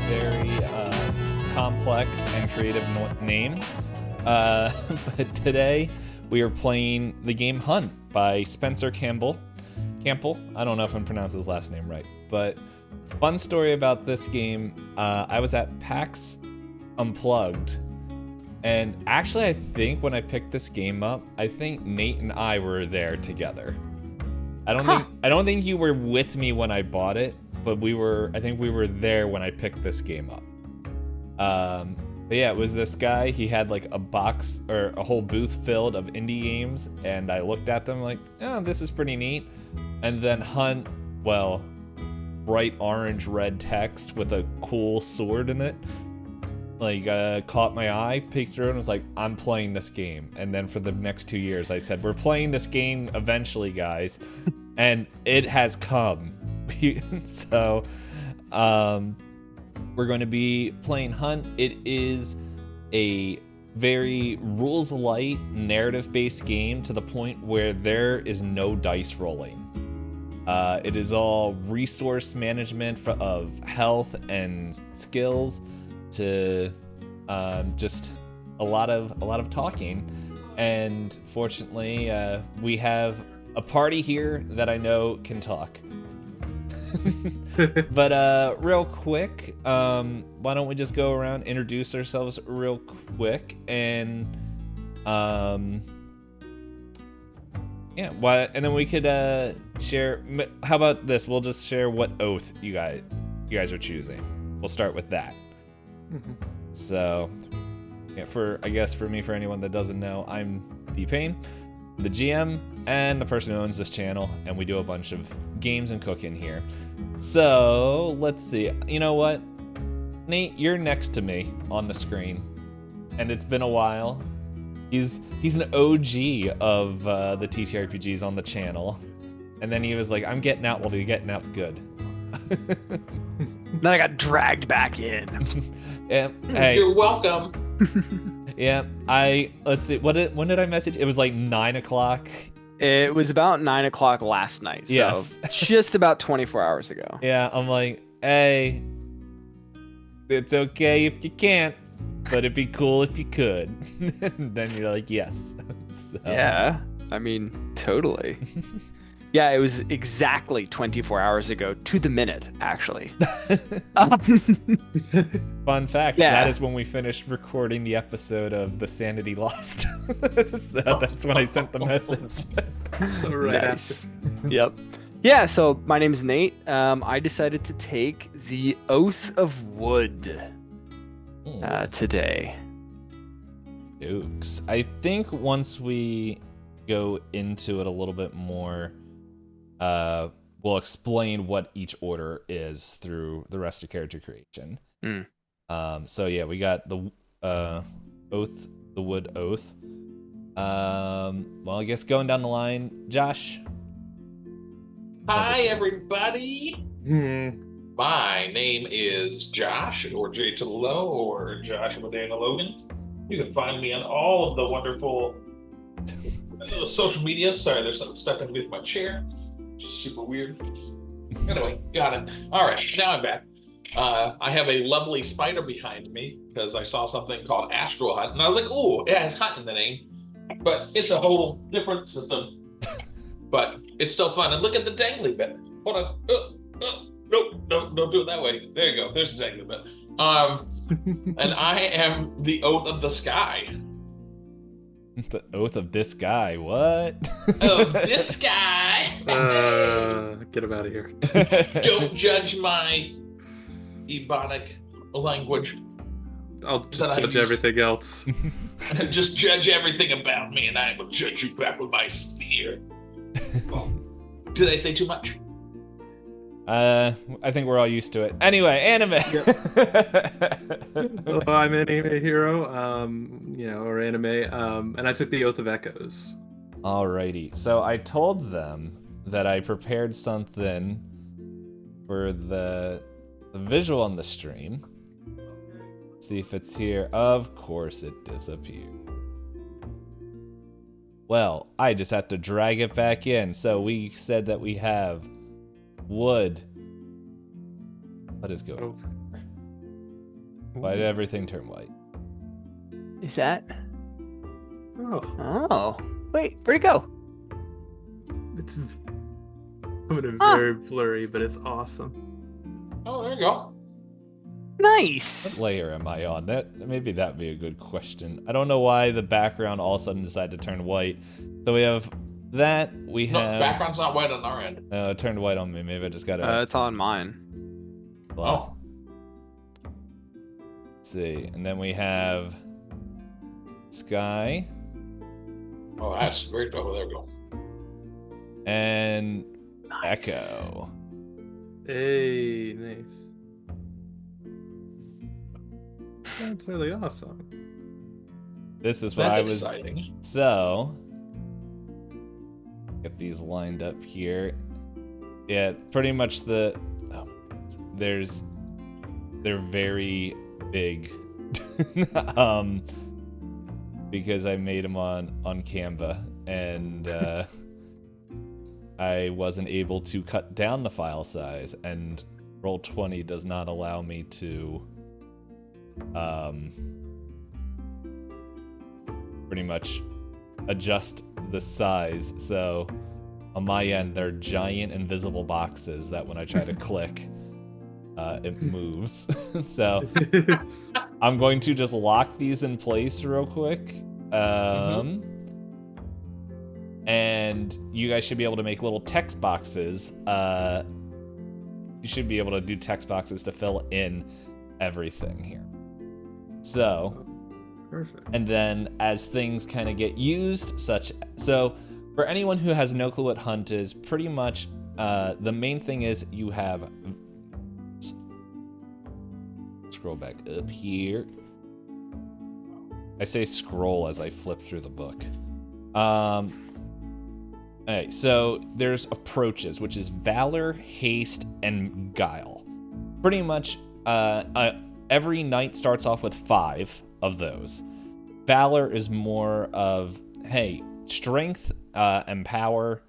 very complex and creative name. But today we are playing the game Hunt by Spencer Campbell. I don't know if I'm pronouncing his last name right, but fun story about this game. I was at PAX Unplugged, and actually I think when I picked this game up, I think Nate and I were there together. I don't think you were with me when I bought it, but I think we were there when I picked this game up. But yeah, it was this guy. He had like a box or a whole booth filled of indie games, and I looked at them like, oh, this is pretty neat. And then Hunt, well, bright orange red text with a cool sword in it, like caught my eye, peeked through, and was like, I'm playing this game. And then for the next 2 years, I said, we're playing this game eventually, guys. And it has come. So, we're going to be playing Hunt. It is a very rules-light, narrative-based game to the point where there is no dice rolling. It is all resource management of health and skills to just a lot of talking. And fortunately, we have a party here that I know can talk. But real quick, why don't we just go around, introduce ourselves real quick, and and then we could share. How about this? We'll just share what oath you guys are choosing. We'll start with that. Mm-hmm. So, yeah, for anyone that doesn't know, I'm D-Pain, the GM and the person who owns this channel, and we do a bunch of games and cooking here. So let's see. You know what, Nate, you're next to me on the screen, and it's been a while. He's an OG of the ttrpgs on the channel, and then he was like, I'm getting out. Well, the getting out's good. Then I got dragged back in. Yeah, hey. You're welcome. Yeah, let's see. When did I message? It was like 9:00. It was about 9:00 last night. So yes. Just about 24 hours ago. Yeah, I'm like, hey, it's okay if you can't, but it'd be cool if you could. And then you're like, yes. So. Yeah, I mean, totally. Yeah, it was exactly 24 hours ago to the minute, actually. Fun fact, yeah. That is when we finished recording the episode of The Sanity Lost. So that's when I sent the message. So right nice. Yep. Yeah, so my name is Nate. I decided to take the Oath of Wood today. Dukes. I think once we go into it a little bit more, we'll explain what each order is through the rest of character creation. So yeah, we got the oath, the wood oath. Well, I guess going down the line, Josh. Hi, everybody. My name is Josh, or J to the Low, or Joshua Daniel Logan. You can find me on all of the wonderful social media. Sorry, there's something stuck underneath my chair. Super weird. Anyway, got it. All right, now I'm back. I have a lovely spider behind me because I saw something called Astral Hunt, and I was like, "Ooh, it has hunt in the name," but it's a whole different system. But it's still fun. And look at the dangly bit. Hold on. Nope, don't do it that way. There you go. There's the dangly bit. And I am the Oath of the Sky. The Oath of this guy, what? Of this guy. Get him out of here. Don't judge my Ebonic language. I'll just judge everything else. Just judge everything about me, and I will judge you back with my spear. Oh, did I say too much? I think we're all used to it. Anyway, anime. Well, I'm an anime hero, or anime, and I took the Oath of Echoes. Alrighty. So I told them that I prepared something for the visual on the stream. Let's see if it's here. Of course it disappeared. Well, I just have to drag it back in. So we said that we have wood. Let us go. Why did everything turn white? Is that? Oh, Oh, wait, where'd it go? it's coming in very blurry, but it's awesome. Oh, there you go. Nice. What layer am I on? Maybe that'd be a good question. I don't know why the background all of a sudden decided to turn white. So we have that. We No, have. background's not white on our end. No, it turned white on me. Maybe I just got it. It's on mine. Oh. Let's see. And then we have sky Oh, that's great. Oh, there we go. and Nice. echo. Hey, nice. That's really awesome. This is what That's I was. exciting. So, get these lined up here. Yeah, pretty much they're very big. Because I made them on Canva and I wasn't able to cut down the file size, and Roll20 does not allow me to pretty much adjust the size. So on my end, they're giant invisible boxes that when I try to click, it moves. So I'm going to just lock these in place real quick. And you guys should be able to make little text boxes. You should be able to do text boxes to fill in everything here. So, Perfect. and then as things kind of get used, so for anyone who has no clue what hunt is, pretty much the main thing is you have. Scroll back up here. I say scroll as I flip through the book. Alright, so there's approaches, which is valor, haste, and guile. Pretty much every knight starts off with 5 of those. Valor is more of, hey, strength and power,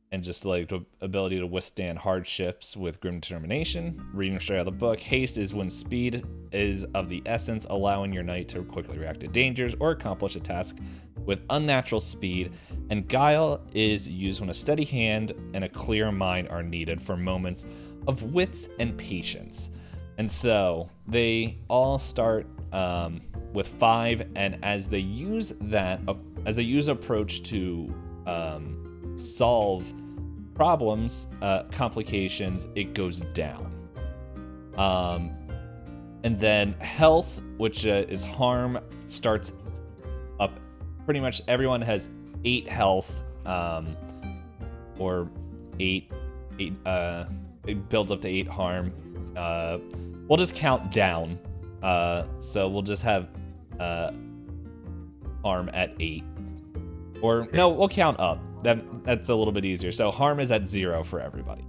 and just like the ability to withstand hardships with grim determination. Reading straight out of the book. Haste is when speed is of the essence, allowing your knight to quickly react to dangers or accomplish a task with unnatural speed. And guile is used when a steady hand and a clear mind are needed for moments of wits and patience. And so they all start with 5, and as they use approach to solve problems, complications, it goes down. And then health, which is harm, starts up. Pretty much everyone has 8 health, or 8. It builds up to 8 harm. We'll just count down. So we'll just have harm at 8. Or no, we'll count up. That's a little bit easier. So harm is at 0 for everybody.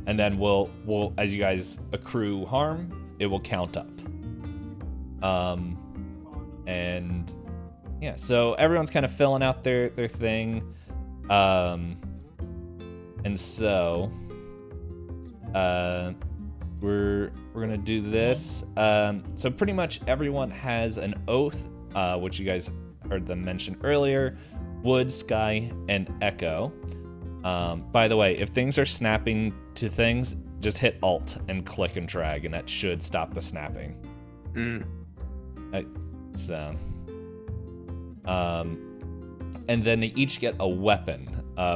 And then we'll as you guys accrue harm, it will count up. And yeah, so everyone's kind of filling out their thing. And so we're gonna do this. So pretty much everyone has an oath, which you guys heard them mention earlier. Wood, sky, and echo. By the way, if things are snapping to things, just hit Alt and click and drag, and that should stop the snapping. And then they each get a weapon,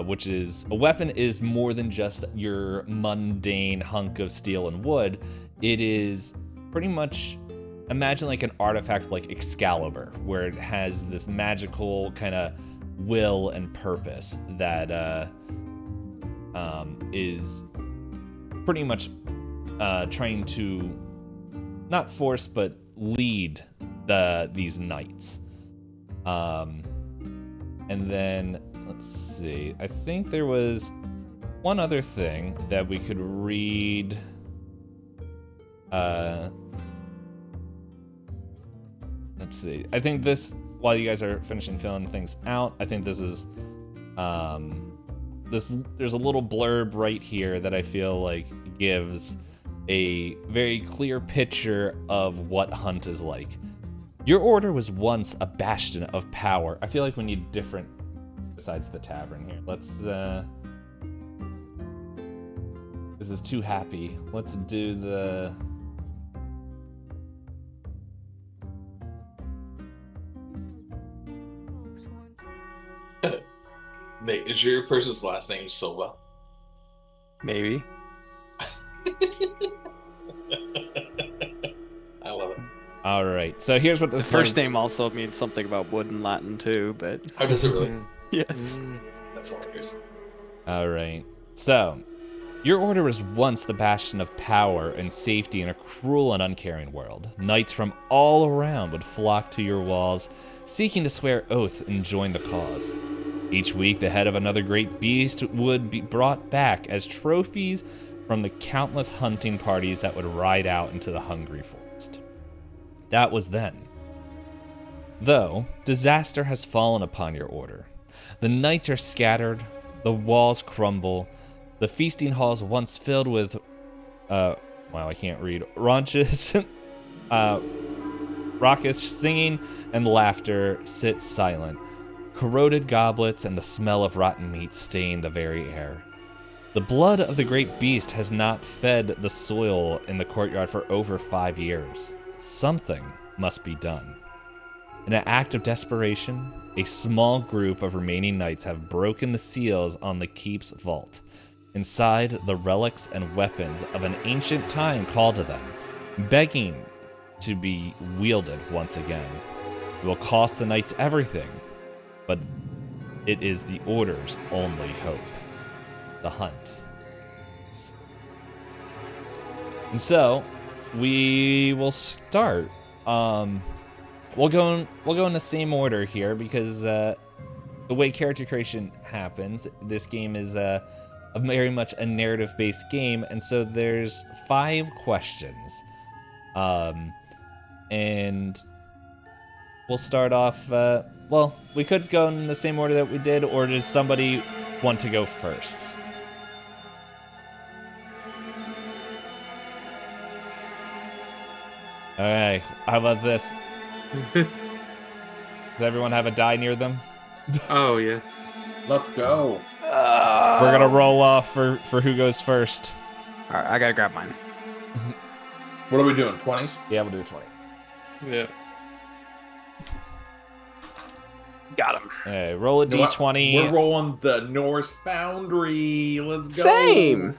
which is a weapon is more than just your mundane hunk of steel and wood. It is pretty much, imagine like an artifact like Excalibur, where it has this magical kind of will and purpose that is pretty much trying to not force but lead these knights. And then let's see, I think there was one other thing that we could read. Let's see, I think this, while you guys are finishing filling things out, I think this is there's a little blurb right here that I feel like gives a very clear picture of what Hunt is like. Your order was once a bastion of power. I feel like we need different besides the tavern here. Let's this is too happy. Let's do the Nate, is your person's last name Silva? Maybe. I love it. All right. So here's what The first name also means something about wood in Latin too, but How does it really? yes. That's hilarious. All right. So, your order was once the bastion of power and safety in a cruel and uncaring world. Knights from all around would flock to your walls, seeking to swear oaths and join the cause. Each week, the head of another great beast would be brought back as trophies from the countless hunting parties that would ride out into the hungry forest. That was then. Though, disaster has fallen upon your order. The knights are scattered, the walls crumble, the feasting halls once filled with, I can't read, raucous singing and laughter sit silent. Corroded goblets and the smell of rotten meat stain the very air. The blood of the great beast has not fed the soil in the courtyard for over 5 years. Something must be done. In an act of desperation, a small group of remaining knights have broken the seals on the keep's vault. Inside, the relics and weapons of an ancient time call to them, begging to be wielded once again. It will cost the knights everything, but it is the Order's only hope. The hunt. And so, we will start. We'll go in the same order here because the way character creation happens, this game is a very much a narrative-based game, and so there's 5 questions, and we'll start off. We could go in the same order that we did, or does somebody want to go first? All right, how about this? Does everyone have a die near them? Oh yeah. Let's go. We're gonna roll off for who goes first. All right, I gotta grab mine. What are we doing? 20s? Yeah, we'll do a 20. Yeah. Got him. Hey, roll a You know what? d20. We're rolling the Norse Foundry. Let's go. Same.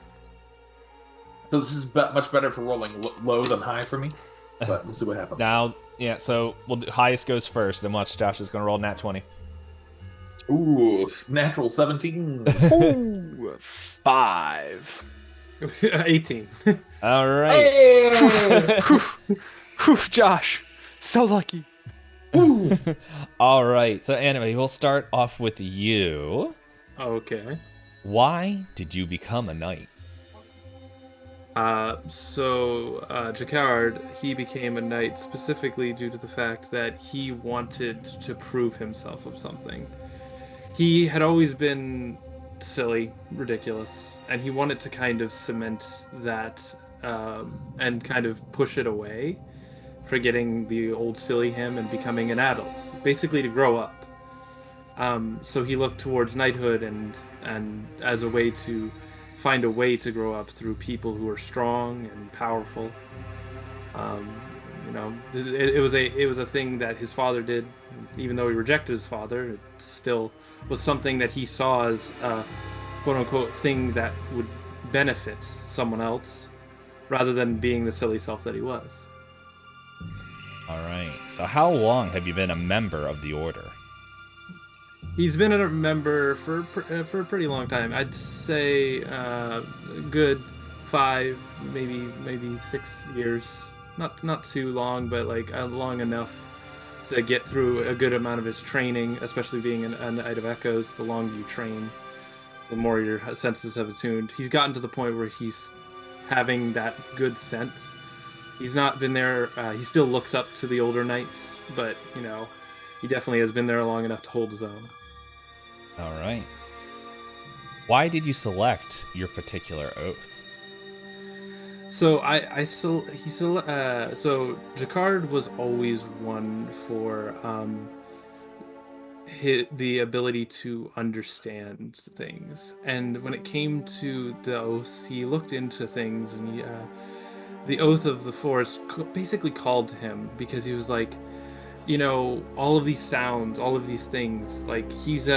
So this is much better for rolling low than high for me. But we'll see what happens. Now, yeah, so we'll do, highest goes first, and watch Josh is gonna roll nat 20. Ooh, natural 17. Ooh, 5. 18. All right. Hey! Whew, Josh, so lucky. All right. So, Anime, we'll start off with you. Okay. Why did you become a knight? Jacquard, he became a knight specifically due to the fact that he wanted to prove himself of something. He had always been silly, ridiculous, and he wanted to kind of cement that and kind of push it away, forgetting the old silly him and becoming an adult, basically to grow up. So he looked towards knighthood and as a way to find a way to grow up through people who are strong and powerful. It was a thing that his father did. Even though he rejected his father, it still was something that he saw as a quote-unquote thing that would benefit someone else, rather than being the silly self that he was. All right. So, how long have you been a member of the Order? He's been a member for a pretty long time. I'd say good 5, maybe 6 years. Not too long, but like long enough to get through a good amount of his training, especially being a Knight of Echoes. The longer you train, the more your senses have attuned. He's gotten to the point where he's having that good sense. He's not been there. He still looks up to the older knights, but he definitely has been there long enough to hold his own. All right. Why did you select your particular oath? So so Jacquard was always one for the ability to understand things, and when it came to the oaths, he looked into things, and the oath of the forest basically called to him because he was like, all of these sounds, all of these things, like he's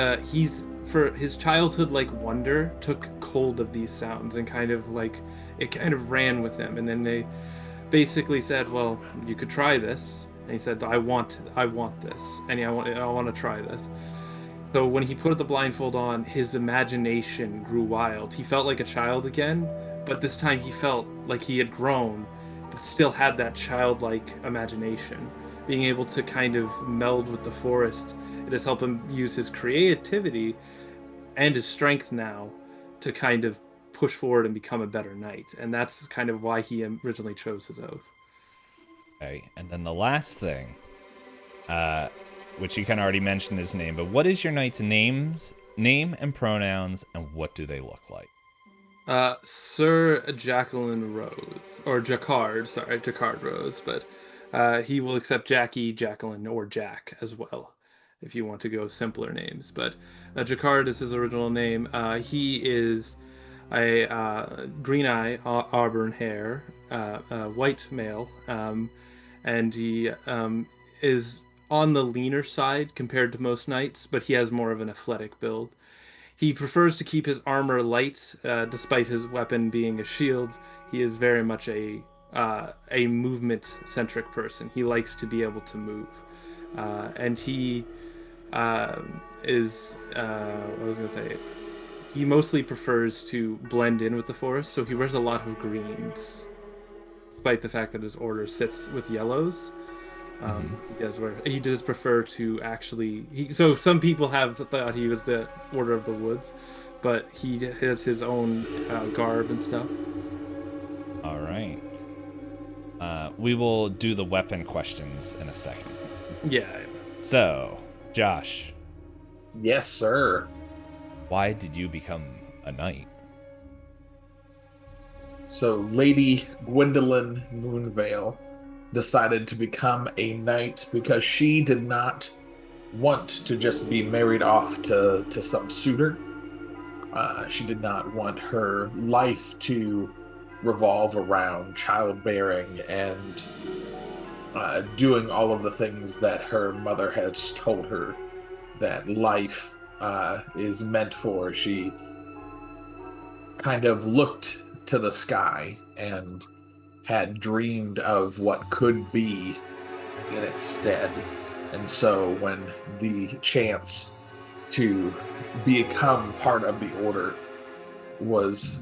for his childhood, like wonder took hold of these sounds and kind of like it kind of ran with him, and then they basically said, well, you could try this, and he said, I want this, and I want to try this. So when he put the blindfold on, his imagination grew wild. He felt like a child again, but this time he felt like he had grown, but still had that childlike imagination. Being able to kind of meld with the forest, it has helped him use his creativity and his strength now to kind of push forward and become a better knight. And that's kind of why he originally chose his oath. Okay, and then the last thing, which you kind of already mentioned his name, but what is your knight's name and pronouns, and what do they look like? Sir Jacqueline Rose, or Jacquard Rose, but he will accept Jackie, Jacqueline, or Jack as well, if you want to go simpler names. But Jacquard is his original name. He is a green eye, auburn hair, white male, and he is on the leaner side compared to most knights, but he has more of an athletic build. He prefers to keep his armor light, despite his weapon being a shield. He is very much a movement-centric person. He likes to be able to move, and he is. I was gonna say, he mostly prefers to blend in with the forest, so he wears a lot of greens, despite the fact that his order sits with yellows. He does prefer to actually. So some people have thought he was the Order of the Woods, but he has his own garb and stuff. All right. We will do the weapon questions in a second. Yeah. So, Josh. Yes, sir. Why did you become a knight? So Lady Gwendolyn Moonvale decided to become a knight because she did not want to just be married off to some suitor. She did not want her life to revolve around childbearing and doing all of the things that her mother has told her that life is meant for. She kind of looked to the sky and had dreamed of what could be in its stead. And so when the chance to become part of the order was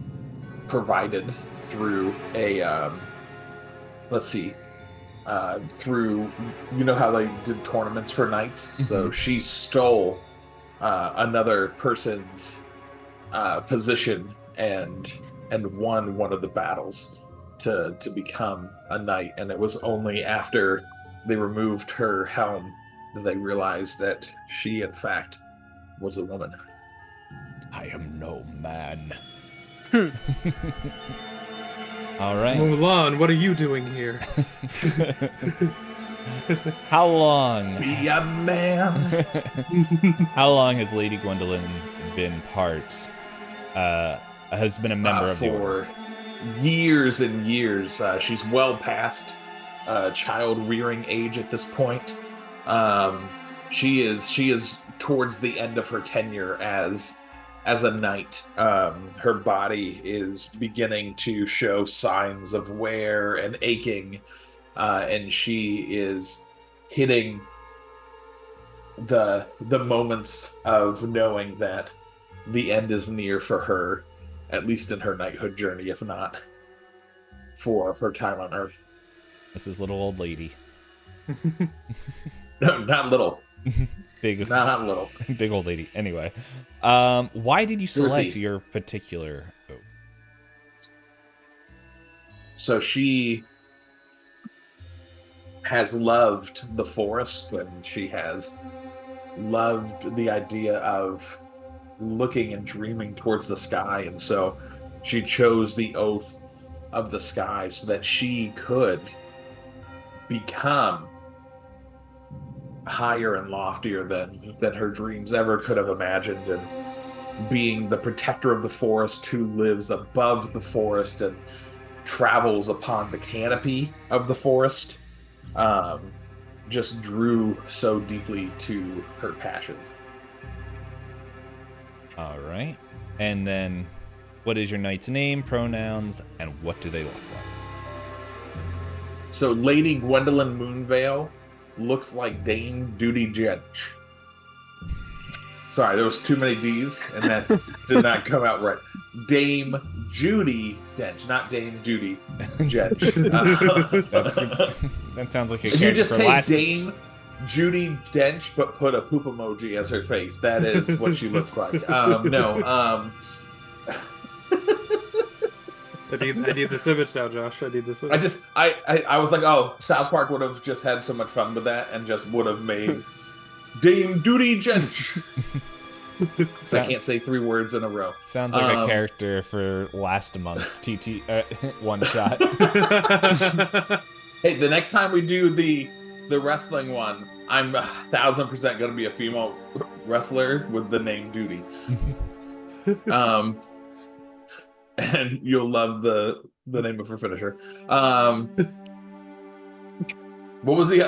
provided through a through, you know how they did tournaments for knights? Mm-hmm. So she stole another person's position and won one of the battles to become a knight. And it was only after they removed her helm that they realized that she, in fact, was a woman. I am no man. All right. Mulan, what are you doing here? How long? Be a man. How long has Lady Gwendolyn been has been a member of the order? For years and years. She's well past child rearing age at this point. She is towards the end of her tenure as a knight. Her body is beginning to show signs of wear and aching, and she is hitting the moments of knowing that the end is near for her, at least in her knighthood journey, if not for her time on Earth. This is little old lady. No, not little. Big, not little. Big old lady. Anyway, why did you select your particular oath? So she has loved the forest, and she has loved the idea of looking and dreaming towards the sky, and so she chose the oath of the sky so that she could become higher and loftier than her dreams ever could have imagined, and being the protector of the forest who lives above the forest and travels upon the canopy of the forest, just drew so deeply to her passion. All right. And then, what is your knight's name, pronouns, and what do they look like? So Lady Gwendolyn Moonvale looks like Dame Duty Dench. Sorry, there was too many D's, and that did not come out right. Dame Judy Dench, not Dame Duty Dench. That's good. That sounds like a If you character just for take last. Dame Judy Dench, but put a poop emoji as her face, that is what she looks like. I need this image now, Josh. I need this image. I was like, oh, South Park would have just had so much fun with that and just would have made Dame Duty Dench. So I can't say 3 words in a row. Sounds like a character for last month's TT one shot. Hey, the next time we do the wrestling one, I'm 1,000% going to be a female wrestler with the name Duty. And you'll love the name of her finisher. What was the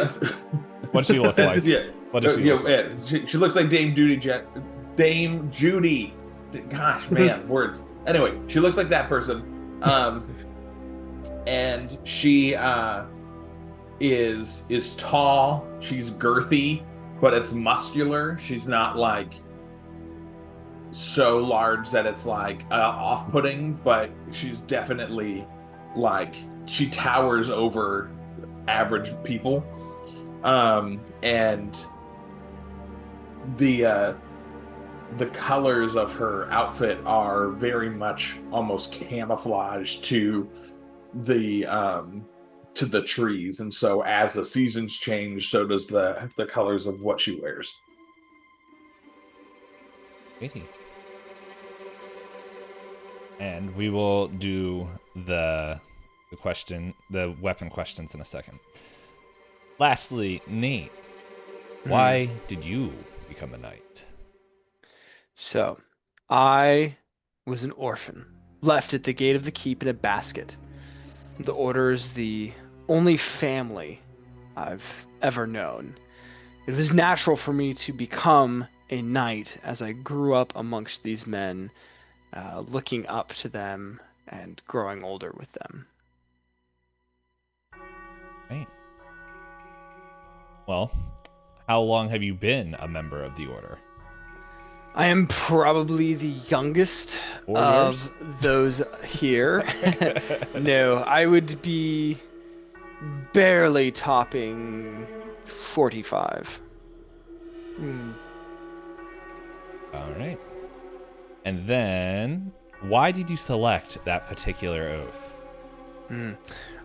What'd she look like? Yeah. What does she look like? Yeah. She looks like Dame Dame Judy. Gosh, man, words. Anyway, she looks like that person. And she is tall. She's girthy, but it's muscular. She's not like so large that it's like off-putting, but she's definitely like, she towers over average people. And the colors of her outfit are very much almost camouflaged to the trees, and so as the seasons change, so does the colors of what she wears. 80. And we will do the weapon questions in a second. Lastly, Nate, why did you become a knight? So, I was an orphan, left at the gate of the keep in a basket. The order is the only family I've ever known. It was natural for me to become a knight as I grew up amongst these men, looking up to them and growing older with them. Right. Well, how long have you been a member of the order? I am probably the youngest of those here. No, I would be barely topping 45. All right. And then, why did you select that particular oath?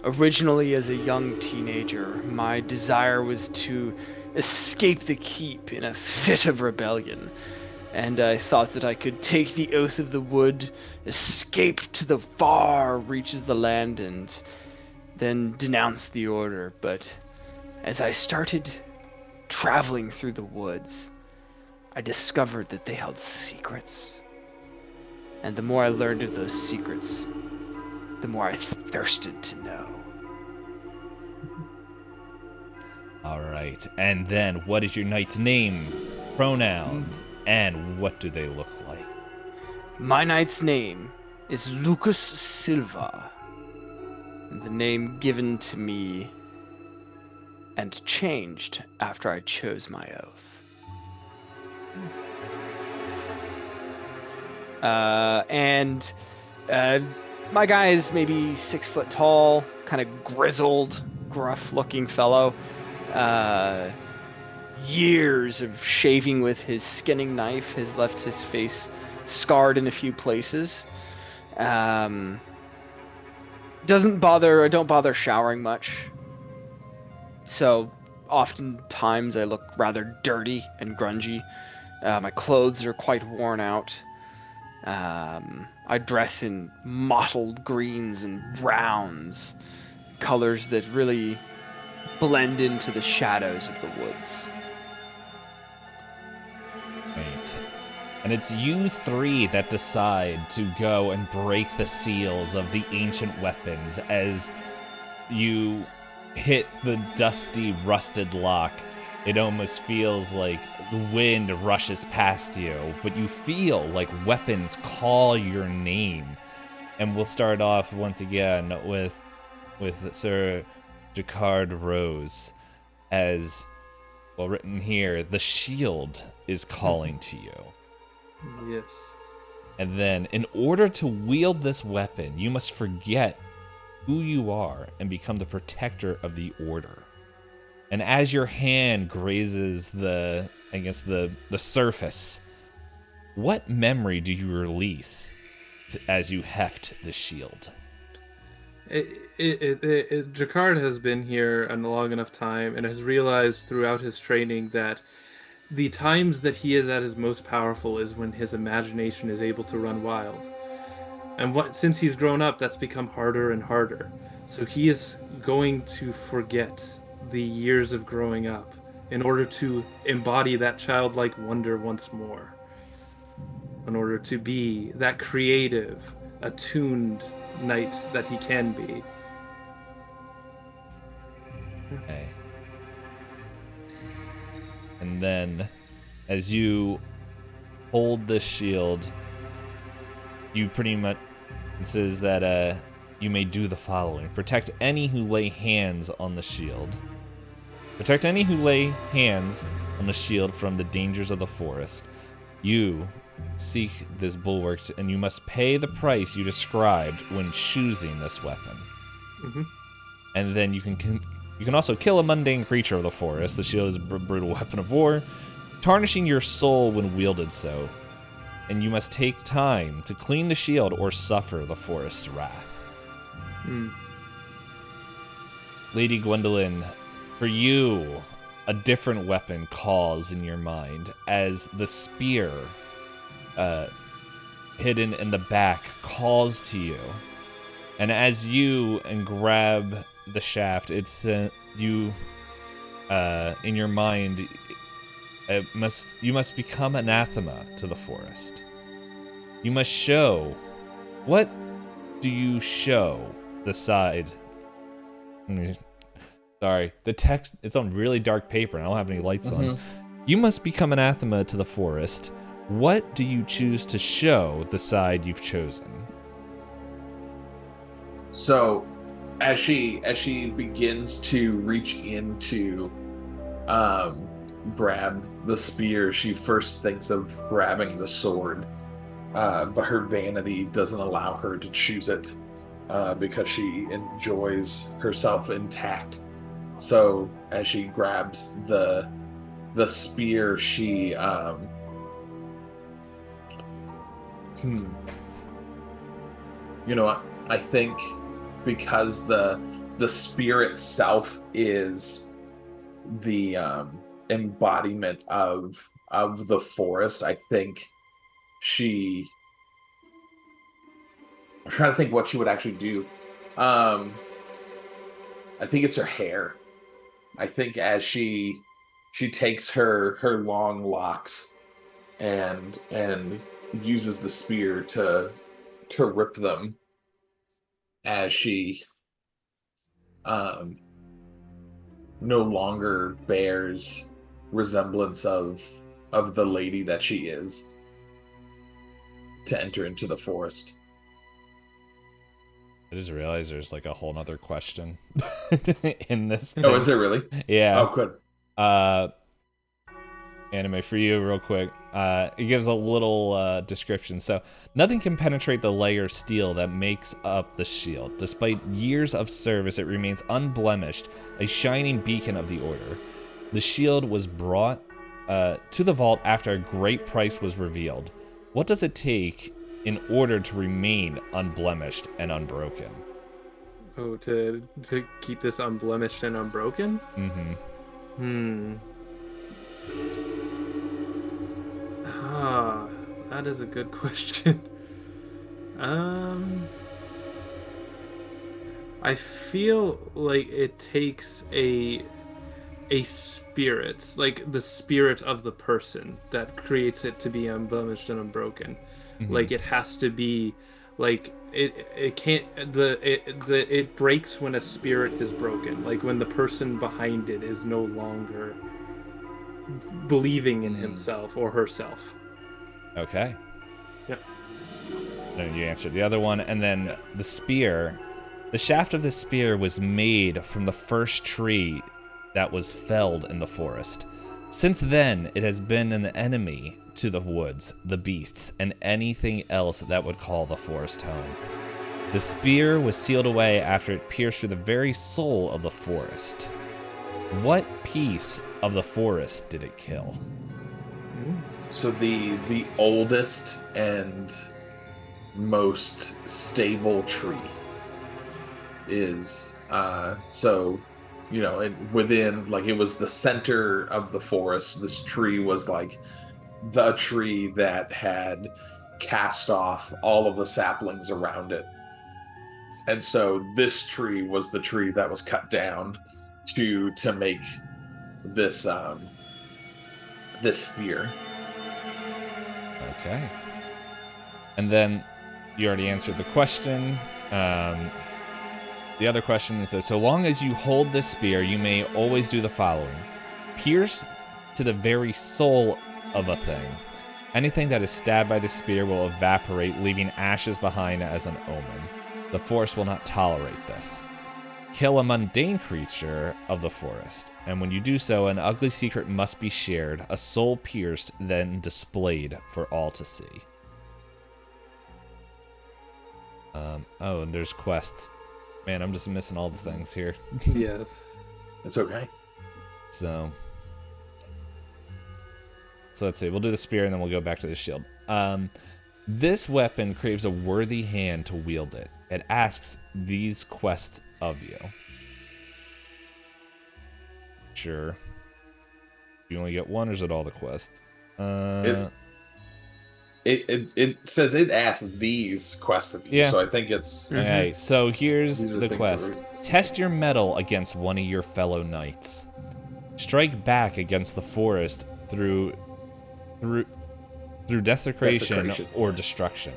Originally, as a young teenager, my desire was to escape the keep in a fit of rebellion. And I thought that I could take the oath of the wood, escape to the far reaches of the land, and then denounce the order. But as I started traveling through the woods, I discovered that they held secrets. And the more I learned of those secrets, the more I thirsted to know. All right. And then, what is your knight's name, pronouns, and what do they look like? My knight's name is Lucas Silva, and the name given to me and changed after I chose my oath. My guy is maybe 6 foot tall, kind of grizzled, gruff-looking fellow. Years of shaving with his skinning knife has left his face scarred in a few places. I don't bother showering much. So oftentimes I look rather dirty and grungy. My clothes are quite worn out. I dress in mottled greens and browns, colors that really blend into the shadows of the woods. Right. And it's you three that decide to go and break the seals of the ancient weapons as you hit the dusty, rusted lock. It almost feels like the wind rushes past you, but you feel like weapons call your name. And we'll start off once again with Sir Jacquard Rose, as well written here, the shield is calling to you. Yes. And then, in order to wield this weapon, you must forget who you are and become the protector of the order. And as your hand grazes the surface, what memory do you release as you heft the shield? Jacquard has been here a long enough time and has realized throughout his training that the times that he is at his most powerful is when his imagination is able to run wild. And since he's grown up, that's become harder and harder. So he is going to forget the years of growing up in order to embody that childlike wonder once more. In order to be that creative, attuned knight that he can be. Okay. And then, as you hold this shield, you pretty much, it says that you may do the following. Protect any who lay hands on the shield. Protect any who lay hands on the shield from the dangers of the forest. You seek this bulwark, and you must pay the price you described when choosing this weapon. Mm-hmm. And then you can also kill a mundane creature of the forest. The shield is a brutal weapon of war, tarnishing your soul when wielded so. And you must take time to clean the shield or suffer the forest's wrath. Lady Gwendolyn, for you, a different weapon calls in your mind as the spear hidden in the back calls to you. And as you grab the shaft, it's you in your mind. You must become anathema to the forest. You must show. What do you show the side? Sorry, the text is on really dark paper and I don't have any lights on. You must become anathema to the forest. What do you choose to show the side you've chosen? So, as she begins to reach into grab the spear, she first thinks of grabbing the sword, but her vanity doesn't allow her to choose it because she enjoys herself intact. So as she grabs the spear, she you know what? I think because the spear itself is the embodiment of the forest, I think I'm trying to think what she would actually do. I think it's her hair. I think as she takes her long locks and uses the spear to rip them as she no longer bears resemblance of the lady that she is, to enter into the forest. I just realized there's like a whole nother question in this thing. Oh, is there really? Yeah. Oh, good. Anime for you real quick. It gives a little description. So, nothing can penetrate the layer of steel that makes up the shield. Despite years of service, it remains unblemished, a shining beacon of the order. The shield was brought to the vault after a great price was revealed. What does it take in order to remain unblemished and unbroken? Oh, to keep this unblemished and unbroken? That is a good question. I feel like it takes a spirit, like the spirit of the person, that creates it to be unblemished and unbroken. Mm-hmm. Like it has to be, like it can't it breaks when a spirit is broken. Like when the person behind it is no longer believing in himself or herself. Okay. Yep. And you answered the other one, and then the spear. The shaft of the spear was made from the first tree that was felled in the forest. Since then, it has been an enemy to the woods, the beasts, and anything else that would call the forest home. The spear was sealed away after it pierced through the very soul of the forest. What piece of the forest did it kill? So the oldest and most stable tree is within, like, it was the center of the forest. This tree was like the tree that had cast off all of the saplings around it. And so this tree was the tree that was cut down to make this this spear. Okay. And then you already answered the question. The other question says, so long as you hold this spear, you may always do the following. Pierce to the very soul of a thing. Anything that is stabbed by the spear will evaporate, leaving ashes behind as an omen. The forest will not tolerate this. Kill a mundane creature of the forest, and when you do so, an ugly secret must be shared, a soul pierced, then displayed for all to see. And there's quests. Man, I'm just missing all the things here. Yeah. It's okay. So let's see. We'll do the spear, and then we'll go back to the shield. This weapon craves a worthy hand to wield it. It asks these quests of you. Sure. Do you only get one, or is it all the quests? It says it asks these quests of you, Yeah. so I think it's... Okay, so here's These are the things quest. that are- Test your mettle against one of your fellow knights. Strike back against the forest through desecration or destruction.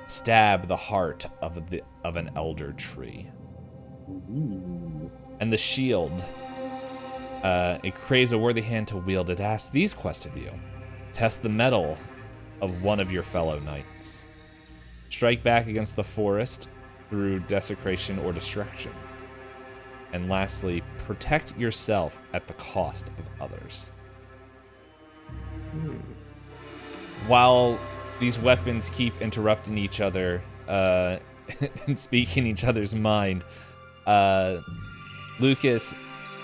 Stab the heart of an elder tree. Ooh. And the shield. It craves a worthy hand to wield. It asks these quests of you. Test the mettle of one of your fellow knights. Strike back against the forest through desecration or destruction. And lastly, protect yourself at the cost of others. While these weapons keep interrupting each other and speaking each other's mind, Lucas,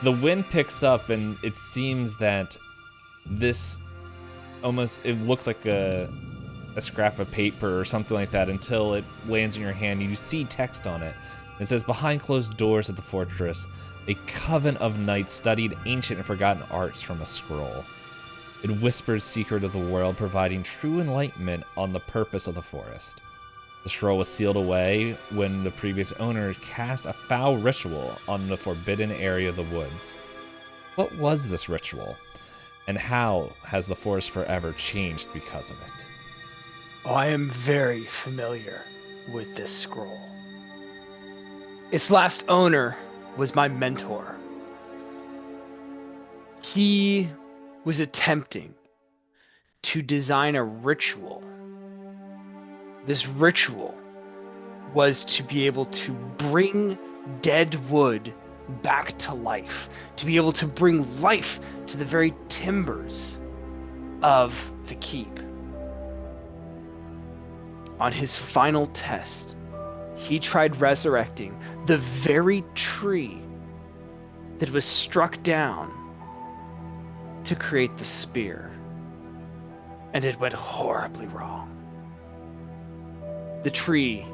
the wind picks up, and it seems that this it looks like a scrap of paper or something like that until it lands in your hand. You see text on it. It says, behind closed doors at the fortress, a coven of knights studied ancient and forgotten arts from a scroll. It whispers secret of the world, providing true enlightenment on the purpose of the forest. The scroll was sealed away when the previous owner cast a foul ritual on the forbidden area of the woods. What was this ritual? And how has the forest forever changed because of it? Oh, I am very familiar with this scroll. Its last owner was my mentor. He was attempting to design a ritual. This ritual was to be able to bring dead wood back to life, to be able to bring life to the very timbers of the keep. On his final test, he tried resurrecting the very tree that was struck down to create the spear, and it went horribly wrong. The tree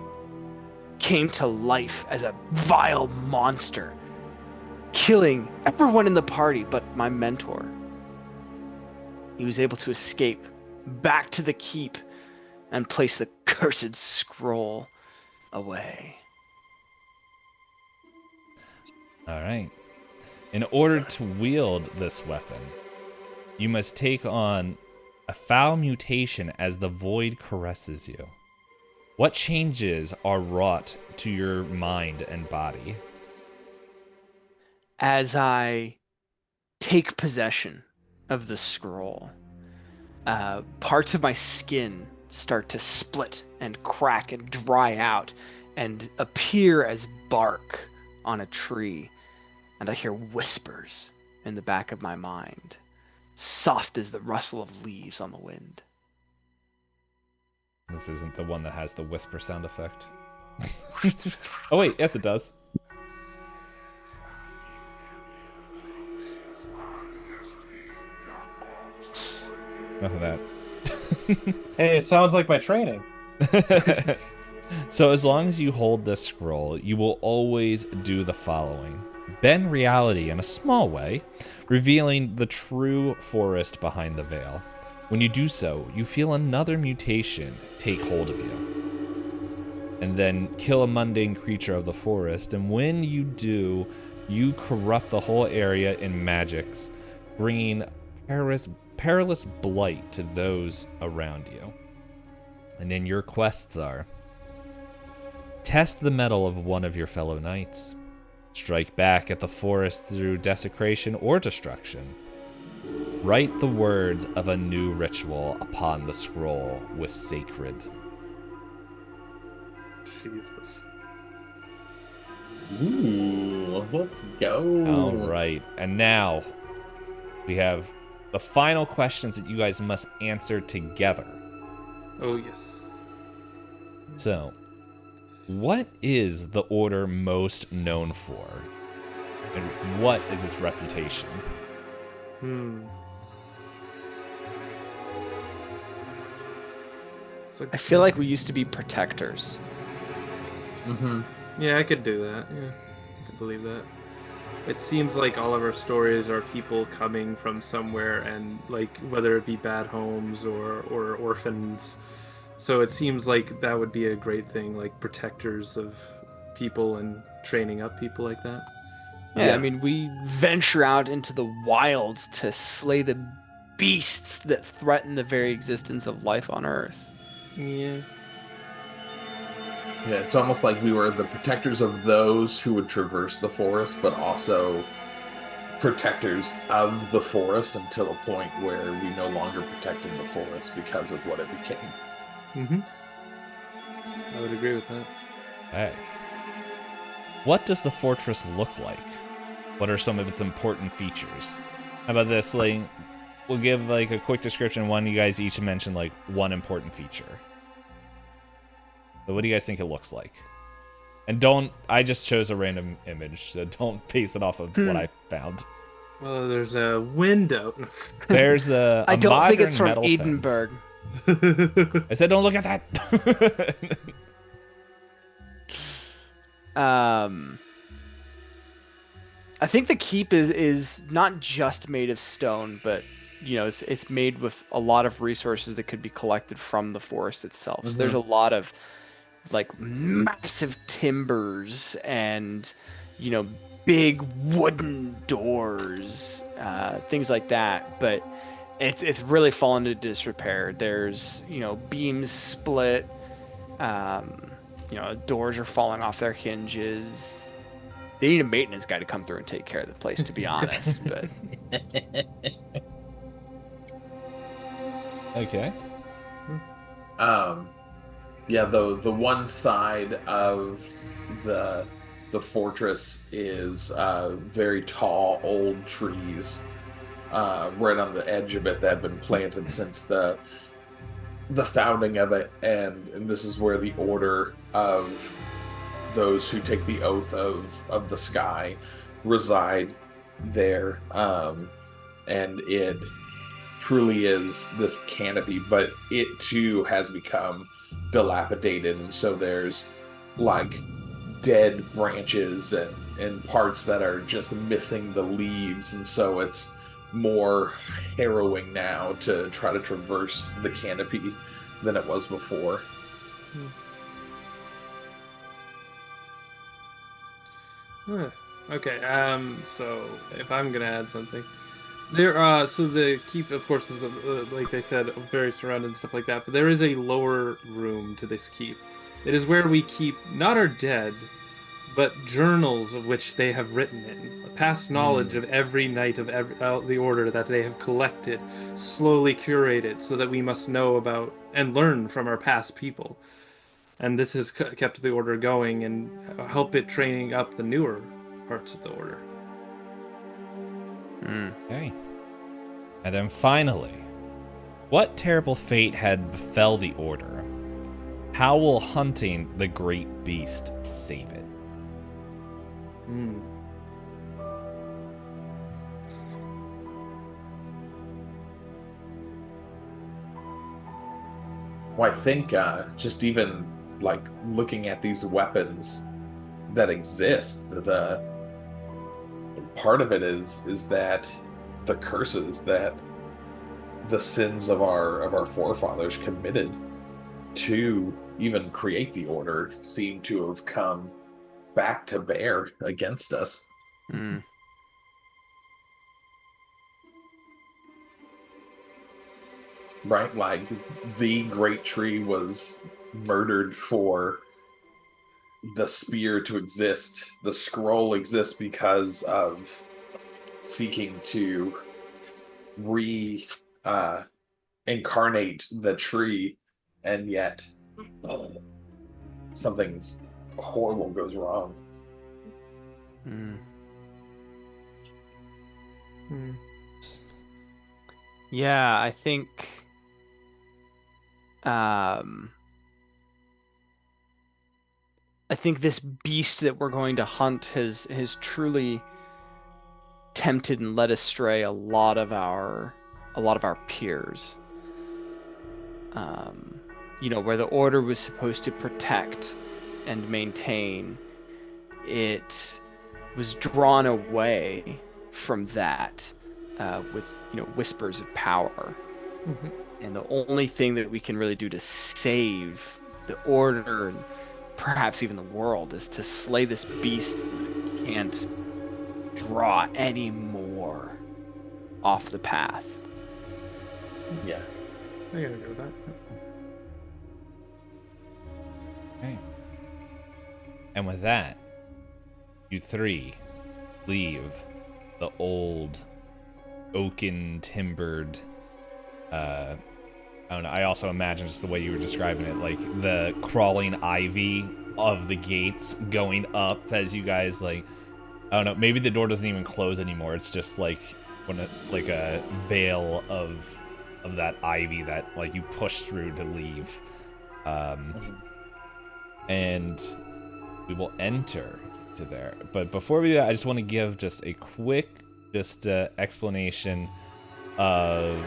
came to life as a vile monster, killing everyone in the party but my mentor. He was able to escape back to the keep and place the cursed scroll away. All right. In order to wield this weapon, you must take on a foul mutation as the void caresses you. What changes are wrought to your mind and body? As I take possession of the scroll, parts of my skin start to split and crack and dry out and appear as bark on a tree. And I hear whispers in the back of my mind, soft as the rustle of leaves on the wind. This isn't the one that has the whisper sound effect. Oh wait, yes it does. Enough of that. Hey, it sounds like my training. So as long as you hold this scroll, you will always do the following. Bend reality in a small way, revealing the true forest behind the veil. When you do so, you feel another mutation take hold of you. And then kill a mundane creature of the forest, and when you do, you corrupt the whole area in magics, bringing perilous blight to those around you. And then your quests are: test the mettle of one of your fellow knights, strike back at the forest through desecration or destruction, write the words of a new ritual upon the scroll with sacred. Jesus. Ooh, let's go. All right, and now we have the final questions that you guys must answer together. Oh, yes. So, what is the order most known for? And what is its reputation? I feel like we used to be protectors. Mm-hmm. Yeah, I could do that. Yeah, I could believe that. It seems like all of our stories are people coming from somewhere, and like whether it be bad homes or orphans. So it seems like that would be a great thing, like protectors of people and training up people like that. Yeah, I mean, we venture out into the wilds to slay the beasts that threaten the very existence of life on Earth. Yeah. Yeah, it's almost like we were the protectors of those who would traverse the forest, but also protectors of the forest until a point where we no longer protected the forest because of what it became. Mm-hmm. I would agree with that. Hey. What does the fortress look like? What are some of its important features? How about this? Like, we'll give like a quick description. One, you guys each mention like one important feature. So what do you guys think it looks like? And don't, I just chose a random image, so don't base it off of what I found. Well, there's a window. There's a I don't think it's modern from metal Edinburgh. fence. I said don't look at that. I think the keep is not just made of stone, but you know, it's made with a lot of resources that could be collected from the forest itself. Mm-hmm. So there's a lot of like massive timbers and, you know, big wooden doors, things like that. But it's really fallen into disrepair. There's, you know, beams split. You know, doors are falling off their hinges. They need a maintenance guy to come through and take care of the place, to be honest. But Okay. Yeah, the one side of the fortress is very tall old trees right on the edge of it that have been planted since the founding of it, and this is where the order of those who take the oath of the sky reside there, and it truly is this canopy, but it too has become dilapidated, and so there's like dead branches and parts that are just missing the leaves, and so it's more harrowing now to try to traverse the canopy than it was before. Okay, so if I'm gonna add something, so the keep, of course, is like they said, very surrounded and stuff like that. But there is a lower room to this keep. It is where we keep not our dead, but journals of which they have written in, past knowledge of every knight of the order that they have collected, slowly curated, so that we must know about and learn from our past people. And this has kept the order going and help it training up the newer parts of the order. Okay. And then finally, what terrible fate had befell the order? How will hunting the great beast save it? Well, I think just even like looking at these weapons that exist, the part of it is that the curses that the sins of our forefathers committed to even create the order seem to have come back to bear against us. Right? Like the great tree was murdered for the spear to exist. The scroll exists because of seeking to incarnate the tree, and yet something horrible goes wrong. Yeah, I think this beast that we're going to hunt has truly tempted and led astray a lot of our peers. Where the order was supposed to protect and maintain, it was drawn away from that with whispers of power. And the only thing that we can really do to save the order and perhaps even the world is to slay this beast so that it can't draw any more off the path. Yeah. I gotta go with that. Okay. And with that, you three leave the old oaken timbered I don't know, I also imagine just the way you were describing it, like the crawling ivy of the gates going up as you guys I don't know, maybe the door doesn't even close anymore. It's just like like a veil of that ivy that you push through to leave. And we will enter to there. But before we do that, I just want to give just a quick explanation of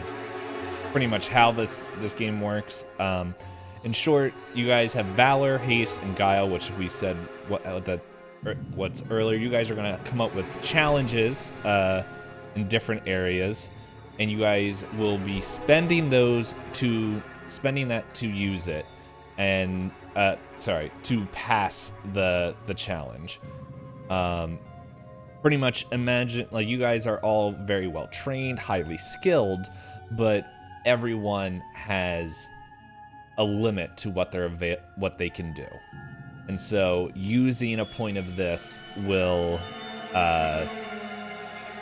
pretty much how this game works. In short, you guys have Valor, Haste, and Guile, which we said what's earlier. You guys are gonna come up with challenges in different areas, and you guys will be spending that to use it, and to pass the challenge. Pretty much imagine you guys are all very well trained, highly skilled, but everyone has a limit to what they can do. And so using a point of this will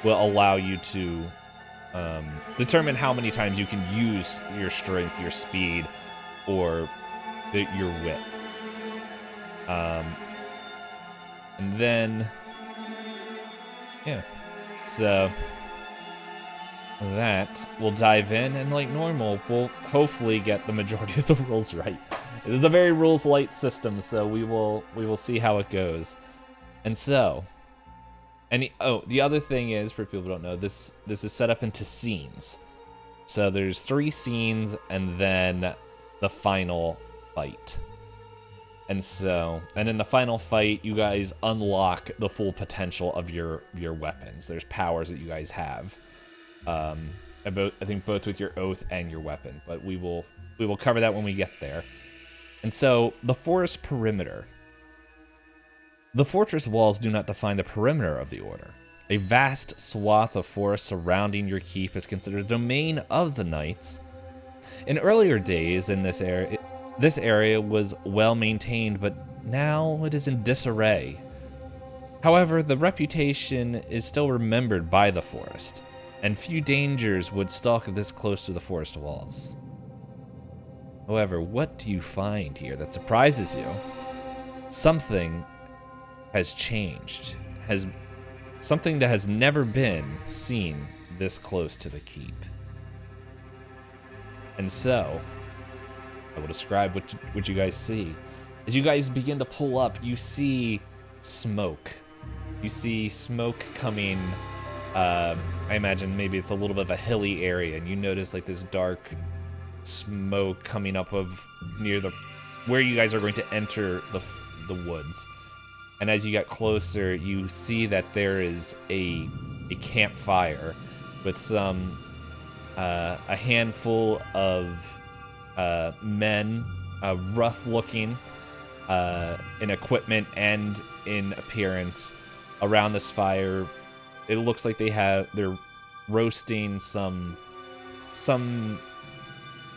allow you to determine how many times you can use your strength, your speed, or your wit. And then, yeah, so that we'll dive in, and like normal, we'll hopefully get the majority of the rules right. It is a very rules light system, so we will see how it goes. And so, the other thing is, for people who don't know, this is set up into scenes. So there's 3 scenes, and then the final fight. And in the final fight, you guys unlock the full potential of your weapons. There's powers that you guys have. I think both with your oath and your weapon, but we will we will cover that when we get there. And so, the forest perimeter. The fortress walls do not define the perimeter of the order. A vast swath of forest surrounding your keep is considered a domain of the knights. In earlier days in this area was well maintained, but now it is in disarray. However, the reputation is still remembered by the forest, and few dangers would stalk this close to the forest walls. However, what do you find here that surprises you? Something has changed, something that has never been seen this close to the keep. And so, I will describe what you guys see. As you guys begin to pull up, you see smoke. You see smoke coming, I imagine maybe it's a little bit of a hilly area, and you notice like this dark smoke coming up of near where you guys are going to enter the woods. And as you get closer, you see that there is a campfire with some a handful of men, rough looking in equipment and in appearance around this fire. It looks like they're roasting some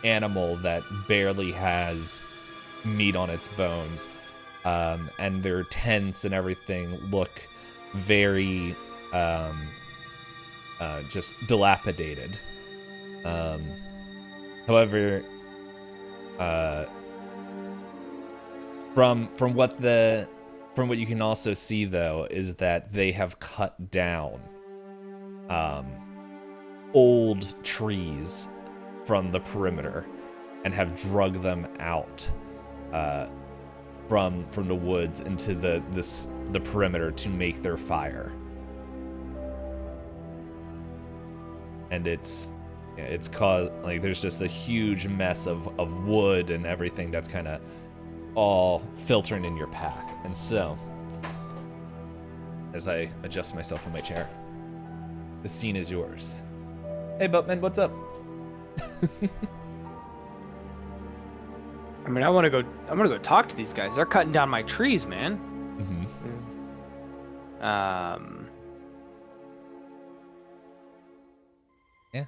animal that barely has meat on its bones. And their tents and everything look very just dilapidated. However, from what you can also see though is that they have cut down old trees from the perimeter and have dragged them out from the woods into the perimeter to make their fire. And it's caused, like, there's just a huge mess of wood and everything that's kind of all filtering in your path. And so, as I adjust myself in my chair, the scene is yours. Hey, Buttman, what's up? I mean, I'm gonna go talk to these guys. They're cutting down my trees, man. Mm-hmm. Yeah.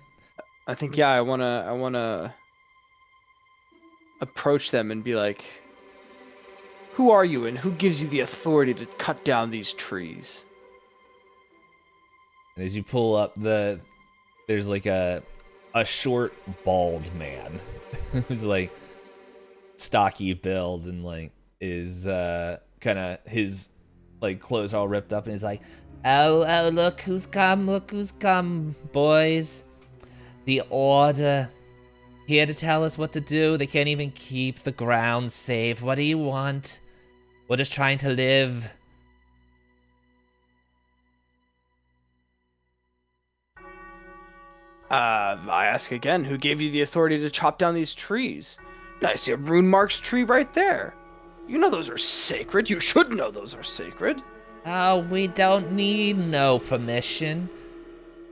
I think I wanna approach them and be like, "Who are you, and who gives you the authority to cut down these trees?" And as you pull up, there's like a short, bald man who's like stocky build and like is kind of his like clothes are all ripped up, and he's like, oh, look who's come, boys. The order here to tell us what to do. They can't even keep the ground safe. What do you want? We're just trying to live. I ask again, who gave you the authority to chop down these trees? I see a rune marks tree right there. You know those are sacred. You should know those are sacred. Oh, we don't need no permission.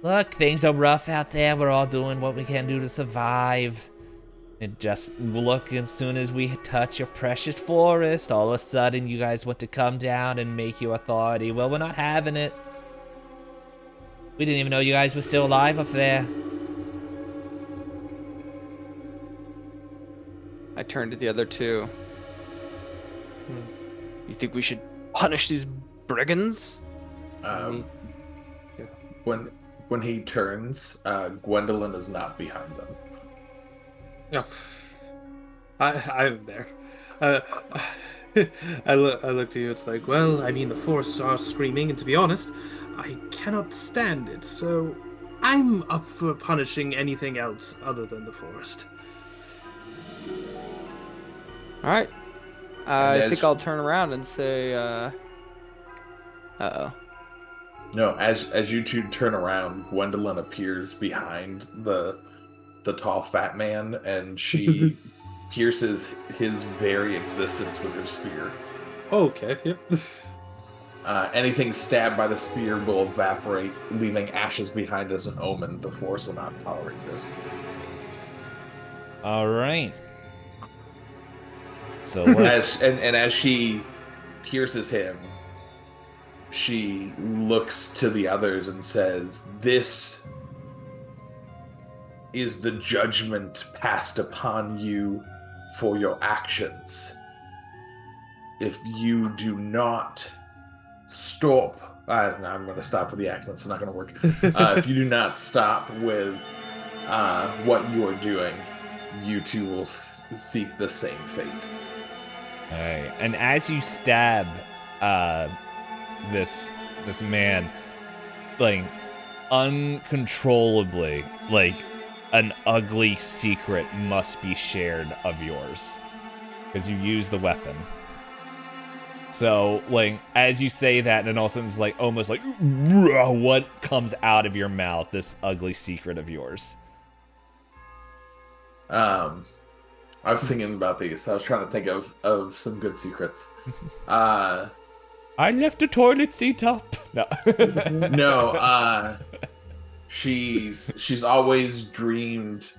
Look, things are rough out there. We're all doing what we can do to survive. And just look, as soon as we touch your precious forest, all of a sudden you guys want to come down and make you authority. Well, we're not having it. We didn't even know you guys were still alive up there. I turned to the other two. You think we should punish these brigands? When he turns, Gwendolyn is not behind them. No, I'm there. I look to you. It's like, well, I mean, the forests are screaming, and to be honest, I cannot stand it. So I'm up for punishing anything else other than the forest. All right. I think I'll turn around and say, uh-oh. No, as you two turn around, Gwendolyn appears behind the tall fat man, and she pierces his very existence with her spear. Okay, yep. Anything stabbed by the spear will evaporate, leaving ashes behind as an omen. The forest will not tolerate this. All right. So let's. As she pierces him, she looks to the others and says, "This is the judgment passed upon you for your actions. If you do not stop," I'm going to stop with the accent. It's not going to work. If you do not stop with what you are doing, you too will seek the same fate. All right. And as you stab this man, like uncontrollably, like an ugly secret must be shared of yours because you use the weapon. So, like, as you say that, and then all of a sudden it's like almost like what comes out of your mouth, this ugly secret of yours. I was thinking about these. I was trying to think of some good secrets. I left the toilet seat up. No. No, she's always dreamed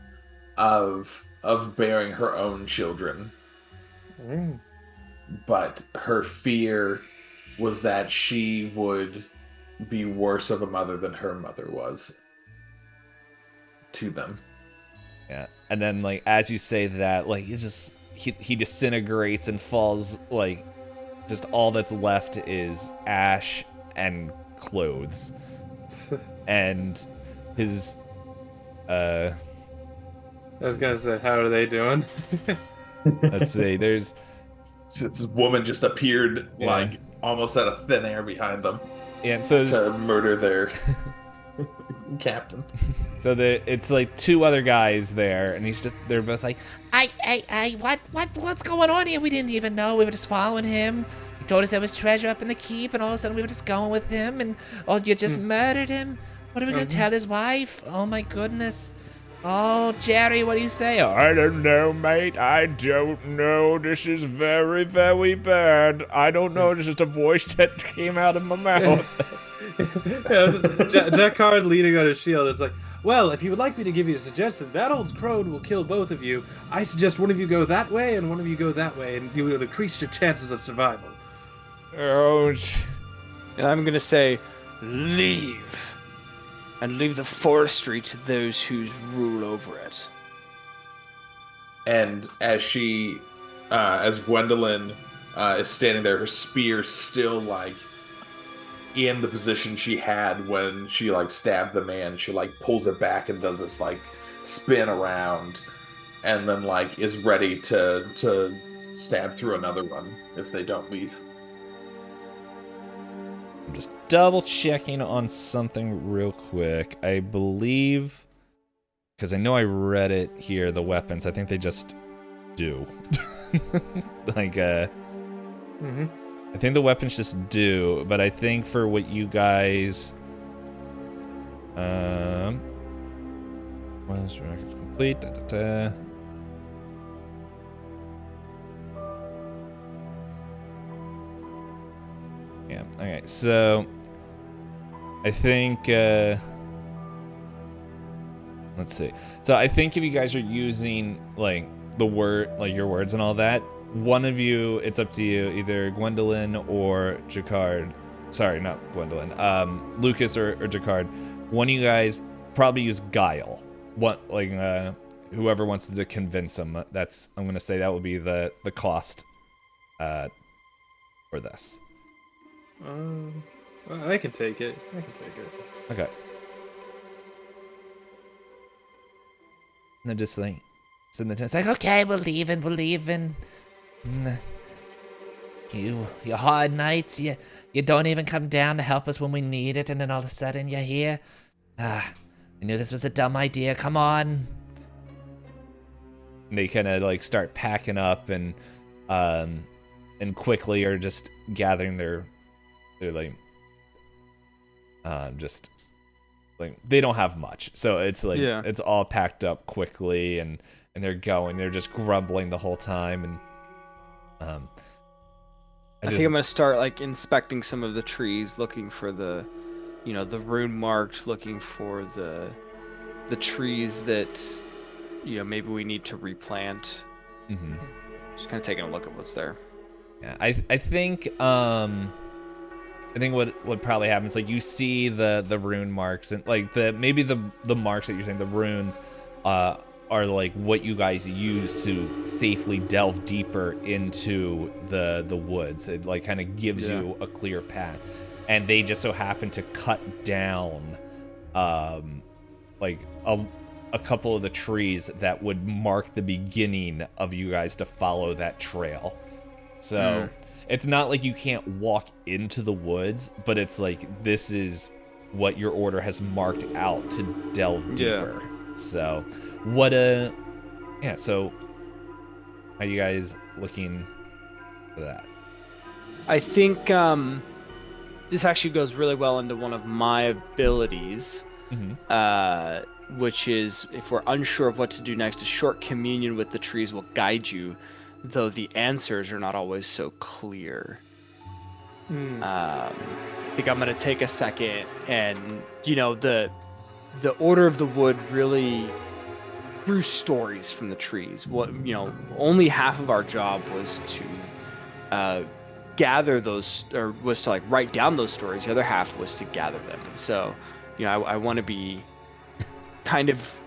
of bearing her own children. But her fear was that she would be worse of a mother than her mother was to them. Yeah. And then, like, as you say that, like, he disintegrates and falls, like, just all that's left is ash and clothes. And his, I was gonna say, how are they doing? let's see, there's... This woman just appeared, like, almost out of thin air behind them. And so to murder their captain. So it's like two other guys there, and they're both like, what's going on here? We didn't even know. We were just following him. He told us there was treasure up in the keep, and all of a sudden we were just going with him, and you just murdered him. What are we gonna tell his wife? Oh my goodness. Oh, Jerry, what do you say? I don't know, mate. I don't know. This is very, very bad. I don't know. This is the voice that came out of my mouth. Jacquard leaning on his shield. It's like, well, if you would like me to give you a suggestion, that old crone will kill both of you. I suggest one of you go that way and one of you go that way, and you will increase your chances of survival. Oh. And I'm gonna say, leave. And leave the forestry to those who rule over it. And as as Gwendolyn is standing there, her spear still, like, in the position she had when she, like, stabbed the man, she, like, pulls it back and does this, like, spin around, and then, like, is ready to stab through another one if they don't leave. I'm just double checking on something real quick. I believe, because I know I read it here, the weapons, I think they just do. Like, I think the weapons just do, but I think for what you guys, well, this record's complete. Yeah, okay, so I think, let's see. So I think if you guys are using, like, the word, like, your words and all that, one of you, it's up to you, either Gwendolyn or Jacquard. Sorry, not Gwendolyn. Lucas or Jacquard. One of you guys probably use guile. What, like, whoever wants to convince them. That's, I'm gonna say that will be the cost for this. I can take it. Okay. And they're just like, sitting there, it's like, Okay, we're leaving. You hard nights, you don't even come down to help us when we need it, and then all of a sudden you're here. I knew this was a dumb idea, come on. and they kind of like start packing up and quickly are just gathering they're like, just like, they don't have much. So it's like, it's all packed up quickly and they're just grumbling the whole time. And, I think I'm gonna start like inspecting some of the trees, looking for the rune marked, looking for the trees that maybe we need to replant. Mm-hmm. Just kind of taking a look at what's there. Yeah, I think what probably happens, like, you see the rune marks, and like maybe the marks that you're saying, the runes, are like what you guys use to safely delve deeper into the woods. It like kind of gives you a clear path, and they just so happen to cut down like a couple of the trees that would mark the beginning of you guys to follow that trail. So it's not like you can't walk into the woods, but it's like this is what your order has marked out to delve deeper. So so how you guys looking for that? I think this actually goes really well into one of my abilities, which is, if we're unsure of what to do next, a short communion with the trees will guide you, though the answers are not always so clear. I think I'm going to take a second, and, the Order of the Wood really grew stories from the trees. Only half of our job was to gather those, or was to like write down those stories. The other half was to gather them. And so, I want to be kind of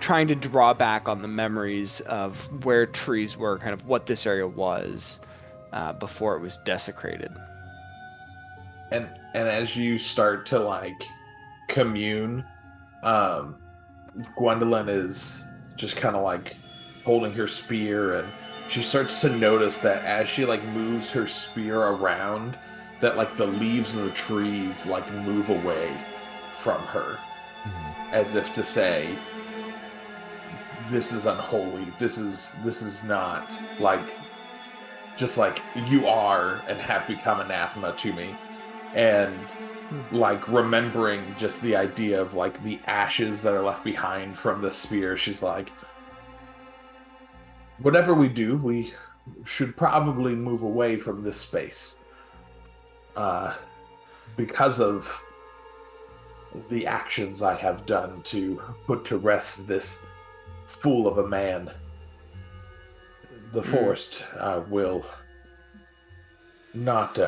trying to draw back on the memories of where trees were, kind of what this area was before it was desecrated. And as you start to like commune, Gwendolyn is just kind of like holding her spear, and she starts to notice that as she like moves her spear around, that like the leaves of the trees like move away from her, as if to say, this is unholy. This is not like, just like you are and have become anathema to me. And like remembering just the idea of like the ashes that are left behind from the spear, she's like, whatever we do, we should probably move away from this space. Because of the actions I have done to put to rest this fool of a man, the forest will not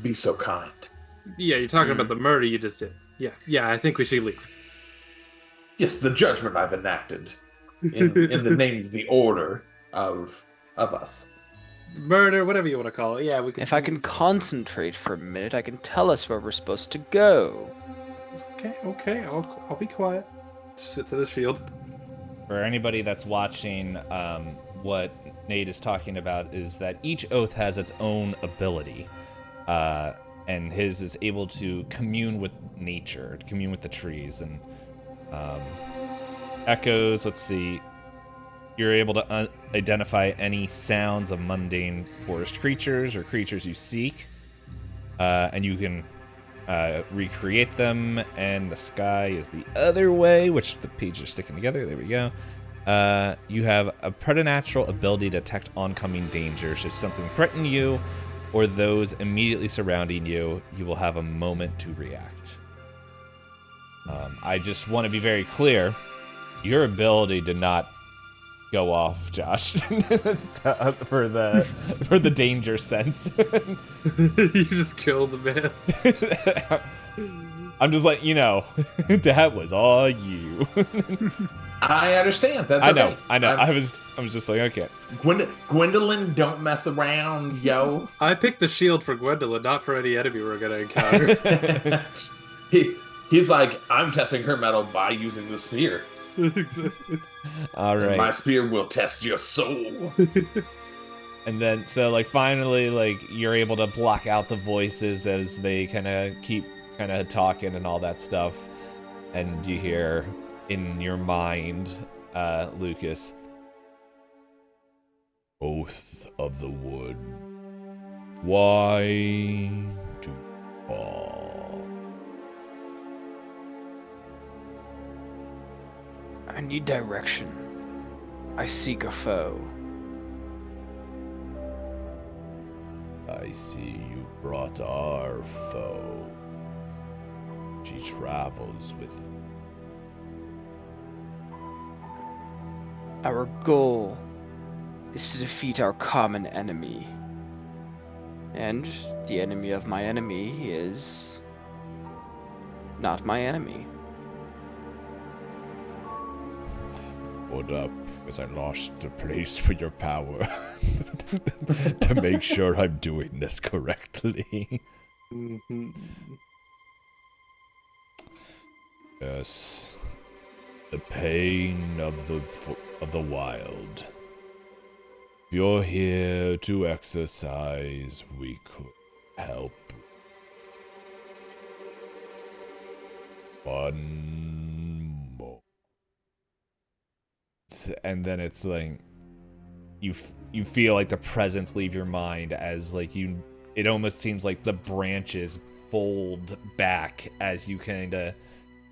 be so kind. Yeah, you're talking about the murder you just did. Yeah, I think we should leave. Yes, the judgment I've enacted in the name of the order of us. Murder, whatever you want to call it. Yeah, we can. If I can concentrate for a minute, I can tell us where we're supposed to go. Okay, I'll be quiet. Sits at his shield. For anybody that's watching, what Nate is talking about is that each oath has its own ability. And his is able to commune with nature, to commune with the trees. And echoes, let's see, you're able to identify any sounds of mundane forest creatures or creatures you seek. And you can recreate them. And the sky is the other way, which the pages are sticking together. There we go. You have a preternatural ability to detect oncoming danger. Should something threaten you or those immediately surrounding you, you will have a moment to react. I just want to be very clear. Your ability did not go off, Josh, for the danger sense. You just killed the man. I'm just like, that was all you. I understand. That's I okay. know. I was just like, okay. Gwendolyn, don't mess around, yo. I picked the shield for Gwendolyn, not for any enemy we're gonna encounter. He's like, I'm testing her metal by using the spear. All right. And my spear will test your soul. And then, so like finally, like you're able to block out the voices as they kind of keep kind of talking and all that stuff, and you hear in your mind, Lucas, Oath of the Wood, why to fall? I need direction. I seek a foe. I see you brought our foe. She travels with you. Our goal is to defeat our common enemy. And the enemy of my enemy is not my enemy. Hold up, because I lost the place for your power. To make sure I'm doing this correctly. Yes. The pain of the wild. If you're here to exercise, we could help. One more. And then it's like you feel like the presence leave your mind as like it almost seems like the branches fold back as you kind of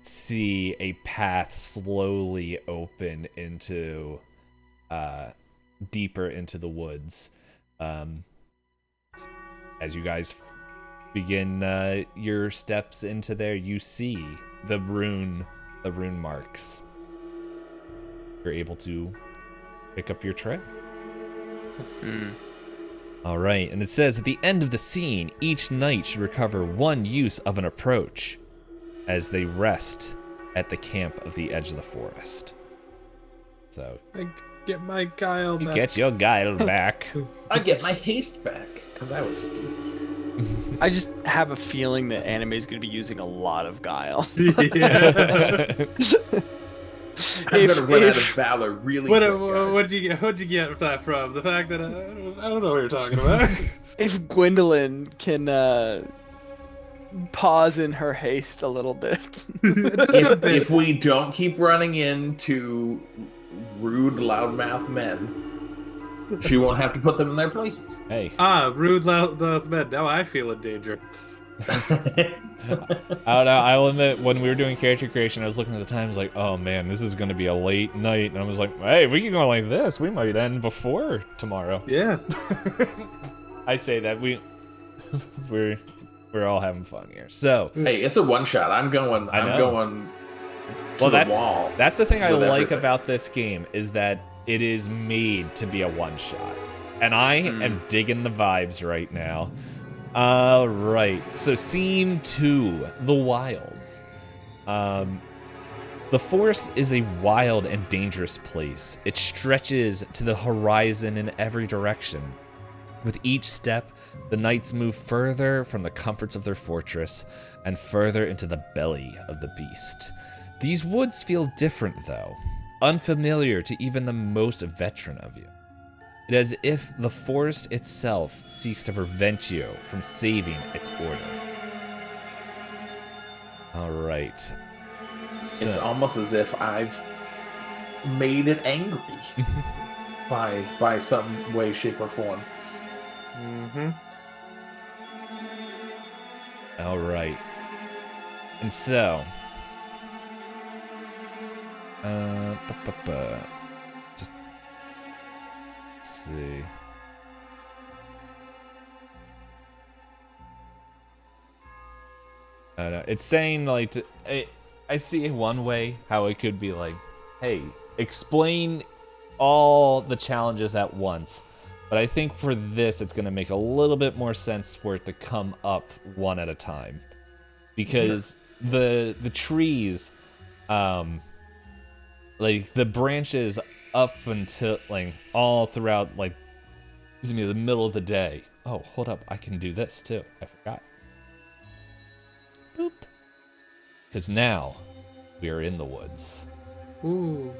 see a path slowly open into deeper into the woods. As you guys begin your steps into there, you see the rune marks. You're able to pick up your trail. All right, and it says at the end of the scene, each knight should recover one use of an approach as they rest at the camp of the edge of the forest. So I get my guile back. get your guile back. I get my haste back because I was spooked. I just have a feeling that anime is going to be using a lot of guile. Yeah. I'm gonna run out of valor really quick, guys. What'd you get that from? The fact that I don't know what you're talking about. If Gwendolyn can pause in her haste a little bit. if we don't keep running into rude loudmouth men, she won't have to put them in their places. Hey. Rude loudmouth men. Now I feel in danger. I don't know. I'll admit, when we were doing character creation, I was looking at the time. I was like, "Oh man, this is going to be a late night." And I was like, "Hey, if we keep going like this, we might end before tomorrow." Yeah. I say that we're all having fun here. So hey, it's a one shot. I'm going to well, the wall. that's the thing I with like everything. about this game is that it is made to be a one shot, and I am digging the vibes right now. All right, so scene 2, the wilds. The forest is a wild and dangerous place. It stretches to the horizon in every direction. With each step, the knights move further from the comforts of their fortress and further into the belly of the beast. These woods feel different, though, unfamiliar to even the most veteran of you. It is as if the forest itself seeks to prevent you from saving its order. All right. So, It's almost as if I've made it angry by some way, shape, or form. Mm-hmm. all right. And so, just let's see. I don't know. It's saying like I see one way how it could be like, hey, explain all the challenges at once. But I think for this, it's going to make a little bit more sense for it to come up one at a time, because the trees, like the branches up until like all throughout like the middle of the day. Oh, hold up, I can do this too. I forgot. Boop. Because now we are in the woods. Ooh,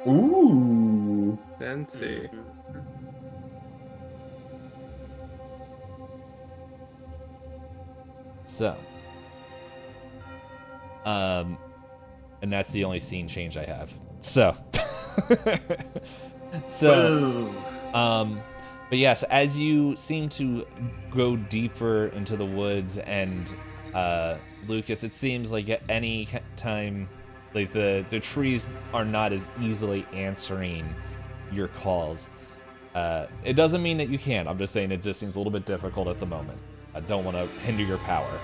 Ooh. fancy. So, and that's the only scene change I have. So, but yes, as you seem to go deeper into the woods, and Lucas, it seems like at any time, like the trees are not as easily answering your calls. It doesn't mean that you can't. I'm just saying it just seems a little bit difficult at the moment. I don't want to hinder your power.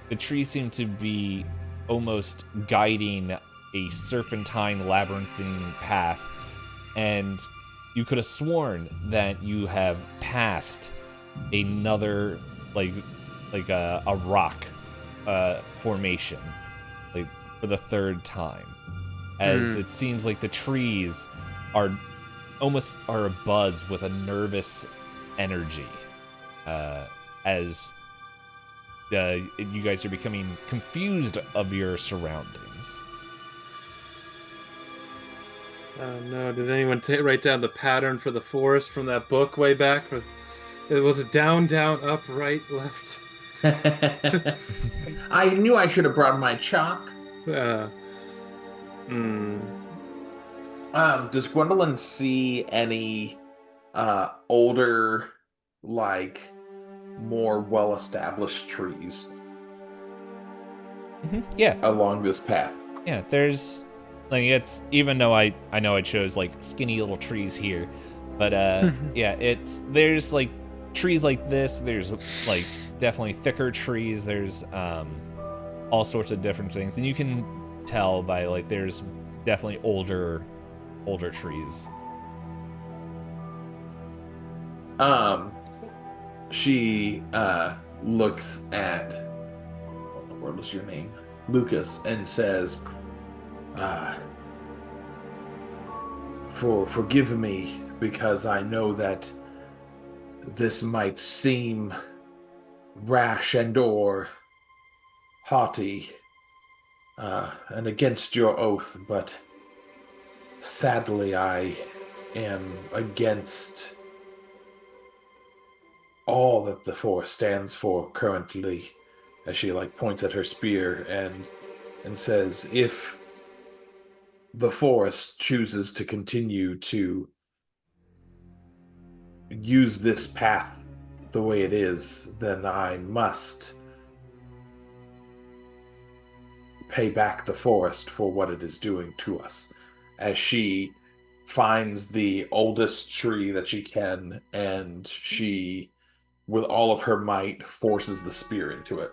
The trees seem to be almost guiding a serpentine labyrinthine path, and you could have sworn that you have passed another like a rock formation, like for the third time, as it seems like the trees are abuzz with a nervous energy, as you guys are becoming confused of your surroundings. Oh no, did anyone write down the pattern for the forest from that book way back? It was down, down, up, right, left. I knew I should have brought my chalk. Does Gwendolyn see any older, like, more well-established trees Yeah. along this path? Yeah, there's like, it's, even though I know I chose like skinny little trees here, but yeah, there's like trees like this, there's like definitely thicker trees, there's all sorts of different things, and you can tell by like there's definitely older trees. She looks at, what was your name? Lucas, and says, forgive me, because I know that this might seem rash and or haughty, and against your oath, but sadly I am against all that the forest stands for currently, as she like points at her spear and says, if the forest chooses to continue to use this path the way it is, then I must pay back the forest for what it is doing to us. As she finds the oldest tree that she can, and she, with all of her might, forces the spear into it,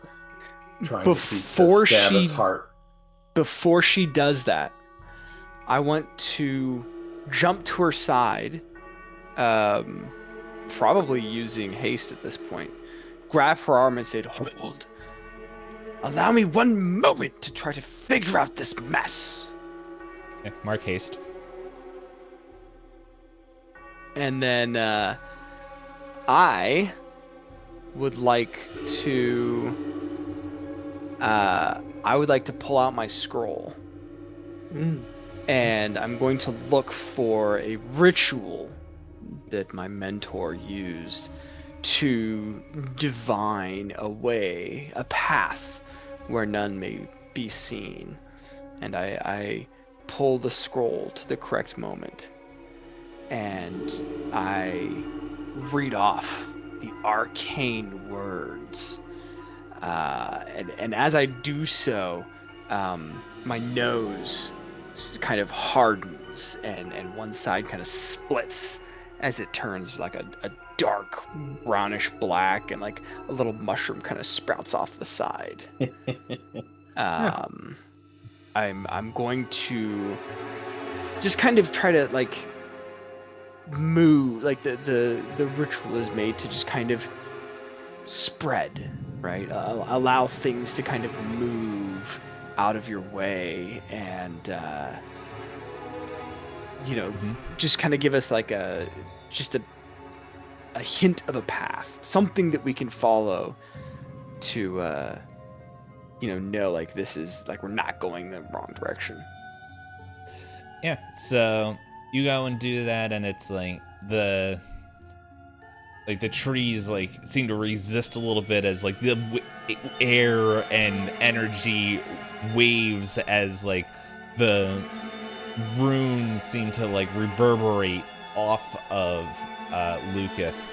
trying to stab its heart. Before she does that, I want to jump to her side, probably using haste at this point, grab her arm and say, "Hold. Allow me one moment to try to figure out this mess." Okay, mark haste. And then I would like to pull out my scroll. And I'm going to look for a ritual that my mentor used to divine a way, a path where none may be seen. And I pull the scroll to the correct moment, and I read off the arcane words. And as I do so, my nose kind of hardens, and one side kind of splits as it turns like a dark brownish black, and like a little mushroom kind of sprouts off the side. I'm going to just kind of try to like move, like the ritual is made to just kind of spread, right? Allow things to kind of move out of your way, and just kind of give us like a hint of a path, something that we can follow to know like this is like we're not going the wrong direction. Yeah, so you go and do that, and it's like the trees like seem to resist a little bit as like the air and energy waves, as like the runes seem to like reverberate off of Lucas,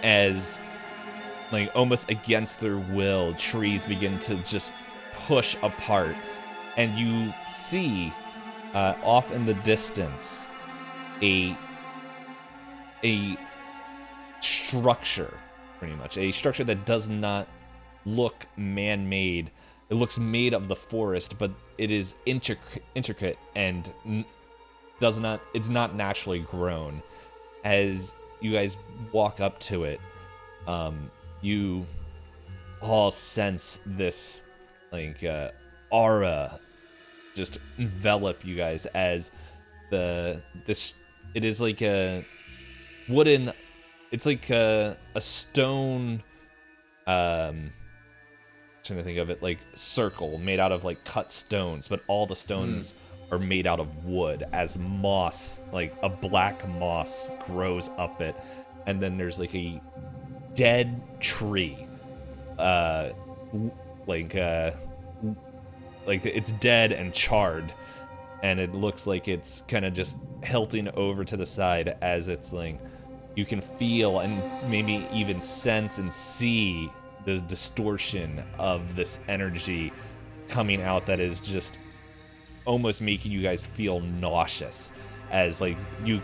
as like almost against their will, trees begin to just push apart, and you see off in the distance a structure, pretty much a structure that does not look man-made, it looks made of the forest, but it is intricate and it's not naturally grown. As you guys walk up to it, you all sense this like aura just envelop you guys as it is like a wooden, it's like a stone, trying to think of it, like circle made out of like cut stones, but all the stones are made out of wood as moss, like a black moss grows up it. And then there's like a dead tree, like it's dead and charred, and it looks like it's kind of just hilting over to the side as it's like, you can feel and maybe even sense and see the distortion of this energy coming out that is just almost making you guys feel nauseous as you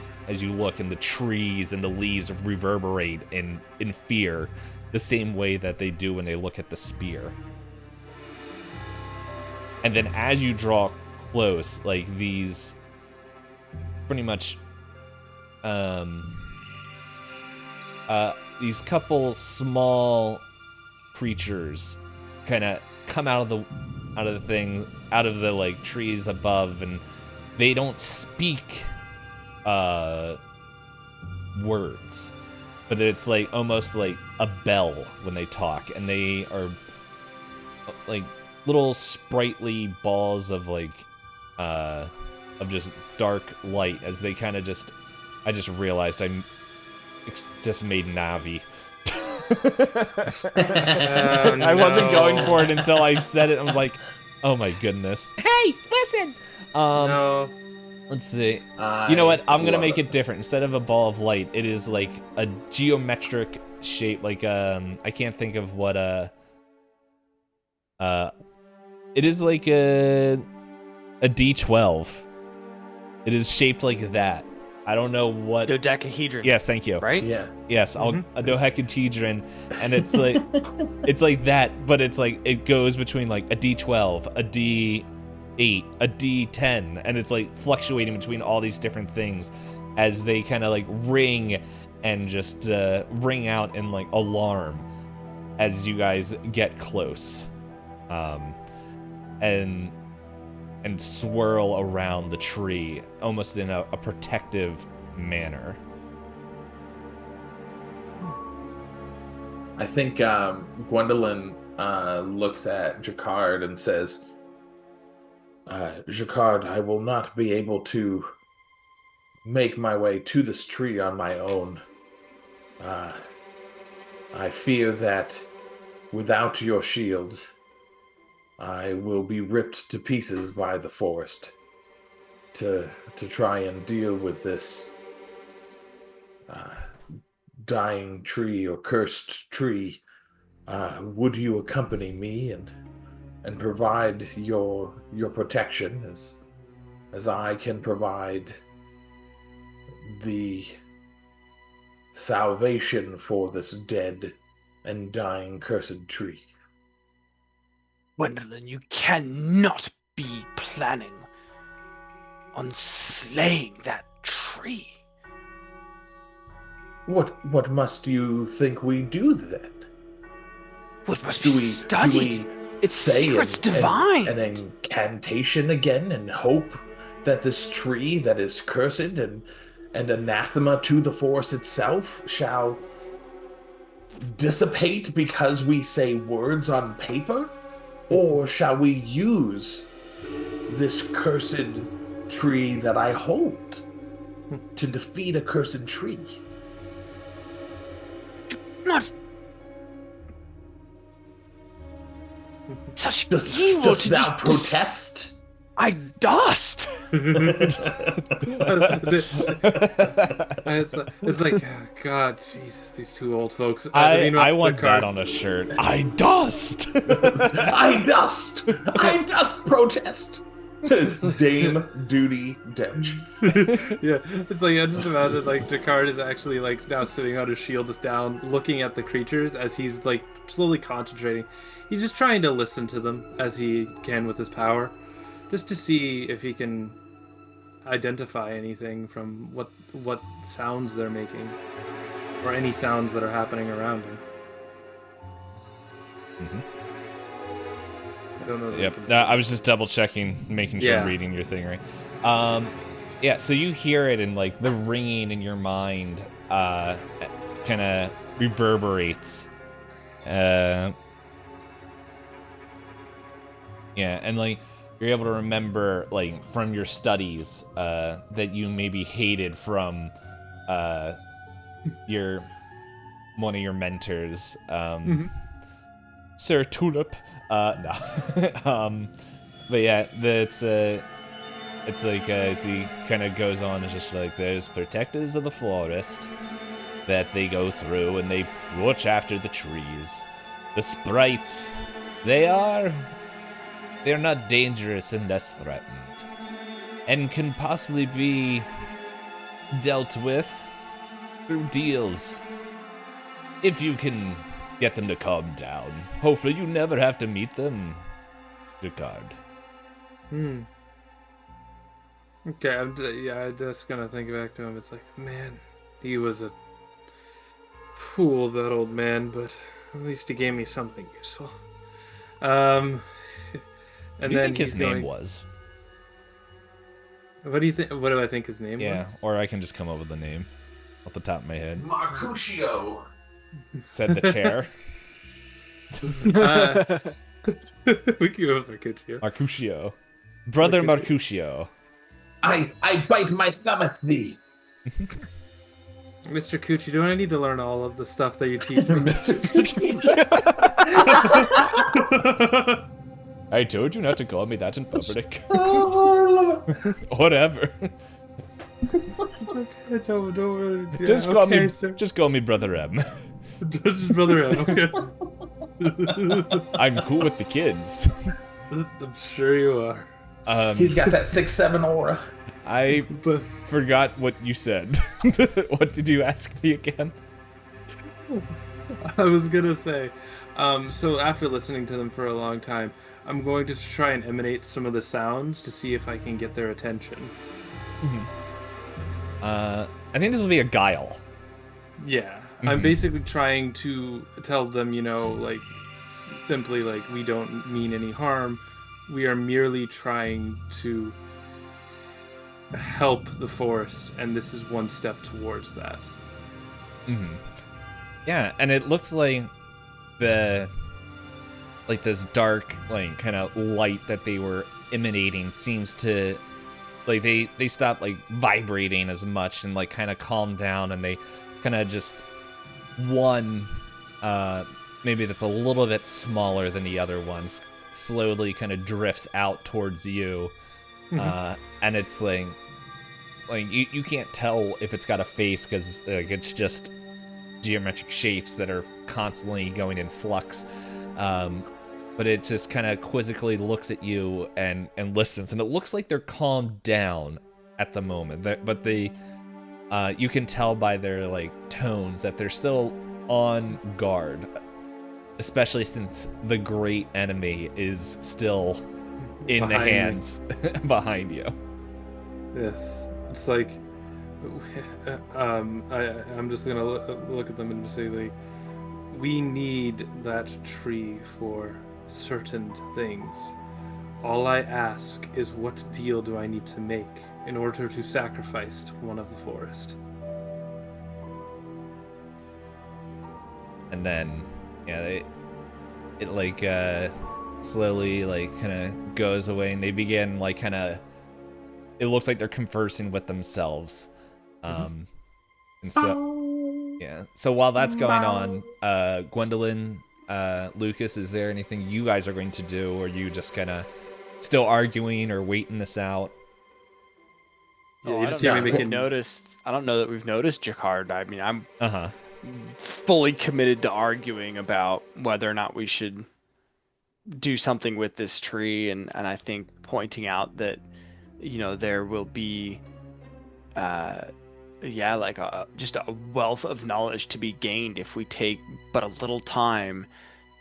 look, and the trees and the leaves reverberate in fear the same way that they do when they look at the spear. And then as you draw close, like these pretty much these couple small creatures kind of come out of the like trees above, and they don't speak words, but it's like almost like a bell when they talk, and they are like little sprightly balls of like of just dark light as they kind of just, I just realized I just made Navi. I wasn't going for it until I said it. I was like, oh my goodness. Hey, listen. No. Let's see. You know what? I'm gonna make it different. Instead of a ball of light, it is like a geometric shape. Like I can't think of what it is like a D12. It is shaped like that. I don't know what. Dodecahedron. Yes, thank you. Right? Yeah. Yes, a dodecahedron, and it's like it's like that, but it's like it goes between like a D12, a D8, a D10, and it's like fluctuating between all these different things as they kind of like ring and just ring out in like alarm as you guys get close, and swirl around the tree almost in a protective manner. I think Gwendolyn looks at Jacquard and says, Jacquard, I will not be able to make my way to this tree on my own. I fear that without your shield, I will be ripped to pieces by the forest to try and deal with this dying tree or cursed tree. Would you accompany me and provide your protection as I can provide the salvation for this dead and dying cursed tree? Gwendolyn, you cannot be planning on slaying that tree. What must you think we do then? What must be studied? It's secrets divine. An incantation again and hope that this tree that is cursed and anathema to the forest itself shall dissipate because we say words on paper? Or shall we use this cursed tree that I hold to defeat a cursed tree? Not such evil. Dost to thou just protest? I dust. It's like, oh, God, Jesus, these two old folks. I want that on a shirt. I dust. I dust. I dust protest. Dame Duty Dench. Yeah, it's like, I just imagine like Jacquard is actually like now sitting on his shield is down, looking at the creatures as he's like slowly concentrating. He's just trying to listen to them as he can with his power, just to see if he can identify anything from what sounds they're making, or any sounds that are happening around him. I don't know. Yep. I was just double checking, making sure I'm reading your thing right. Yeah. So you hear it, and like the ringing in your mind, kind of reverberates. Yeah, and like you're able to remember, like from your studies, that you maybe hated from, one of your mentors, Sir Tulip. No. But yeah, it's like as he kind of goes on, it's just like there's protectors of the forest that they go through and they watch after the trees. The sprites, they're not dangerous unless threatened, and can possibly be dealt with through deals if you can get them to calm down. Hopefully you never have to meet them, Jacquard. Okay, I'm just gonna think back to him. It's like, man, he was a fool, that old man, but at least he gave me something useful. And what do you think his name was? What do you think? What do I think his name was? Yeah, or I can just come up with the name off the top of my head. Mercutio. Said the chair. We can go with Mercutio. Mercutio. Brother Mercutio. I bite my thumb at thee. Mr. Cucci, do I need to learn all of the stuff that you teach me? I told you not to call me that in public. Oh, I love it. Whatever. Just call me Brother M. Just Brother M, okay. I'm cool with the kids. I'm sure you are. He's got that 6'7" aura. I forgot what you said. What did you ask me again? I was gonna say, so after listening to them for a long time, I'm going to try and emanate some of the sounds to see if I can get their attention. I think this will be a guile. Yeah, I'm basically trying to tell them, like, simply, like, we don't mean any harm. We are merely trying to help the forest, and this is one step towards that. Yeah, and it looks like this dark, like, kind of light that they were emanating seems to, like, they stop, like, vibrating as much and, like, kind of calm down, and they kind of just one, maybe that's a little bit smaller than the other ones, slowly kind of drifts out towards you. And it's like you can't tell if it's got a face because it's just geometric shapes that are constantly going in flux. But it just kind of quizzically looks at you and listens, and it looks like they're calmed down at the moment. But they, you can tell by their like tones that they're still on guard, especially since the great enemy is still in the hands behind you. Yes, it's like I'm just gonna look at them and just say, like, we need that tree for certain things. All I ask is, what deal do I need to make in order to sacrifice to one of the forest? And then, yeah, it like slowly like kind of goes away, and they begin like kind of. It looks like they're conversing with themselves, and so yeah. So while that's going on, Gwendolyn, Lucas, is there anything you guys are going to do, or are you just kind of still arguing or waiting this out? I don't know that we've noticed Jacquard. I mean, I'm fully committed to arguing about whether or not we should do something with this tree, and I think pointing out that, there will be just a wealth of knowledge to be gained if we take but a little time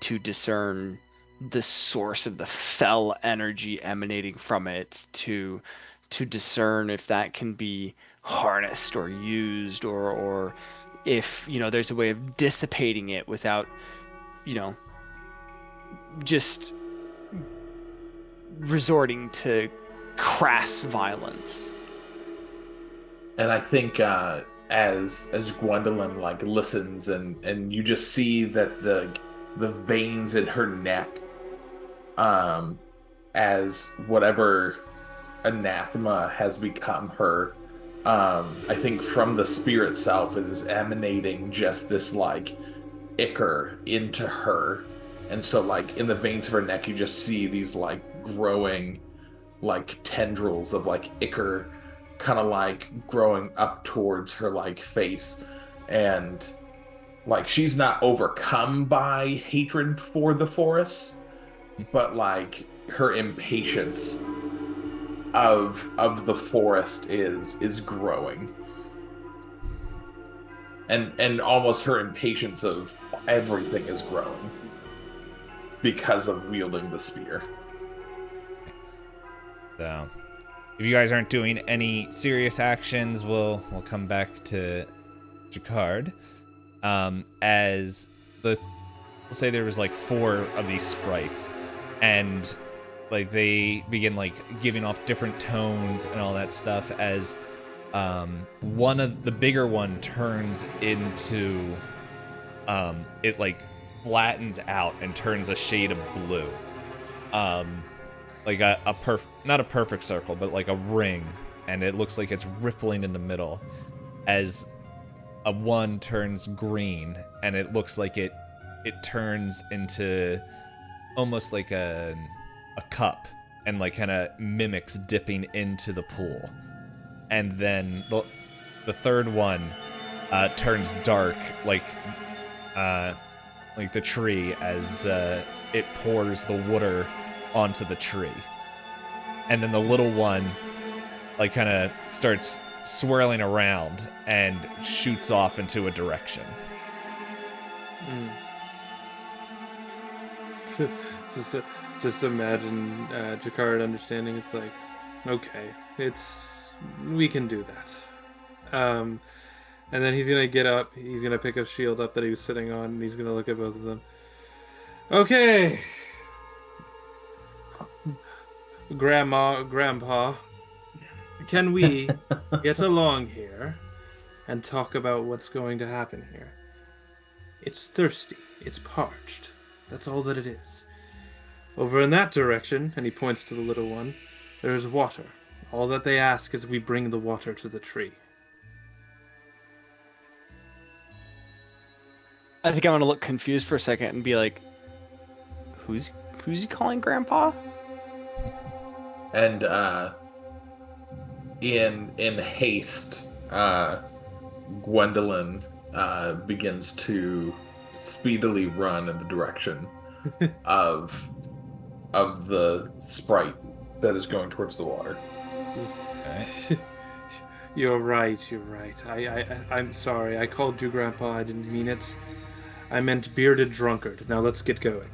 to discern the source of the fell energy emanating from it, to discern if that can be harnessed or used, or if there's a way of dissipating it without just resorting to crass violence. And I think as Gwendolyn like listens and you just see that the veins in her neck, as whatever anathema has become her, I think from the spear itself it is emanating just this like ichor into her. And so like in the veins of her neck you just see these like growing like tendrils of like ichor kind of like growing up towards her like face. And like she's not overcome by hatred for the forest, but like her impatience of the forest is growing, and almost her impatience of everything is growing because of wielding the spear. So, if you guys aren't doing any serious actions, we'll come back to Jacquard. As we'll say there was like 4 of these sprites, and like they begin like giving off different tones and all that stuff as one of the bigger one turns into it like flattens out and turns a shade of blue, like not a perfect circle, but like a ring, and it looks like it's rippling in the middle as a 1 turns green, and it looks like it turns into almost like a cup, and like kind of mimics dipping into the pool. And then the third one turns dark, like the tree, as it pours the water onto the tree. And then the little one like kind of starts swirling around and shoots off into a direction. Just imagine Jacquard understanding. It's like, okay, we can do that. And then he's gonna get up. He's gonna pick a shield up that he was sitting on, and he's gonna look at both of them. Okay, Grandpa, can we get along here and talk about what's going to happen here? It's thirsty. It's parched. That's all that it is. Over in that direction, and he points to the little one, there's water. All that they ask is we bring the water to the tree. I think I'm gonna look confused for a second and be like, who's he calling Grandpa? And in haste, Gwendolyn begins to speedily run in the direction of the sprite that is going towards the water. Okay. You're right. I'm sorry. I called you Grandpa. I didn't mean it. I meant bearded drunkard. Now let's get going.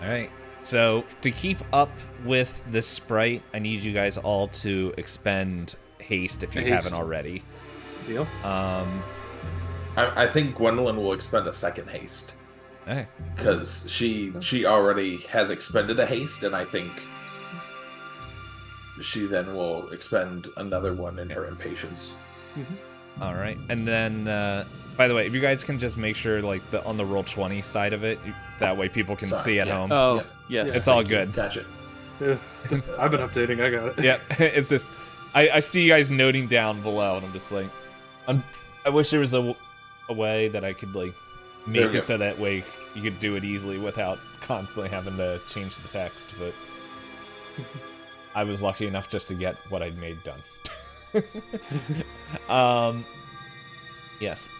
All right. So to keep up with this sprite, I need you guys all to expend haste if you haven't already. Deal. I think Gwendolyn will expend a second haste. Okay. Because she already has expended a haste, and I think she then will expend another one in her impatience. Mm-hmm. All right. And then, by the way, if you guys can just make sure, like, on the Roll20 side of it, that way people can see at home. Oh, Yep. yes. It's all good. Gotcha. Yeah. I've been updating. I got it. Yeah. It's just, I see you guys noting down below, and I'm just like, I wish there was a way that I could, like, make it so that way you could do it easily without constantly having to change the text, but I was lucky enough just to get what I'd made done. Yes.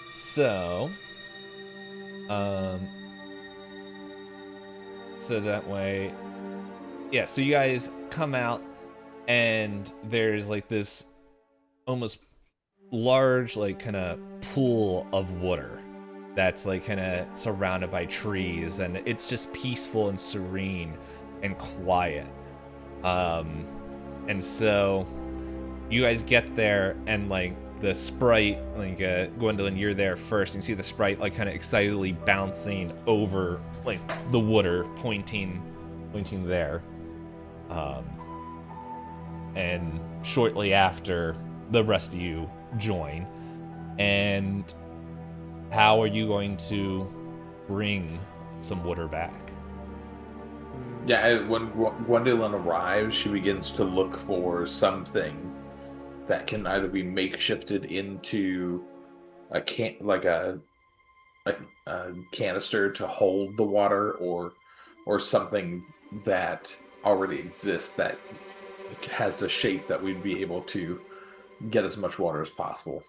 So, so that way, yeah, so you guys come out, and there's like this almost large, like, kind of pool of water that's like kind of surrounded by trees, and it's just peaceful and serene and quiet. And so you guys get there, and like the sprite, like Gwendolyn, you're there first, and you see the sprite like kind of excitedly bouncing over like the water, pointing there. And shortly after, the rest of you join. And how are you going to bring some water back? Yeah, when Gwendolyn arrives, she begins to look for something that can either be makeshifted into a canister to hold the water, or something that already exists that has the shape that we'd be able to get as much water as possible.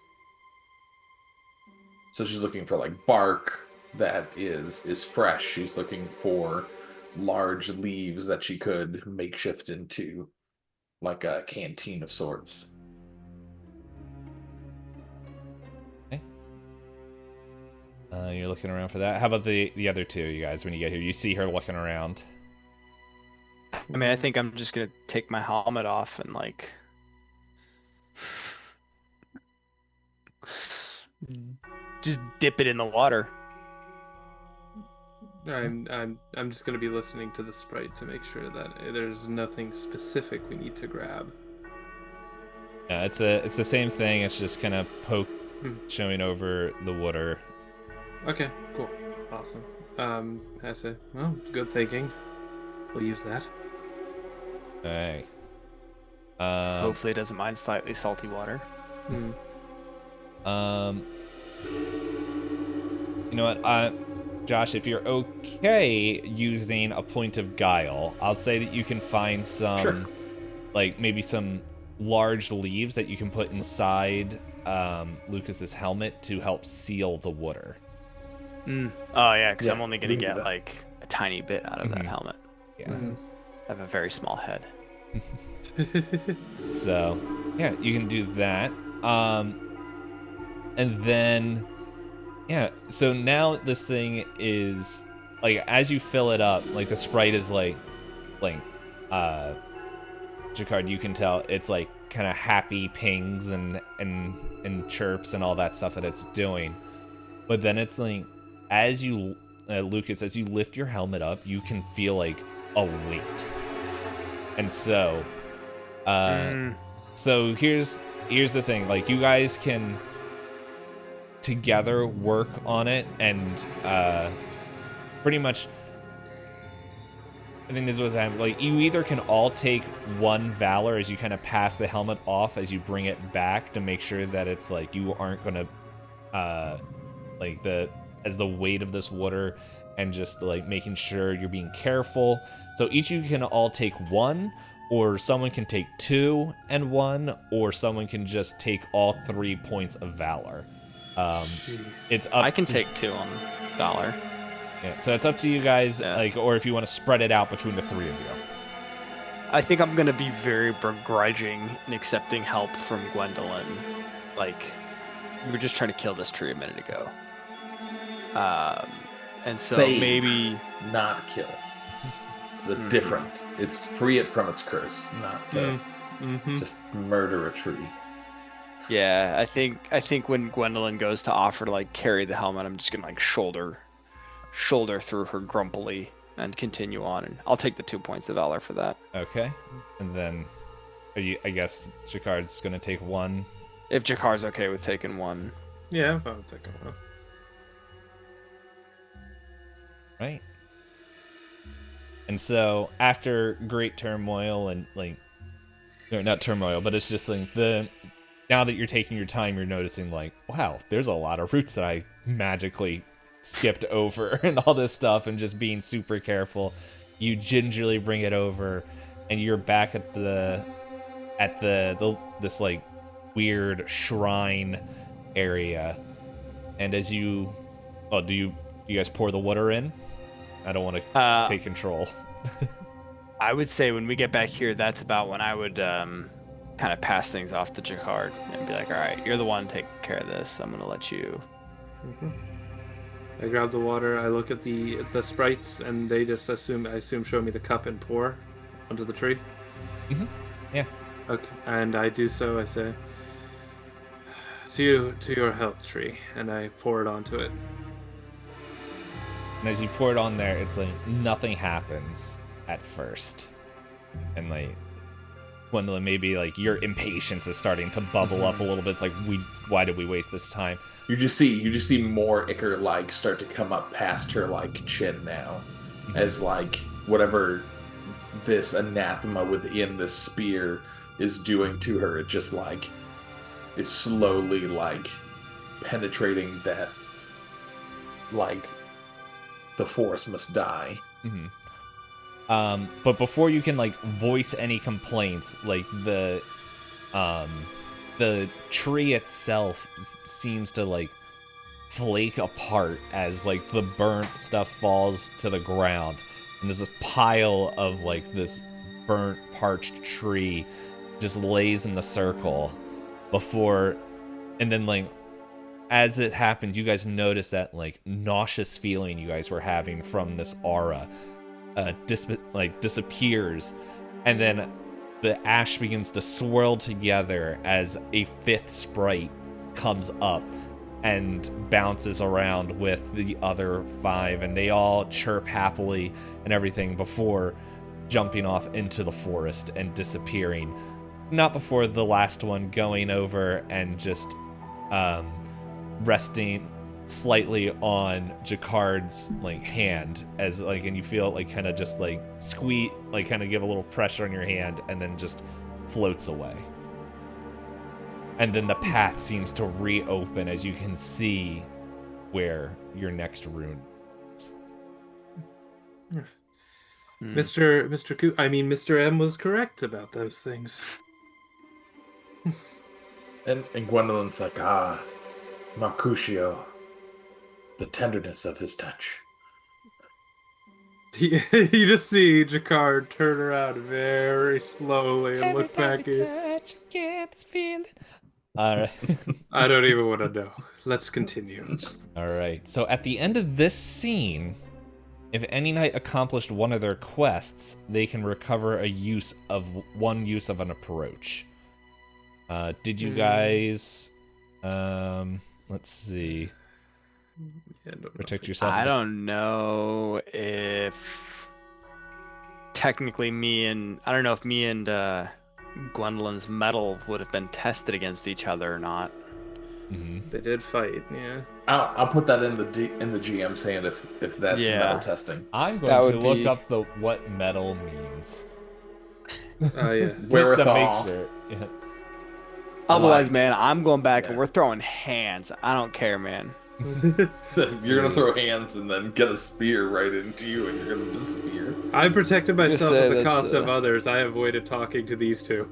So she's looking for like bark that is fresh. She's looking for large leaves that she could makeshift into like a canteen of sorts. Okay. You're looking around for that. How about the other two, you guys? When you get here, you see her looking around. I mean, I think I'm just gonna take my helmet off and like just dip it in the water. I'm just gonna be listening to the sprite to make sure that there's nothing specific we need to grab. Yeah, it's the same thing. It's just kind of showing over the water. Okay, cool, awesome. I say, well, good thinking. We'll use that. All right. Hopefully, it doesn't mind slightly salty water. Mm. You know what? Josh, if you're okay using a point of guile, I'll say that you can find some, like maybe some large leaves that you can put inside Lucas's helmet to help seal the water. Oh yeah, because I'm only gonna we can do get that. like a tiny bit out of that helmet. Yeah. I have a very small head. So, yeah, you can do that. And then, yeah, so now this thing is, like, as you fill it up, like, the sprite is, like, Jacquard, you can tell it's, like, kind of happy pings and chirps and all that stuff that it's doing. But then it's, like, as you, Lucas, as you lift your helmet up, you can feel, like, a weight. And so, so here's the thing, like, you guys can together work on it, and pretty much I think this was like, you either can all take one valor as you kind of pass the helmet off as you bring it back to make sure that it's like you aren't gonna like as the weight of this water, and just like making sure you're being careful. So each of you can all take one, or someone can take 2 and 1, or someone can just take all 3 points of valor. It's up. I can take 2 on valor. Yeah, so it's up to you guys, like, or if you want to spread it out between the 3 of you. I think I'm gonna be very begrudging in accepting help from Gwendolyn. Like, we were just trying to kill this tree a minute ago. And so Save, maybe not kill. It's a different. It's free it from its curse, not to just murder a tree. yeah, I think when Gwendolyn goes to offer to like carry the helmet, I'm just gonna like shoulder through her grumpily and continue on, and I'll take the 2 points of valor for that. Okay, and then I guess Jacquard's gonna take 1. If Jakar's okay with taking 1. Yeah, I'll take a while. Right. And so after great turmoil and like, no, not turmoil, but it's just like now that you're taking your time, you're noticing like, wow, there's a lot of roots that I magically skipped over and all this stuff, and just being super careful. You gingerly bring it over, and you're back at this like weird shrine area. And as you, do you guys pour the water in? I don't want to take control. I would say when we get back here, that's about when I would kind of pass things off to Jacquard and be like, all right, you're the one taking care of this. I'm going to let you I grab the water. I look at the sprites, and they just assume show me the cup and pour onto the tree. Mm-hmm. Yeah. Okay, and I do so. I say, to your health, tree, and I pour it onto it. And as you pour it on there, it's like nothing happens at first, and like Gwendolyn, maybe like your impatience is starting to bubble up a little bit. It's like, why did we waste this time? You just see more ichor like start to come up past her like chin now, as like whatever this anathema within this spear is doing to her, it just like is slowly like penetrating that, like the forest must die. But before you can like voice any complaints, like the tree itself seems to like flake apart as like the burnt stuff falls to the ground, and there's this pile of like this burnt, parched tree just lays in the circle before, and then like as it happens, you guys notice that like nauseous feeling you guys were having from this aura disappears, and then the ash begins to swirl together as a fifth sprite comes up and bounces around with the other 5, and they all chirp happily and everything before jumping off into the forest and disappearing. Not before the last one going over and just resting slightly on Jacquard's like hand, as like, and you feel it like kind of just like squeeze, like kind of give a little pressure on your hand, and then just floats away. And then the path seems to reopen as you can see where your next rune is. Mr. M was correct about those things. And Gwendolyn's like, Mercutio, the tenderness of his touch. You just see Jacquard turn around very slowly and look back at you. All right. I don't even want to know. Let's continue. All right. So at the end of this scene, if any knight accomplished one of their quests, they can recover one use of an approach. Did you guys? Let's see. Yeah, Protect yourself. I don't know if technically I don't know if me and Gwendolyn's metal would have been tested against each other or not. Mm-hmm. They did fight, yeah. I'll put that in the GM's hand if that's metal testing. I'm going to look up what metal means. Oh yeah. Just to make sure. Yeah. Otherwise, man, I'm going back and we're throwing hands. I don't care, man. You're gonna throw hands and then get a spear right into you, and you're gonna disappear. I protected myself at the cost of others. I avoided talking to these two.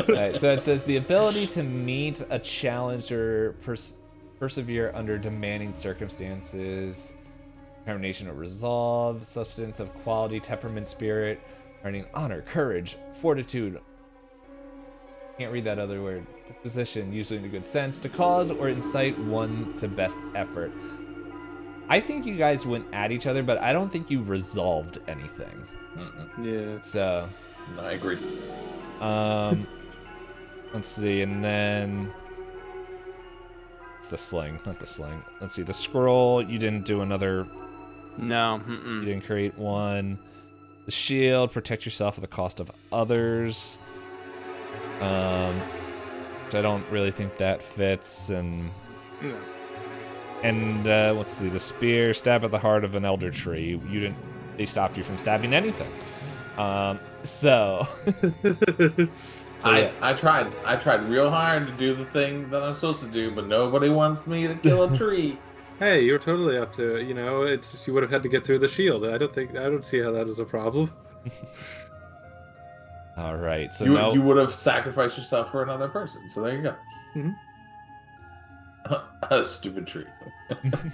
Right, so it says the ability to meet a challenge or persevere under demanding circumstances, determination of resolve, substance of quality, temperament, spirit, earning honor, courage, fortitude. Can't read that other word. Disposition, usually in a good sense, to cause or incite one to best effort. I think you guys went at each other, but I don't think you resolved anything. Yeah. So. No, I agree. Let's see, and then it's the sling, not the sling. Let's see, the scroll. You didn't do another. No. You didn't create one. The shield, protect yourself at the cost of others. Which I don't really think that fits, and let's see, the spear, stab at the heart of an elder tree. They stopped you from stabbing anything. So yeah. I tried real hard to do the thing that I'm supposed to do, but nobody wants me to kill a tree. Hey, you're totally up to it. You know, it's just, you would have had to get through the shield. I don't see how that is a problem. All right, so you would have sacrificed yourself for another person. So there you go. Mm-hmm. A stupid tree.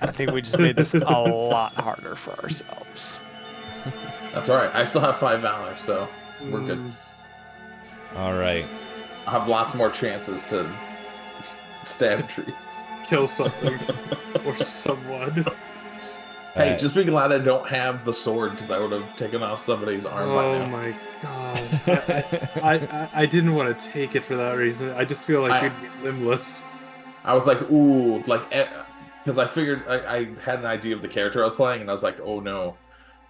I think we just made this a lot harder for ourselves. That's all right. I still have 5 valor, so we're good. All right. I have lots more chances to stab trees. kill something or someone. Hey, just be glad I don't have the sword because I would have taken off somebody's arm by Oh now. my god! I didn't want to take it for that reason. I just feel like you'd be limbless. I was like, ooh, like, because I figured I had an idea of the character I was playing, and I was like, oh no,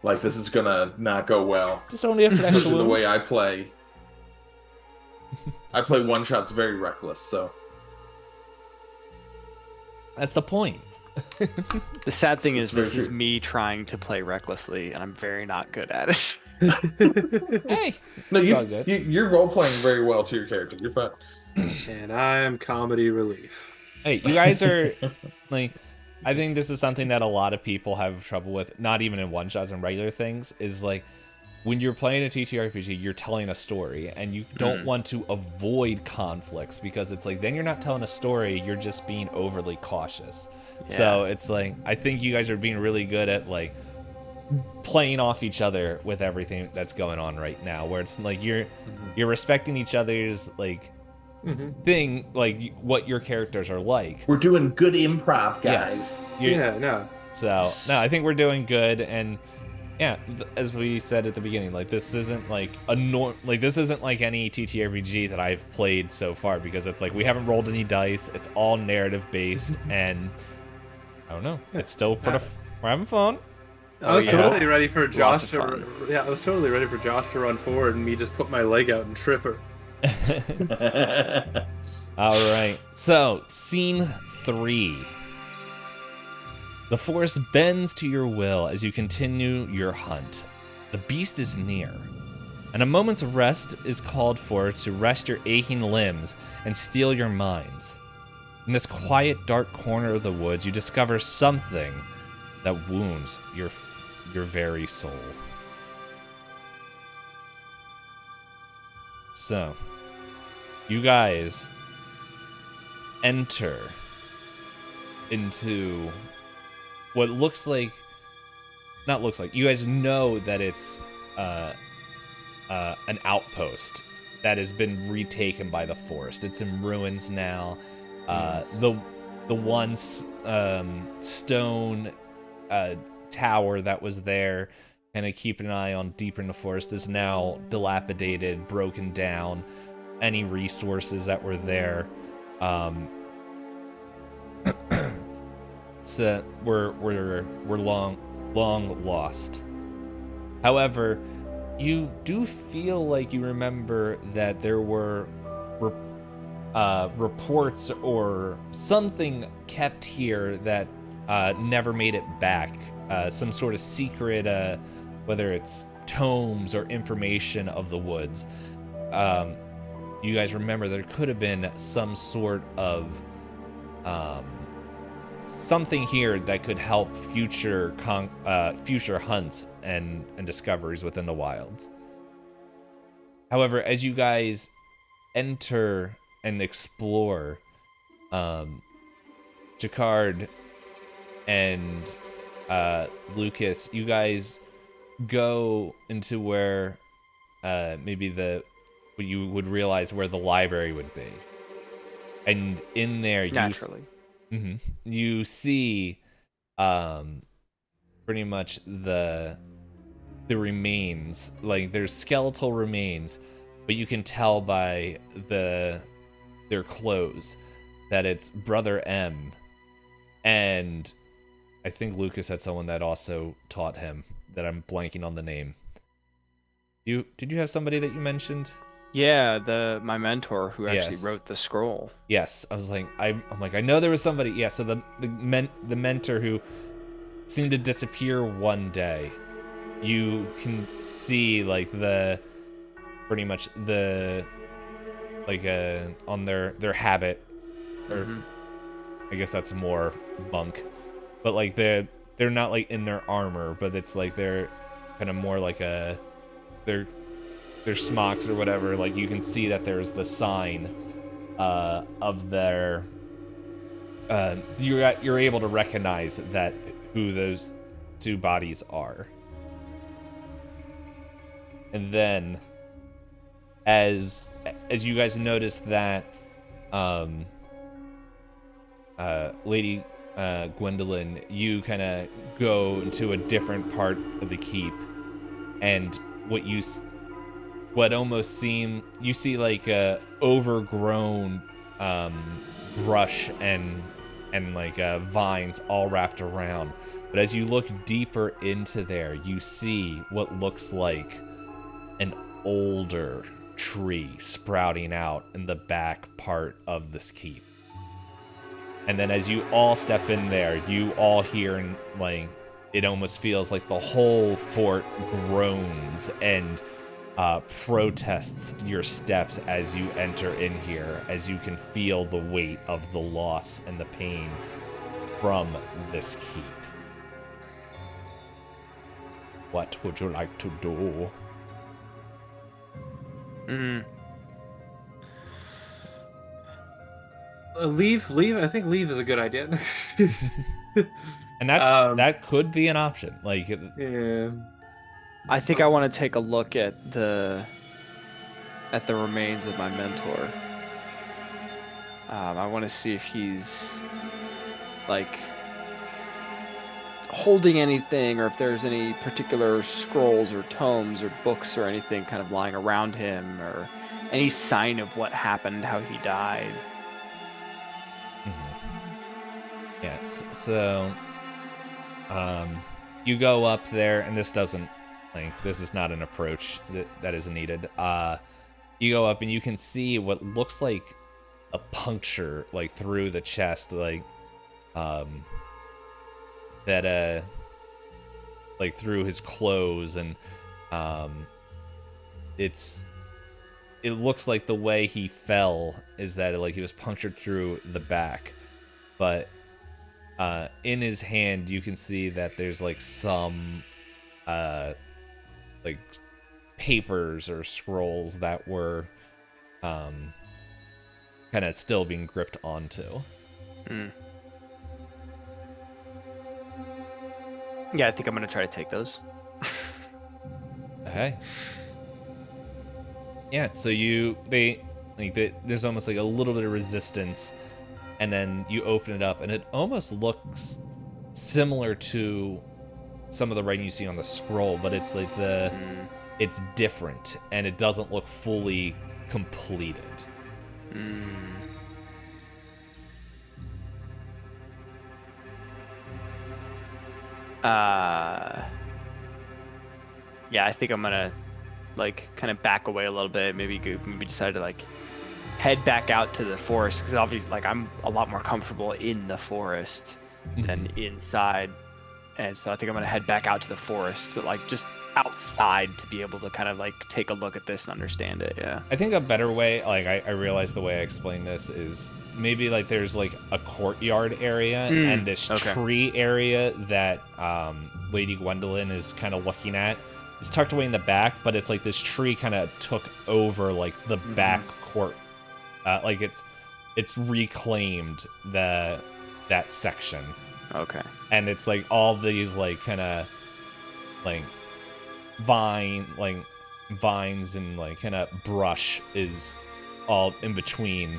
like this is gonna not go well. Just only a flesh Especially wound. the way I play. I play one shots very reckless, so. That's the point. The sad thing is, very this is true. me trying to play recklessly, and I'm very not good at it. Hey, No, it's all good. you're role playing very well to your character. You're fine. And I am comedy relief. Hey, you guys are like, I think this is something that a lot of people have trouble with, not even in one shots and regular things, is like when you're playing a TTRPG, you're telling a story and you don't want to avoid conflicts because it's like then you're not telling a story, you're just being overly cautious. So it's like I think you guys are being really good at like playing off each other with everything that's going on right now, where it's like you're respecting each other's like thing, like what your characters are like. We're doing good improv, guys. Yes. Yeah, no. So no, I think we're doing good, and yeah, as we said at the beginning, like this isn't like this isn't like any TTRPG that I've played so far because it's like we haven't rolled any dice. It's all narrative based, and I don't know. It's still we're having fun. I was totally ready for Lots Josh of to. fun. Yeah, I was totally ready for Josh to run forward and me just put my leg out and trip her. All right. So, scene 3. The forest bends to your will as you continue your hunt. The beast is near, and a moment's rest is called for to rest your aching limbs and steel your minds. In this quiet, dark corner of the woods, you discover something that wounds your very soul. So, you guys enter into what looks like, not looks like, you guys know that it's an outpost that has been retaken by the forest. It's in ruins now. The once stone tower that was there, kind of keeping an eye on deeper in the forest, is now dilapidated, broken down. Any resources that were there so we're long lost. However, you do feel like you remember that there were reports or something kept here that never made it back. Some sort of secret, whether it's tomes or information of the woods. You guys remember there could have been some sort of something here that could help future hunts and discoveries within the wilds. However, as you guys enter and explore, Jacquard and Lucas, you guys go into where maybe you would realize where the library would be, and in there you see pretty much the remains, like there's skeletal remains, but you can tell by their clothes that it's Brother M, and I think Lucas had someone that also taught him that I'm blanking on the name. Did you have somebody that you mentioned? Yeah, my mentor who actually Yes. wrote the scroll. Yes, I was like, I know there was somebody. Yeah, so the mentor who seemed to disappear one day. You can see like pretty much on their habit, or I guess that's more monk, but like they're not like in their armor, but it's like they're kind of more like their smocks or whatever. Like you can see that there's the sign of their you're able to recognize that who those two bodies are. And then as you guys notice that Lady Gwendolyn, you kind of go into a different part of the keep, and what almost you see like a overgrown brush and like vines all wrapped around. But as you look deeper into there, you see what looks like an older tree sprouting out in the back part of this keep. And then as you all step in there, you all hear, and like, it almost feels like the whole fort groans and protests your steps as you enter in here, as you can feel the weight of the loss and the pain from this keep. What would you like to do? Leave. I think leave is a good idea. And that could be an option. Like, yeah. I think I want to take a look at the remains of my mentor. I want to see if he's like holding anything, or if there's any particular scrolls or tomes or books or anything kind of lying around him, or any sign of what happened, how he died. Yes. So, you go up there, and this is not an approach that is needed. You go up, and you can see what looks like a puncture, like through the chest, like that like through his clothes, and it looks like the way he fell is that like he was punctured through the back, but in his hand you can see that there's like some like papers or scrolls that were kind of still being gripped onto. Yeah, I think I'm gonna try to take those. Okay. Yeah, so there's almost like a little bit of resistance, and then you open it up, and it almost looks similar to some of the writing you see on the scroll, but it's like it's different, and it doesn't look fully completed. Yeah, I think I'm gonna like kind of back away a little bit. Maybe decide to like head back out to the forest, because obviously like I'm a lot more comfortable in the forest than inside, and so I think I'm gonna head back out to the forest, so like just outside, to be able to kind of like take a look at this and understand it. Yeah, I think a better way, like I realize the way I explain this is maybe like there's like a courtyard area and this tree area that Lady Gwendolyn is kind of looking at. It's tucked away in the back, but it's like this tree kind of took over like the back court, like it's reclaimed that section. Okay. And it's like all these like kind of like vines and like kind of brush is all in between.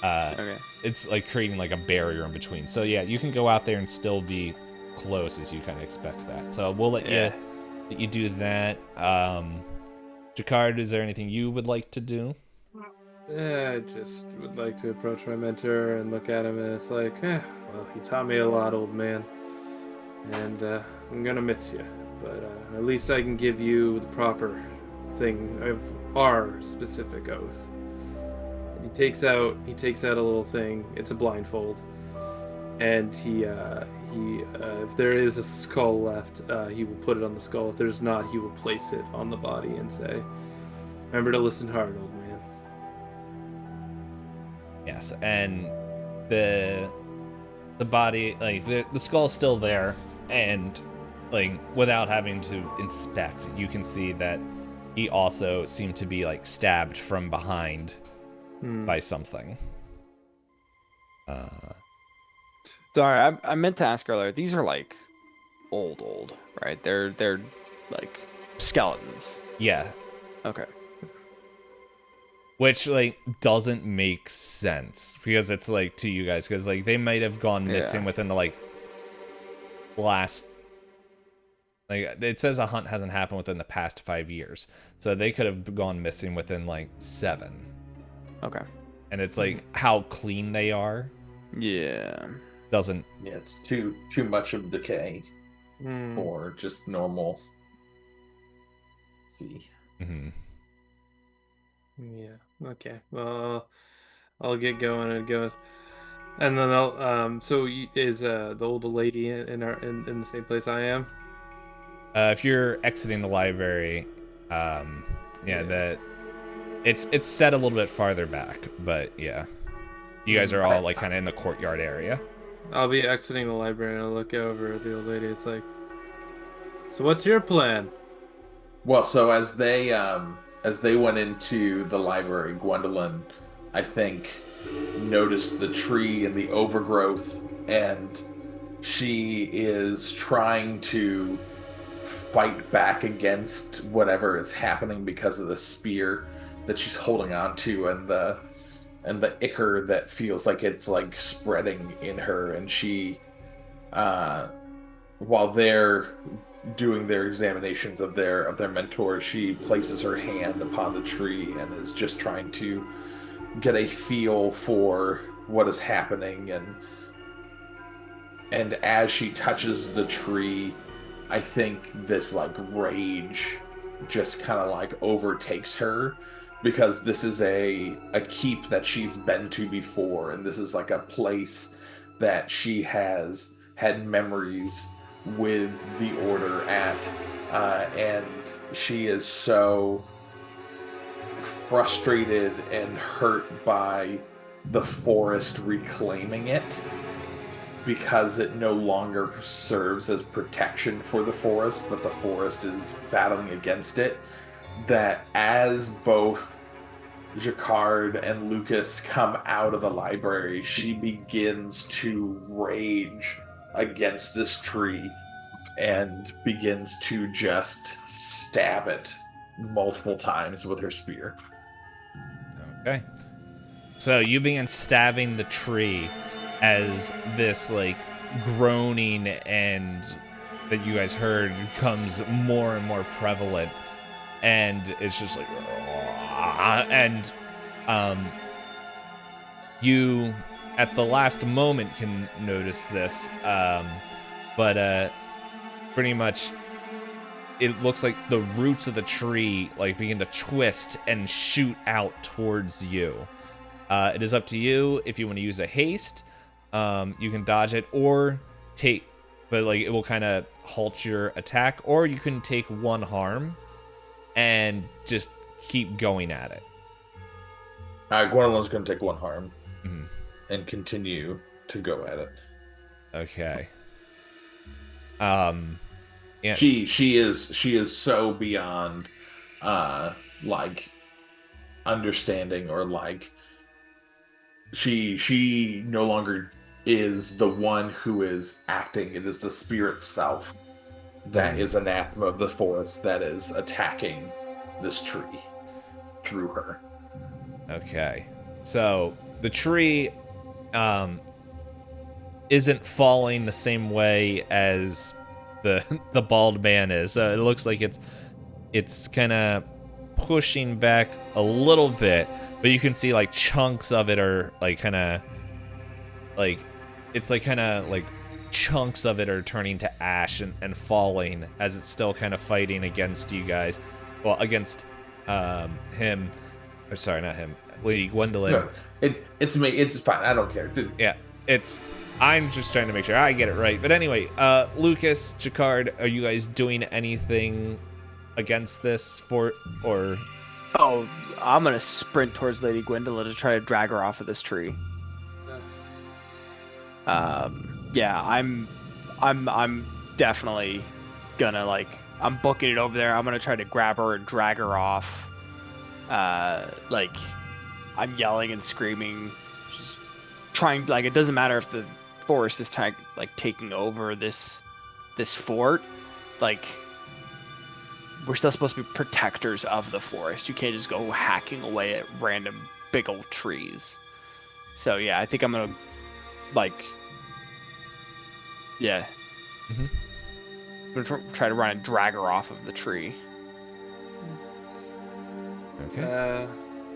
Okay. It's like creating like a barrier in between. So yeah, you can go out there and still be close, as you kind of expect that. So we'll let you do that. Jacquard, is there anything you would like to do? I just would like to approach my mentor and look at him, and it's like, well, you taught me a lot, old man, and I'm gonna miss you, but at least I can give you the proper thing of our specific oath. And he takes out a little thing. It's a blindfold, and he if there is a skull left, he will put it on the skull. If there's not, he will place it on the body and say, "Remember to listen hard, old man." Yes, and the body, like the skull's still there, and like without having to inspect, you can see that he also seemed to be like stabbed from behind by something. Sorry, I meant to ask earlier. These are like old, right? They're like skeletons. Yeah. Okay. which like doesn't make sense because it's like to you guys because like they might have gone missing within the like last. Like it says a hunt hasn't happened within the past 5 years, so they could have gone missing within like 7. Okay. And it's like how clean they are. Yeah. Doesn't. Yeah, it's too much of decay for just normal. See. Mm-hmm. Yeah. Okay. Well, I'll get going and go, and then I'll. Is the older lady in the same place I am? If you're exiting the library, that it's set a little bit farther back, but yeah, you guys are all like kind of in the courtyard area. I'll be exiting the library and I'll look over at the old lady. It's like, so what's your plan? Well, so as they went into the library, Gwendolyn, I think, noticed the tree and the overgrowth, and she is trying to fight back against whatever is happening because of the spear that she's holding on to and the ichor that feels like it's like spreading in her. And she while they're doing their examinations of their mentor, she places her hand upon the tree and is just trying to get a feel for what is happening. And as she touches the tree, I think this like rage just kind of like overtakes her, because this is a keep that she's been to before, and this is like a place that she has had memories with the order at, and she is so frustrated and hurt by the forest reclaiming it, because it no longer serves as protection for the forest, but the forest is battling against it, that as both Jacquard and Lucas come out of the library, she begins to rage against this tree and begins to just stab it multiple times with her spear. Okay. So you begin stabbing the tree as this like groaning and that you guys heard becomes more and more prevalent, and it's just like and you at the last moment can notice this, but pretty much it looks like the roots of the tree like begin to twist and shoot out towards you. It is up to you if you want to use a haste. You can dodge it or take, but like it will kind of halt your attack, or you can take 1 harm and just keep going at it. Gwendolyn's going to take 1 harm and continue to go at it. Okay. Yes. She is so beyond like understanding, or like she no longer is the one who is acting. It is the spirit self that is anathema of the forest that is attacking this tree through her. Okay. So the tree isn't falling the same way as the bald man is. It looks like it's kind of pushing back a little bit, but you can see like chunks of it are like kind of like it's like kind of like chunks of it are turning to ash and falling as it's still kind of fighting against you guys. Well, against him. I'm sorry, not him. Lady Gwendolyn. No, it's me. It's fine. I don't care. Dude. Yeah, I'm just trying to make sure I get it right. But anyway, Lucas, Jacquard, are you guys doing anything against this or? Oh, I'm gonna sprint towards Lady Gwendolyn to try to drag her off of this tree. Yeah, I'm definitely gonna like, I'm booking it over there. I'm gonna try to grab her and drag her off. Like, I'm yelling and screaming, just trying, like, it doesn't matter if the forest is taking over this fort. Like, we're still supposed to be protectors of the forest. You can't just go hacking away at random big old trees. So yeah, I think I'm gonna I'm gonna try to run and drag her off of the tree. Okay.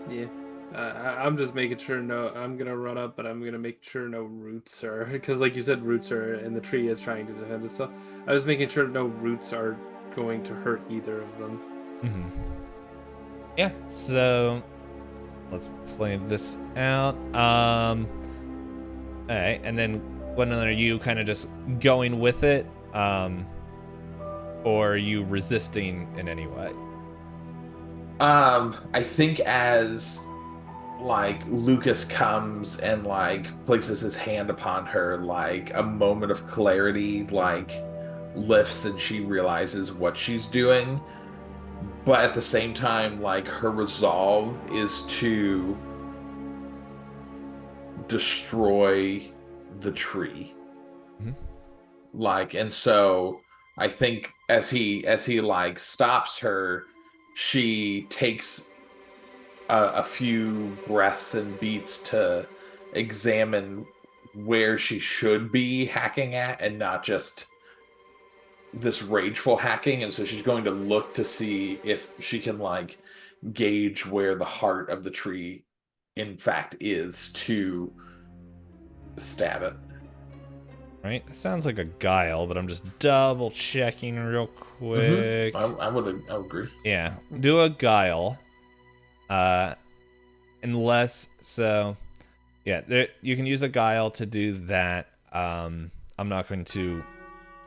Yeah. I'm just making sure I'm gonna run up, but I'm gonna make sure no roots are, because like you said, roots are, and the tree is trying to defend itself. I was making sure no roots are going to hurt either of them. Mm-hmm. Yeah, so let's play this out. Alright, and then Gwendolyn, are you kind of just going with it? Or are you resisting in any way? I think as like Lucas comes and like places his hand upon her, like a moment of clarity like lifts and she realizes what she's doing. But at the same time, like her resolve is to destroy the tree. Mm-hmm. Like, and so I think as he like stops her, she takes a few breaths and beats to examine where she should be hacking at and not just this rageful hacking. And so she's going to look to see if she can like gauge where the heart of the tree in fact is to stab it. Right? It sounds like a guile, but I'm just double checking real quick. Mm-hmm. I would agree. Yeah, do a guile. Unless so, yeah, you can use a guile to do that. I'm not going to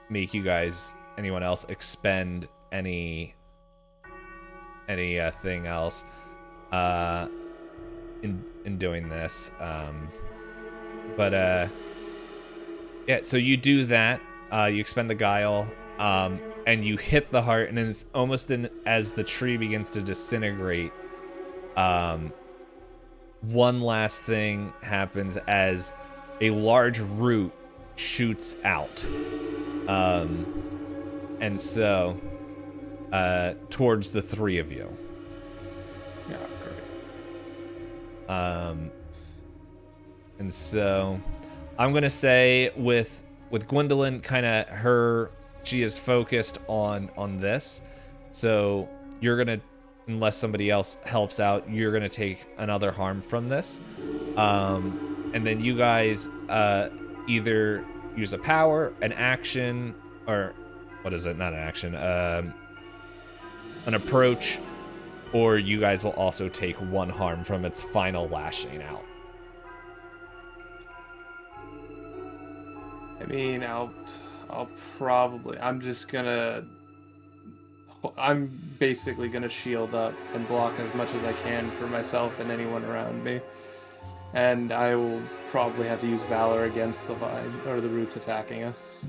make you guys, anyone else, expend any thing else in doing this. Yeah, so you do that. You expend the guile, and you hit the heart, and it's almost as the tree begins to disintegrate. One last thing happens as a large root shoots out, and so towards the three of you. Yeah, great. And so I'm gonna say with Gwendolyn, kind of she is focused on this, so you're gonna, unless somebody else helps out, you're gonna take another harm from this, and then you guys either use a power, an action, or what is it? Not an action, an approach, or you guys will also take one harm from its final lashing out. I mean, I'll probably, I'm basically gonna shield up and block as much as I can for myself and anyone around me. And I will probably have to use Valor against the vine or the roots attacking us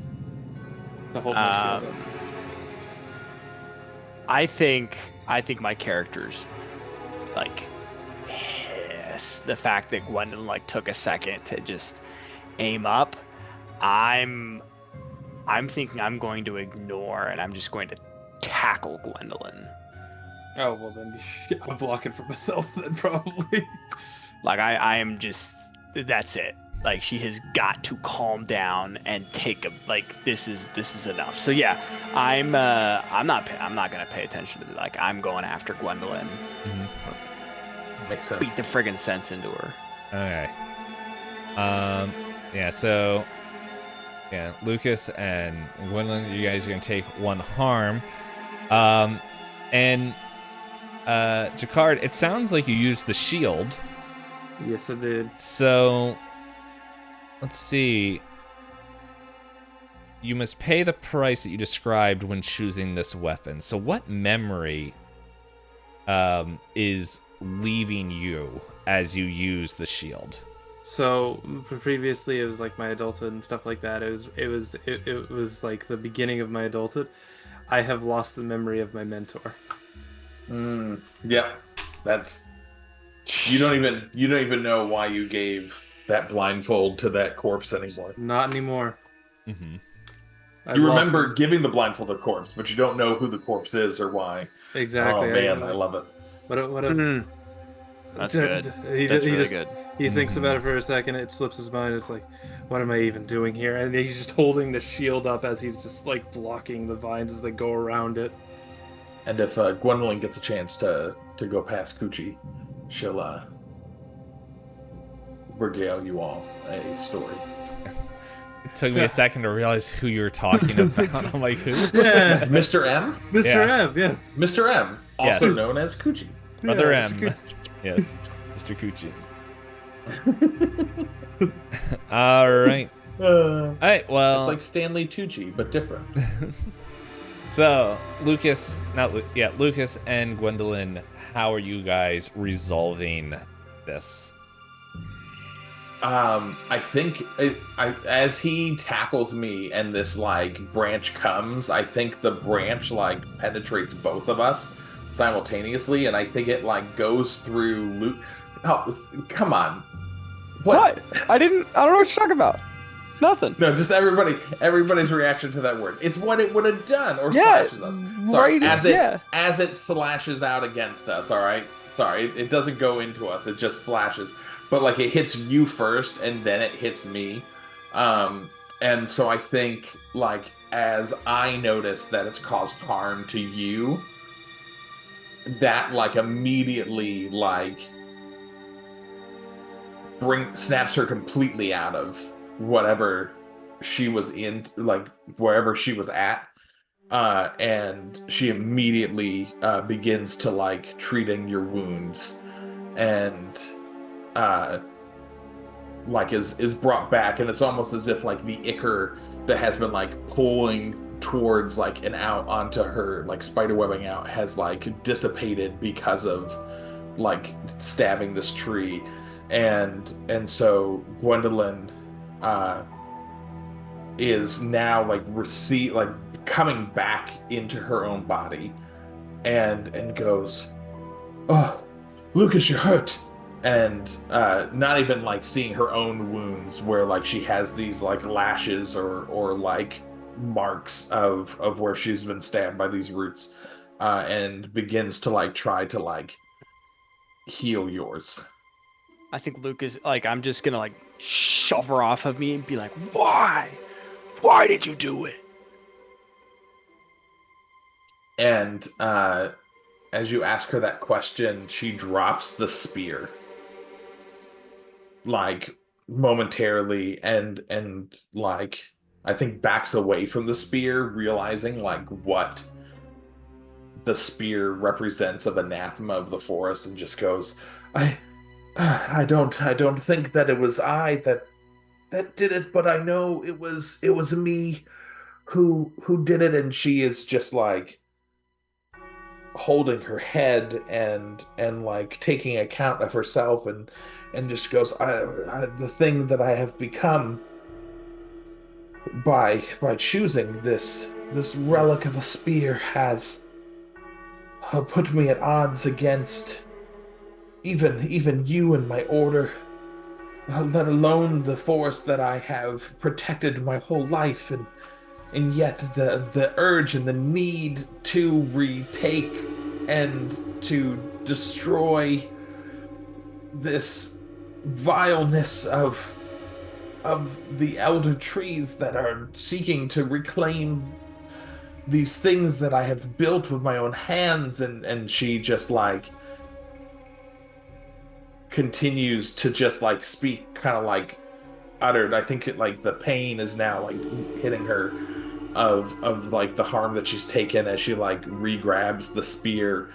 to hold my shield up. I think my character's like pissed. The fact that Gwendolyn like took a second to just aim up. I'm thinking I'm going to ignore and I'm just going to tackle Gwendolyn. Oh, well then I'm blocking for myself then probably. Like I am just, that's it. Like she has got to calm down and take this is enough. So yeah, I'm not gonna pay attention to like I'm going after Gwendolyn. Mm-hmm. Makes sense. Beat the friggin' sense into her. Okay. Yeah, so yeah, Lucas and Gwendolyn, you guys are gonna take one harm. And Jacquard, it sounds like you used the shield. Yes, I did. So let's see. You must pay the price that you described when choosing this weapon. So what memory is leaving you as you use the shield? So previously it was like my adulthood and stuff like that. It was like the beginning of my adulthood. I have lost the memory of my mentor. Yeah, that's. You don't even know why you gave that blindfold to that corpse anymore. Not anymore. Mm-hmm. You remember giving the blindfolded corpse, but you don't know who the corpse is or why. Exactly. Oh man, I love it. What if That's good. He That's really just, good. He thinks about it for a second. It slips his mind. It's like, what am I even doing here? And he's just holding the shield up as he's just like blocking the vines as they go around it. And if Gwendolyn gets a chance to go past Coochie, she'll regale you all a story. It took me a second to realize who you were talking about. I'm like, who? Yeah, Mr. M? Mr. M. Yeah, Mr. M, also Yes. known as Coochie. Brother Yeah, M. Yes, Mr. Coochie. All right. All right. Well, It's like Stanley Tucci, but different. so Lucas and Gwendolyn, how are you guys resolving this? I think as he tackles me and this like branch comes, I think the branch like penetrates both of us simultaneously, and I think it like goes through Luke. Oh, come on! What? I don't know what you're talking about. Nothing. No, just everybody's reaction to that word. It's what it would have done, or Yeah, slashes us. Sorry, right, as it slashes out against us. All right, sorry, it doesn't go into us. It just slashes, but like it hits you first, and then it hits me. And so I think like as I notice that it's caused harm to you, that like immediately like snaps her completely out of whatever she was in, like wherever she was at, and she immediately begins to like treating your wounds, and like is brought back, and it's almost as if like the ichor that has been like pulling towards like and out onto her like spiderwebbing out has like dissipated because of like stabbing this tree, and so Gwendolyn is now like coming back into her own body, and goes, "Oh, Lucas, you're hurt." And not even like seeing her own wounds where like she has these like lashes or like marks of where she's been stabbed by these roots, and begins to like try to like heal yours. I think Lucas, like, I'm just gonna like shove her off of me and be like, "Why? Why did you do it?" And as you ask her that question, she drops the spear, like momentarily, and like I think backs away from the spear, realizing like what the spear represents of anathema of the forest, and just goes, I don't think that it was I that did it, but I know it was me who did it. And she is just like holding her head and like taking account of herself, and just goes, the thing that I have become by choosing this relic of a spear has put me at odds against even you and my order, let alone the forest that I have protected my whole life, and yet the urge and the need to retake and to destroy this vileness of the elder trees that are seeking to reclaim these things that I have built with my own hands. And she just like continues to just like speak kind of like uttered. I think it like the pain is now like hitting her of like the harm that she's taken as she like re-grabs the spear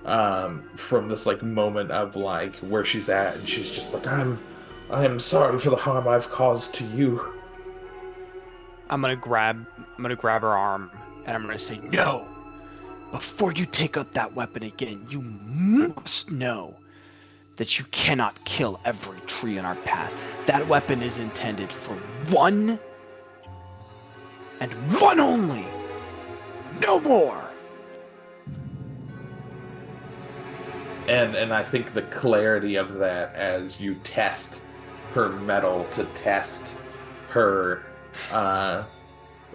from this like moment of like where she's at, and she's just like, I am sorry for the harm I've caused to you. I'm gonna grab her arm and I'm gonna say, "No! Before you take up that weapon again, you must know that you cannot kill every tree in our path. That weapon is intended for one and one only. No more." And I think the clarity of that as you test her metal to test her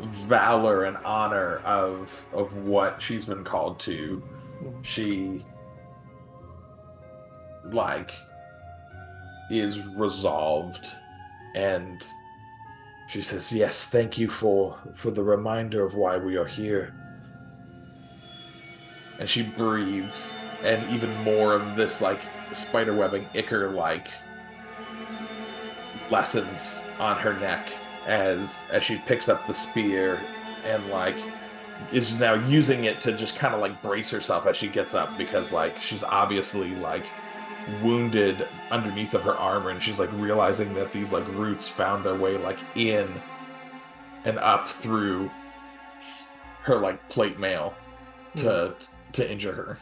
valor and honor of what she's been called to, she like is resolved, and she says, "Yes, thank you for the reminder of why we are here." And she breathes, and even more of this like spiderwebbing ichor like lessens on her neck as she picks up the spear and like is now using it to just kind of like brace herself as she gets up, because like she's obviously like wounded underneath of her armor, and she's like realizing that these like roots found their way like in and up through her like plate mail to injure her.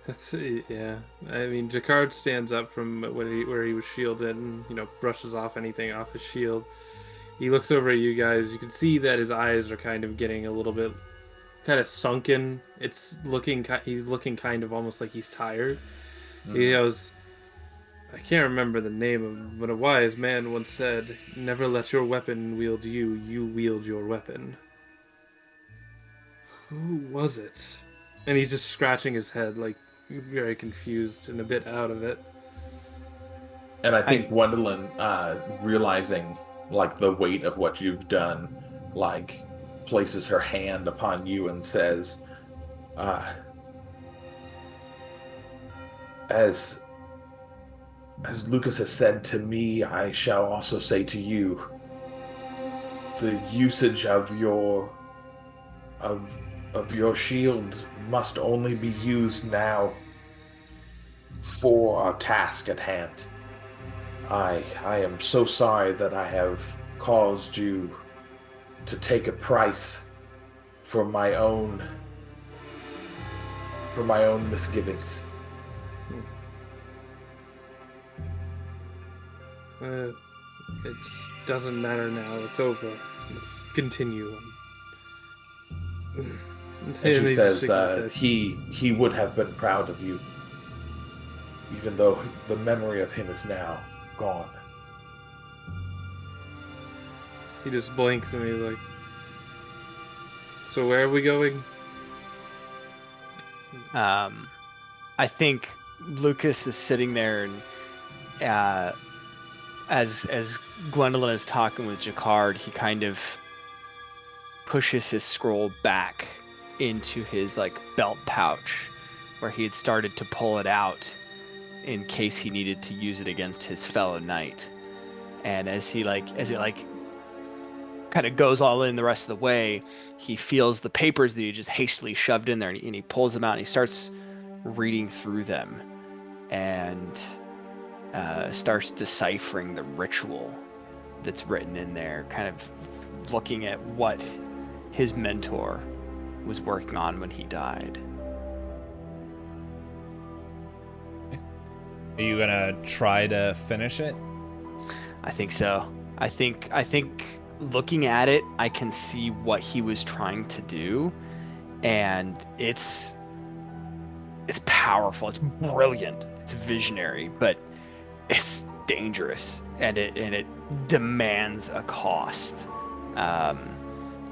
That's yeah. I mean, Jacquard stands up from where he was shielded and, brushes off anything off his shield. He looks over at you guys. You can see that his eyes are kind of getting a little bit kind of sunken. He's looking kind of almost like he's tired. He goes, I can't remember the name of him, but a wise man once said, "Never let your weapon wield you, you wield your weapon." Who was it? And he's just scratching his head, like very confused and a bit out of it. And I think Gwendolyn, realizing like the weight of what you've done, like places her hand upon you and says, as Lucas has said to me, I shall also say to you, the usage of your shield must only be used now for our task at hand. I am so sorry that I have caused you to take a price for my own misgivings. It doesn't matter now. It's over. Let's continue. And she says he would have been proud of you, even though the memory of him is now gone. He just blinks and he's like, so where are we going? I think Lucas is sitting there, and as Gwendolyn is talking with Jacquard, he kind of pushes his scroll back into his like belt pouch, where he had started to pull it out in case he needed to use it against his fellow knight. And as it kind of goes all in the rest of the way, he feels the papers that he just hastily shoved in there, and he pulls them out and he starts reading through them and starts deciphering the ritual that's written in there, kind of looking at what his mentor was working on when he died. Are you gonna try to finish it? I think so. I think looking at it, I can see what he was trying to do, and it's powerful. It's brilliant. It's visionary, but it's dangerous, and it demands a cost.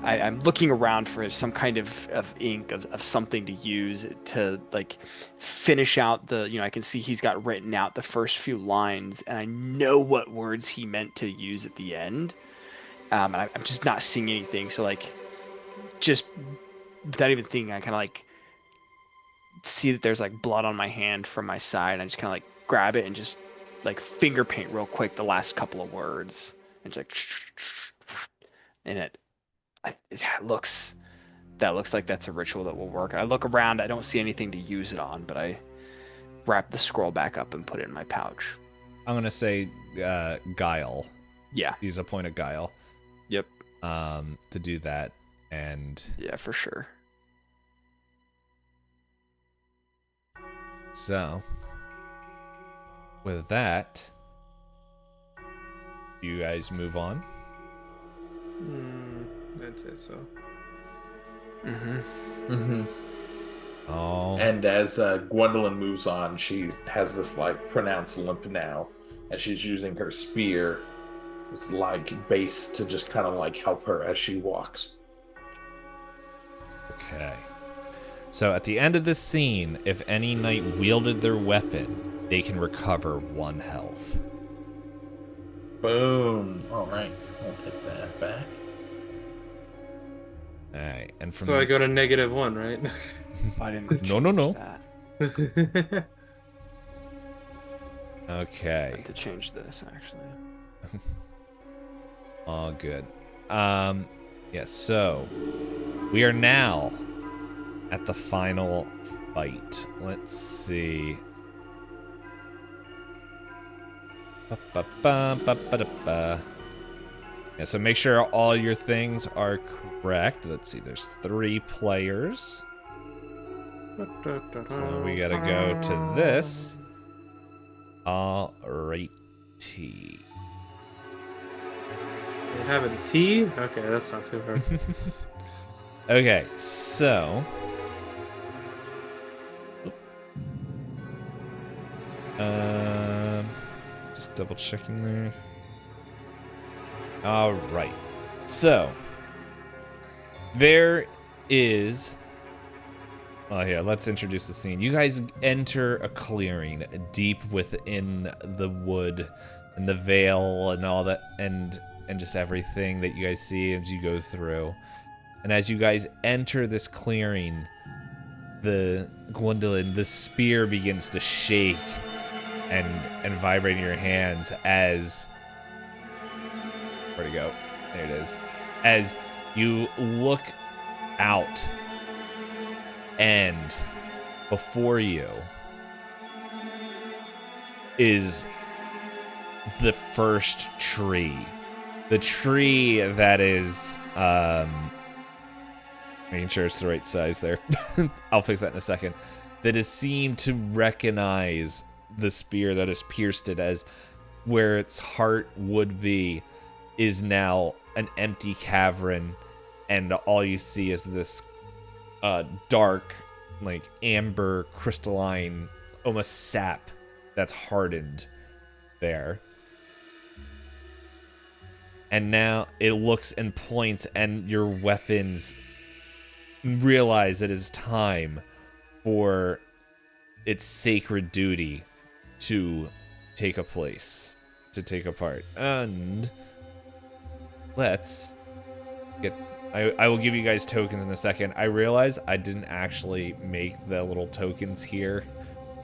I'm looking around for some kind of ink, of something to use to like finish out I can see he's got written out the first few lines, and I know what words he meant to use at the end. And I'm just not seeing anything. So like, just without even thinking, I kind of like see that there's like blood on my hand from my side, and I just kind of like grab it and just like finger paint real quick the last couple of words, and just like, and it looks like that's a ritual that will work. I look around, I don't see anything to use it on, but I wrap the scroll back up and put it in my pouch. I'm gonna say guile. Yeah. Use a point of guile. Yep. To do that, and yeah, for sure. So, with that, you guys move on. I'd say so. Oh. And as Gwendolyn moves on, she has this like pronounced limp now, as she's using her spear this like base to just kind of like help her as she walks. Okay. So at the end of this scene, if any knight wielded their weapon, they can recover 1 health. Boom. All right, I'll take that back. All right, and from So I go to -1, right? I didn't. No. That. I Okay. have to change this actually. All good. Yeah, so we are now at the final fight. Let's see. Ba-ba-ba-ba-ba-da-ba. Yeah, so make sure all your things are correct. Let's see, there's 3 players. So we gotta go to this. Alrighty. We're having tea? Okay, that's not too hard. Okay, so just double checking there. All right, so there is. Oh, here, let's introduce the scene. You guys enter a clearing deep within the wood and the veil and all that, and just everything that you guys see as you go through. And as you guys enter this clearing, Gwendolyn, the spear begins to shake and vibrate in your hands as... Where'd it go? There it is. As you look out, and before you is the first tree. The tree that is, making sure it's the right size there. I'll fix that in a second. That is seen to recognize the spear that has pierced it, as where its heart would be is now an empty cavern, and all you see is this dark, like amber, crystalline, almost sap that's hardened there. And now it looks and points, and your weapons realize it is time for its sacred duty to take a place, to take a part. And let's get... I will give you guys tokens in a second. I realize I didn't actually make the little tokens here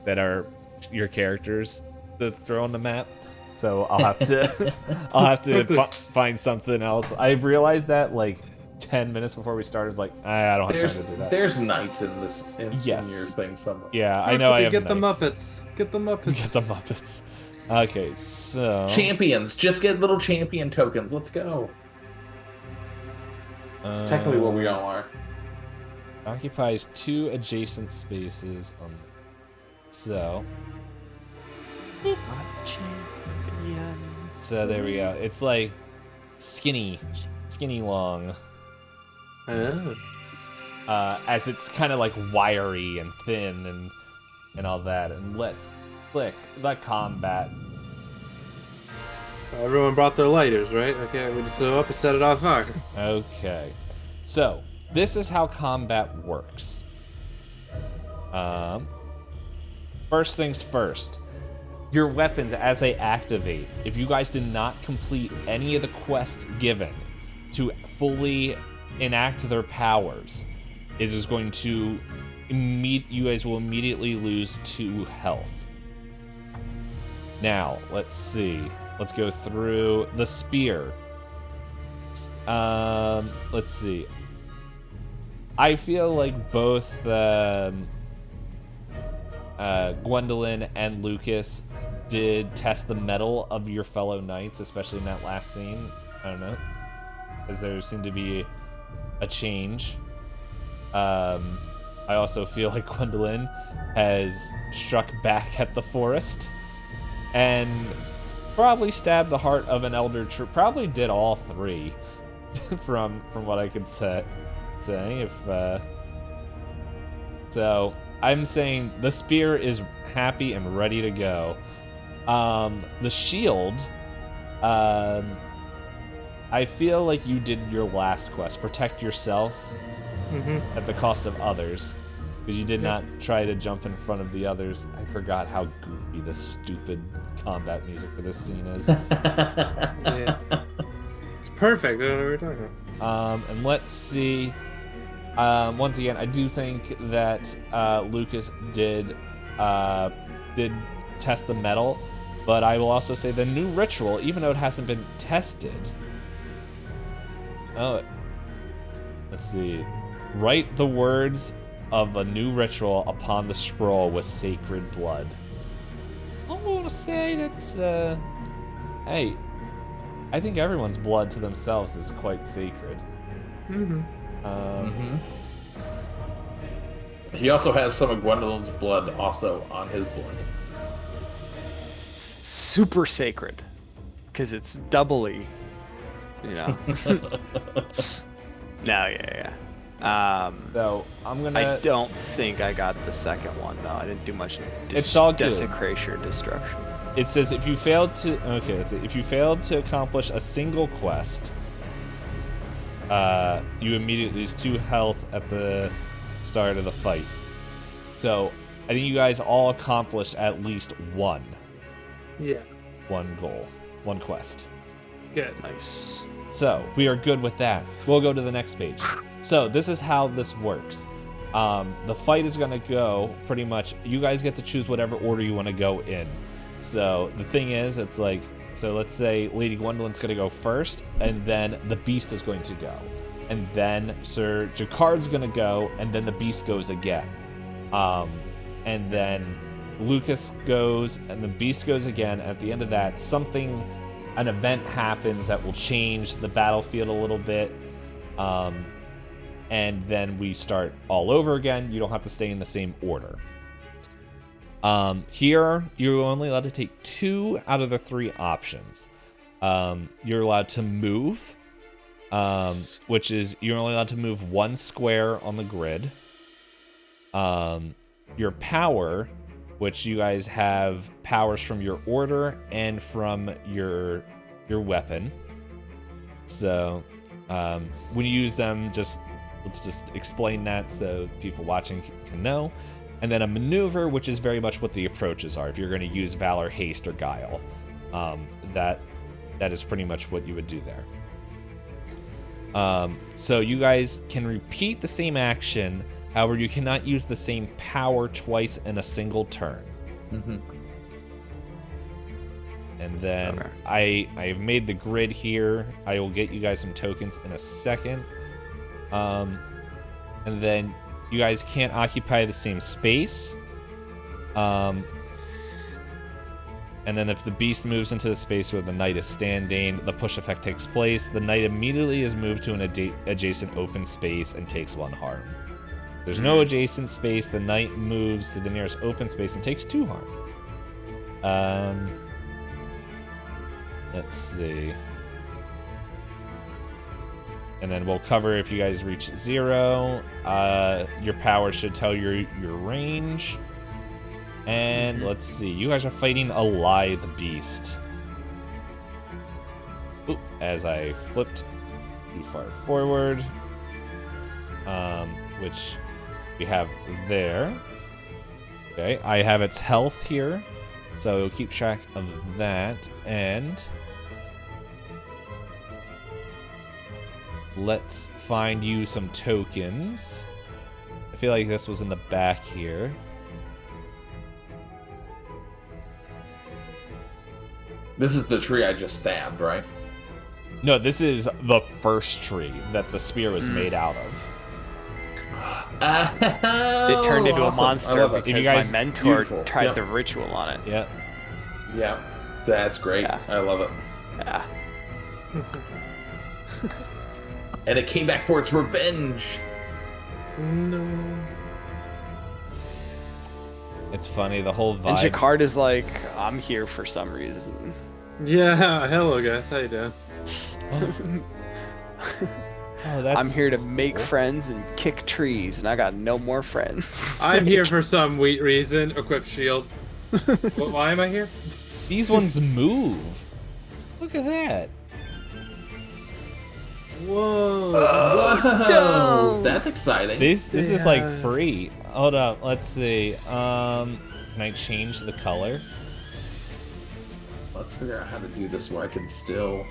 that are your characters to throw on the map. So I'll have to find something else. I realized that like 10 minutes before we started. I was like, I don't have time to do that. There's knights in this in your Yes. thing somewhere. Yeah, I know. I have Get the knights. Muppets. Get the Muppets. Get the Muppets. Okay, so Champions. Just get little champion tokens. Let's go. It's technically what we all are. Occupies 2 adjacent spaces on. So there we go. It's like skinny long. Oh. As it's kind of like wiry and thin and all that. And let's click the combat. So everyone brought their lighters, right? Okay, we just go up and set it on fire. Okay, so this is how combat works. First things first. Your weapons, as they activate, if you guys did not complete any of the quests given to fully enact their powers, it is going to you guys will immediately lose 2 health. Now, let's see. Let's go through the spear. Let's see. I feel like both Gwendolyn and Lucas did test the mettle of your fellow knights, especially in that last scene. I don't know, as there seemed to be a change. I also feel like Gwendolyn has struck back at the forest and probably stabbed the heart of an elder tree. Probably did all 3, from what I could say. So I'm saying the spear is happy and ready to go. The shield I feel like you did your last quest, protect yourself at the cost of others, because you did not try to jump in front of the others. I forgot how goofy the stupid combat music for this scene is. Yeah. It's perfect. I don't know what we're talking about. And let's see. Once again, I do think that Lucas did test the metal, but I will also say the new ritual, even though it hasn't been tested. Oh, let's see. Write the words of a new ritual upon the scroll with sacred blood. I want to say that's hey, I think everyone's blood to themselves is quite sacred. He also has some of Gwendolyn's blood also on his blood. Super sacred, because it's doubly, No, yeah. So I'm gonna. I don't think I got the second one though. I didn't do much. It's all good. Desecration or destruction. It says if you failed to if you failed to accomplish a single quest, you immediately lose 2 health at the start of the fight. So I think you guys all accomplished at least one. Yeah. One goal, one quest. Good. Nice. So we are good with that. We'll go to the next page. So this is how this works. The fight is gonna go pretty much. You guys get to choose whatever order you want to go in. So the thing is, it's like, so let's say Lady Gwendolyn's gonna go first, and then the Beast is going to go, and then Sir Jacquard's gonna go, and then the Beast goes again, and then Lucas goes, and the Beast goes again. At the end of that, an event happens that will change the battlefield a little bit, and then we start all over again. You don't have to stay in the same order. Here, you're only allowed to take 2 out of the 3 options. You're allowed to move, which is you're only allowed to move 1 square on the grid. Your power, which you guys have powers from your order and from your weapon. So when you use them, let's just explain that so people watching can know. And then a maneuver, which is very much what the approaches are. If you're going to use Valor, Haste, or Guile, that is pretty much what you would do there. So you guys can repeat the same action. However, you cannot use the same power twice in a single turn. And then I've made the grid here. I will get you guys some tokens in a second. And then you guys can't occupy the same space. And then if the Beast moves into the space where the Knight is standing, the push effect takes place. The Knight immediately is moved to an adjacent open space and takes 1 harm. There's no adjacent space. The Knight moves to the nearest open space and takes 2 harm. Let's see. And then we'll cover if you guys reach 0. Your power should tell your range. And let's see. You guys are fighting a Lithe Beast. Oop, as I flipped too far forward. Which we have there. Okay, I have its health here. So we'll keep track of that. And let's find you some tokens. I feel like this was in the back here. This is the tree I just stabbed, right? No, this is the first tree that the spear was made out of. It turned into a monster because my mentor tried the ritual on it. Yeah. Yeah. That's great. Yeah. I love it. Yeah. And it came back for its revenge. No. It's funny, the whole vibe. And Jacquard is like, I'm here for some reason. Yeah, hello guys, how you doing? Oh, that's I'm here to make friends and kick trees, and I got no more friends. I'm here for some sweet reason. Equip shield. Why am I here? These ones move. Look at that. Whoa. Whoa, that's exciting. This is like free. Hold up, let's see. Can I change the color? Let's figure out how to do this where I can still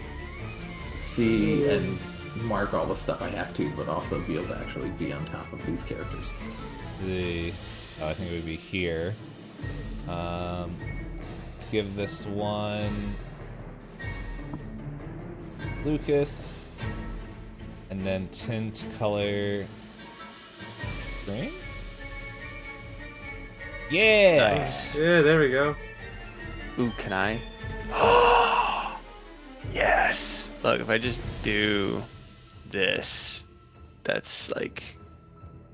see and mark all the stuff I have to, but also be able to actually be on top of these characters. Let's see. Oh, I think it would be here. Let's give this one Lucas, and then tint color green. Yeah. Nice. Yeah, there we go. Ooh, can I? Yes. Look, if I just do this, that's like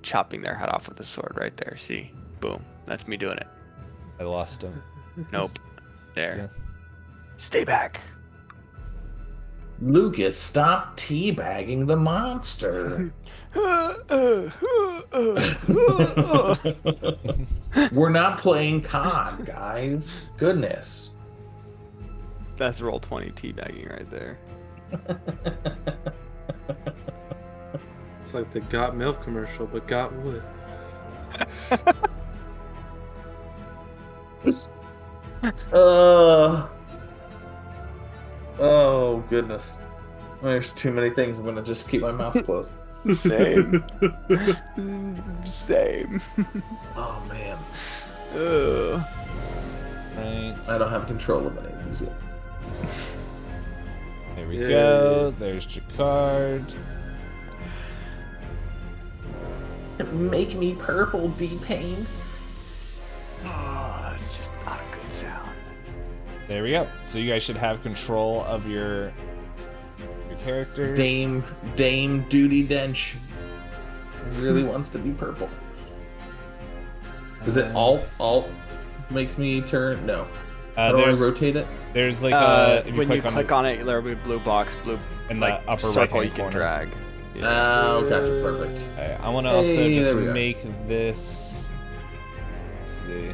chopping their head off with a sword right there. See? Boom. That's me doing it. I lost him. Nope. There. Yeah. Stay back. Lucas, stop teabagging the monster. We're not playing COD, guys. Goodness. That's roll 20 teabagging right there. It's like the Got Milk commercial, but got wood. Oh, goodness. There's too many things. I'm going to just keep my mouth closed. Same. Same. Oh, man. Right. I don't have control of any of these yet. There we Yeah. go. There's Jacquard. Make me purple, D-Pain. Oh, that's just not a good sound. There we go. So you guys should have control of your characters. Dame Duty Dench really wants to be purple. Is it alt makes me turn? No. How do I rotate it? There's like if when you click click on it, there'll be a blue box, in like the upper circle right-hand you can corner. drag. Oh, gotcha. Perfect. Okay, I want to also Hey, just there we go. make this. Let's see.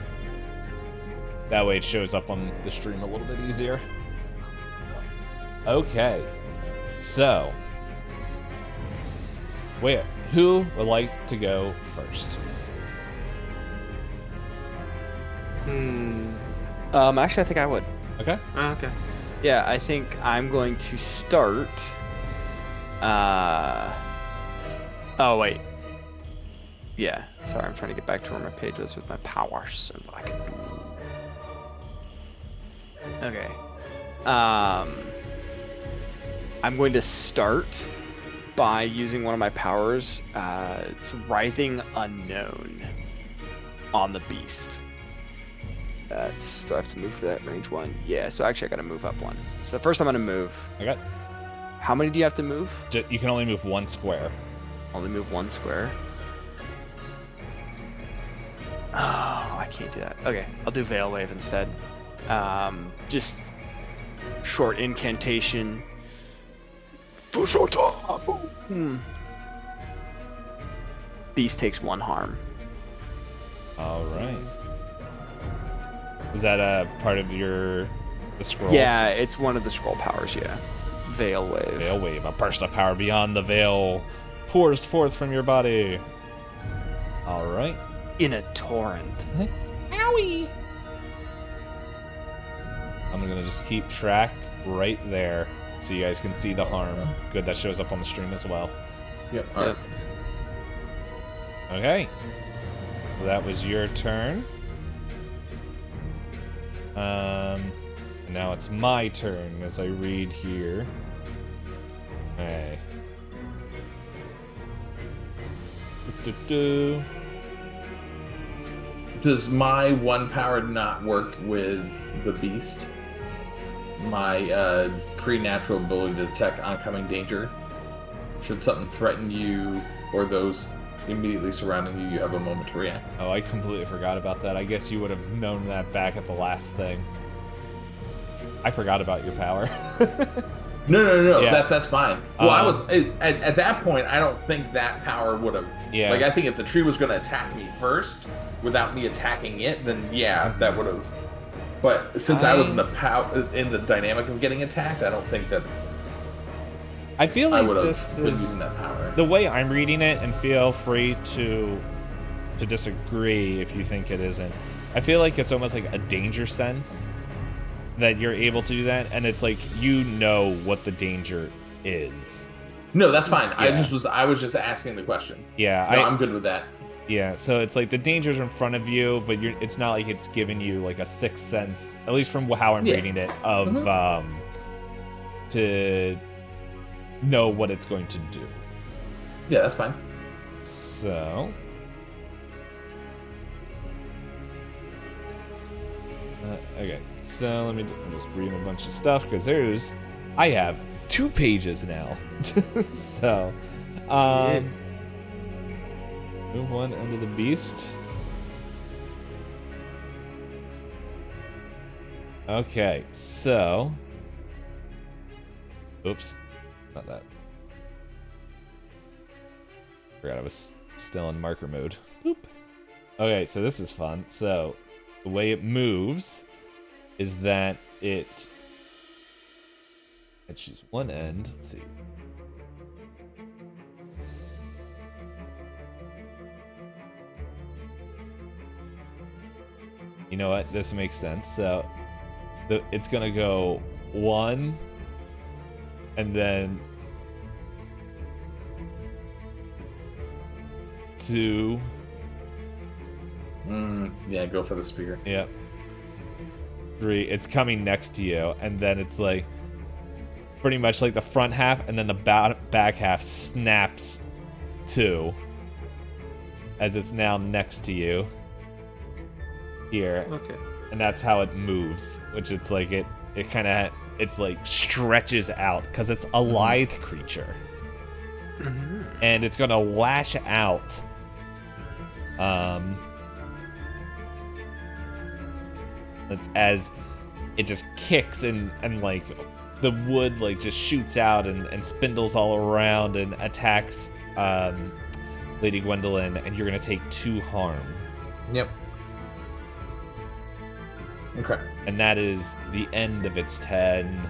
That way it shows up on the stream a little bit easier. Okay. So. Wait, who would like to go first? Actually, I think I would. Okay. Okay. Yeah, I think I'm going to start. Oh wait. Yeah. Sorry, I'm trying to get back to where my page was with my powers and what I can do. Okay. I'm going to start by using one of my powers. It's Writhing Unknown on the beast. Do I have to move for that range one? Yeah, so actually I gotta move up one. So first I'm gonna move. Okay. How many do you have to move? You can only move one square. Only move one square. Oh, I can't do that. Okay, I'll do Veil Wave instead. Just short incantation. Beast takes 1 harm. All right. Was that a part of the scroll? Yeah, it's one of the scroll powers, yeah. Veil Wave. Veil Wave, a burst of power beyond the veil pours forth from your body. All right. In a torrent. Owie! I'm gonna just keep track right there so you guys can see the harm. Good, that shows up on the stream as well. Yep. All right. Okay. Well, that was your turn. Now it's my turn as I read here. Okay. Does my one power not work with the beast? My pre-natural ability to detect oncoming danger. Should something threaten you or those immediately surrounding you, you have a moment to react. Oh, I completely forgot about that. I guess you would have known that back at the last thing. I forgot about your power. No. Yeah. That's fine. Well, I was at that point. I don't think that power would have. Yeah. Like I think if the tree was going to attack me first without me attacking it, then yeah, that would have. But since I was in the dynamic of getting attacked, I don't think that. I feel I like would have this been is using that power. the way I'm reading it, and feel free to disagree if you think it isn't. I feel like it's almost like a danger sense that you're able to do that, and it's like you know what the danger is. No, that's fine. Yeah. I was just asking the question. Yeah, No, I'm good with that. Yeah, so it's like the danger's in front of you, but it's not like it's giving you like a sixth sense, at least from how I'm reading it, of to know what it's going to do. Yeah, that's fine. So okay, so let me just read a bunch of stuff because I have 2 pages now. So move one under the beast. Okay, so oops, not that. Forgot I was still in marker mode. Boop. Okay, so this is fun. So the way it moves is that I choose one end. Let's see. You know what? This makes sense. So it's gonna go 1, and then 2. Yeah, go for the spear. Yep. 3. It's coming next to you, and then it's like pretty much like the front half, and then the back half snaps 2 as it's now next to you here. Okay. And that's how it moves, which it's like it kind of it's like stretches out because it's a lithe creature, and it's gonna lash out. It's as it just kicks and like the wood like just shoots out and spindles all around and attacks Lady Gwendolyn, and you're gonna take 2 harm. Yep. Okay. And that is the end of its 10.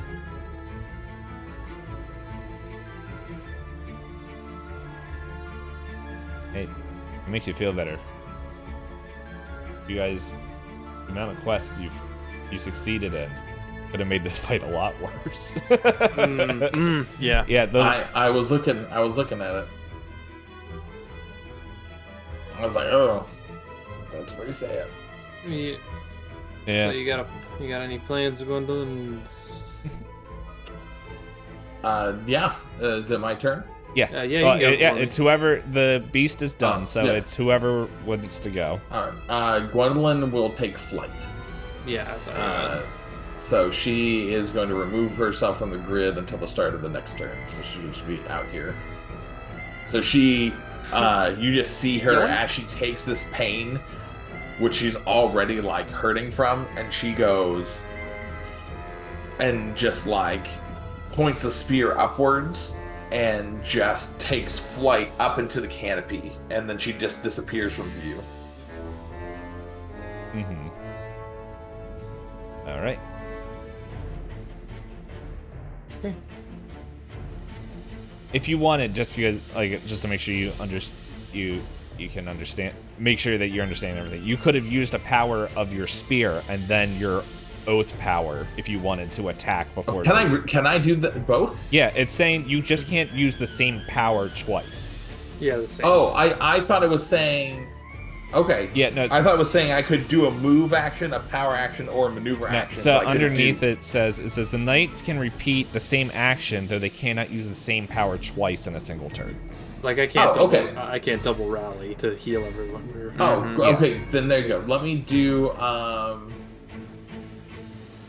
Hey, it makes you feel better. You guys, the amount of quests you succeeded in could have made this fight a lot worse. Yeah. Yeah. I was looking at it. I was like, oh, that's pretty sad. Yeah. Yeah. So you got any plans, Gwendolyn? Yeah. Is it my turn? Yes. Yeah, you can go for me. It's whoever the beast is done, so yeah. it's whoever wants to go. All right. Gwendolyn will take flight. Yeah, I thought. So she is going to remove herself from the grid until the start of the next turn. So she should be out here. So she, you just see her as she takes this pain, which she's already like hurting from, and she goes and just like points a spear upwards and just takes flight up into the canopy, and then she just disappears from view. All right. Okay. If you wanted, just because, like, just to make sure you can understand, make sure that you're understanding everything. You could have used a power of your spear and then your oath power if you wanted to attack before. Can I do both? Yeah, it's saying you just can't use the same power twice. Yeah, the same. Oh, I thought it was saying. Okay. Yeah, no. I thought it was saying I could do a move action, a power action, or a maneuver action. So but I couldn't underneath do... it says the knights can repeat the same action, though they cannot use the same power twice in a single turn. Like I can't. okay. I can't double rally to heal everyone. Okay. Then there you go. Let me do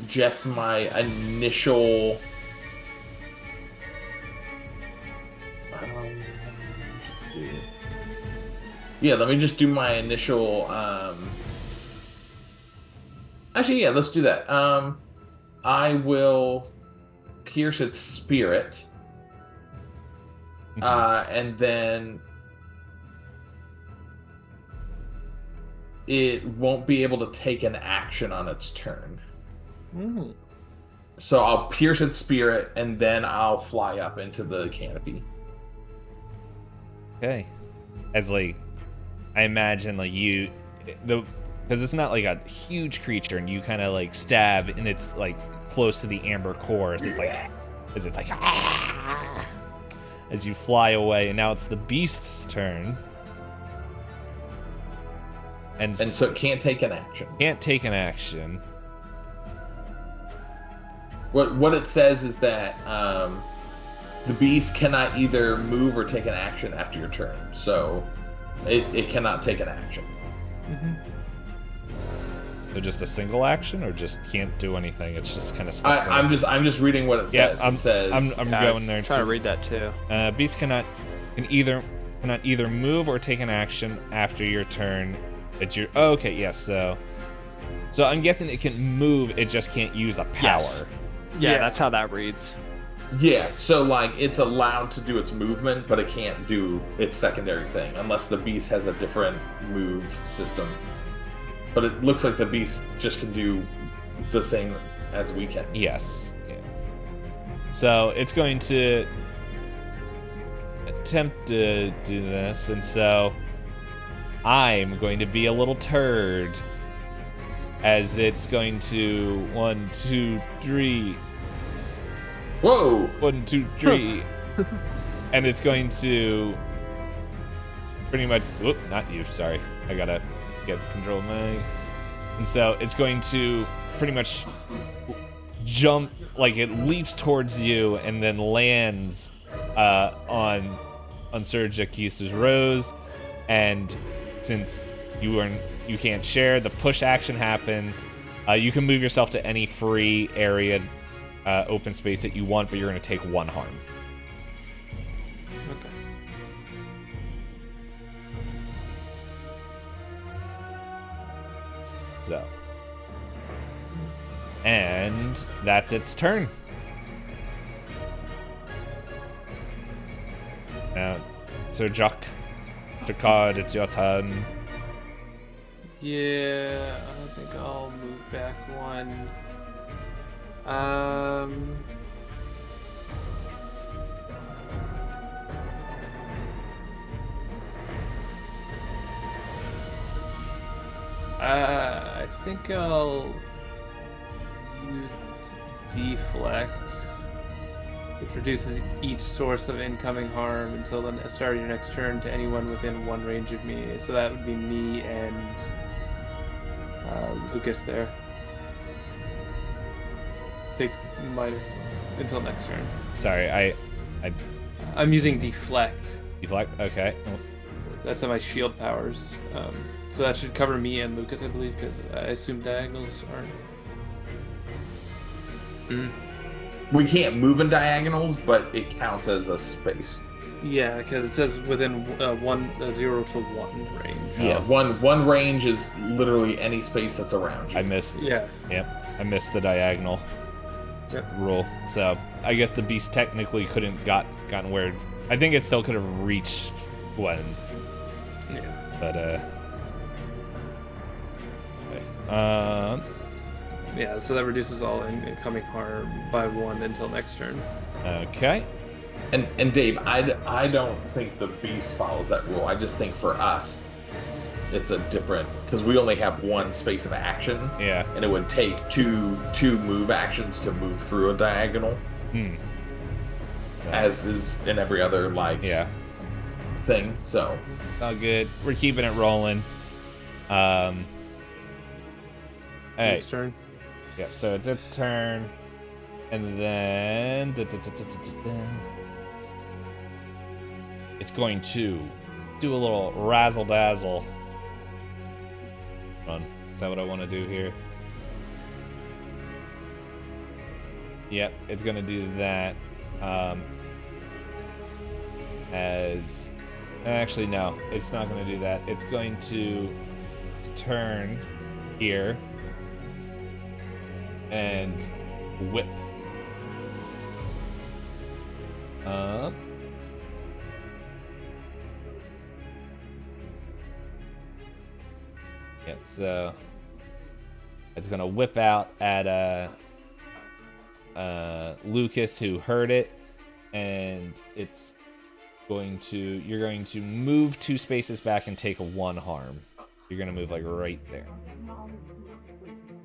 just my initial. Yeah, let me just do my initial. Actually, yeah, let's do that. I will pierce its spirit, and then it won't be able to take an action on its turn. So I'll pierce its spirit, and then I'll fly up into the canopy. Okay. As like, I imagine like because it's not like a huge creature, and you kind of like stab, and it's like close to the amber core as it's like, as you fly away, and now it's the beast's turn. And so it can't take an action. Can't take an action. What it says is that the beast cannot either move or take an action after your turn. So it cannot take an action. So just a single action, or just can't do anything? It's just kind of stuck. I'm just reading what it says. Yeah, it says, I'm going there. Trying to read that too. Beast cannot either move or take an action after your turn. Okay, yes. So I'm guessing it can move. It just can't use a power. Yes. Yeah, that's how that reads. Yeah, so like it's allowed to do its movement, but it can't do its secondary thing unless the beast has a different move system. But it looks like the beast just can do the same as we can. Yes. Yeah. So it's going to attempt to do this, and so I'm going to be a little turd as it's going to 1, 2, 3. Whoa! 1, 2, 3. And it's going to pretty much. Whoop, not you. Sorry, I gotta get control of my. And so it's going to pretty much jump, like it leaps towards you and then lands on Serge Akisa's Rose, and since you can't share, the push action happens. You can move yourself to any free area, open space that you want, but you're going to take 1 harm. Okay. So. And that's its turn. Now, Sir Jacquard, it's your turn. Yeah, I think I'll move back 1. I think I'll use deflect, which reduces each source of incoming harm until the start of your next turn to anyone within 1 range of me. So that would be me and Lucas there. Take minus until next turn. Sorry, I'm using deflect. deflect. Okay. That's on my shield powers. So that should cover me and Lucas, I believe, because I assume diagonals aren't. We can't move in diagonals, but it counts as a space. Yeah, because it says within 0 to 1 range. Yeah, one range is literally any space that's around you. I missed. Yeah. Yep. I missed the diagonal rule. So I guess the beast technically couldn't gotten where. I think it still could have reached Gwen. Yeah. But Yeah, so that reduces all incoming harm by 1 until next turn. okay. And Dave, I don't think the beast follows that rule. I just think for us, it's a different, because we only have 1 space of action. Yeah. And it would take two move actions to move through a diagonal. So, As is in every other thing. So all good. We're keeping it rolling. Hey. This turn. Yep. So it's its turn, and then it's going to do a little razzle dazzle. Run. Is that what I want to do here? Yep. It's gonna do that. Actually, no, it's not going to do that. It's going to turn here and whip up. Yep, so it's going to whip out at Lucas, who heard it, and you're going to move 2 spaces back and take 1 harm. You're going to move like right there.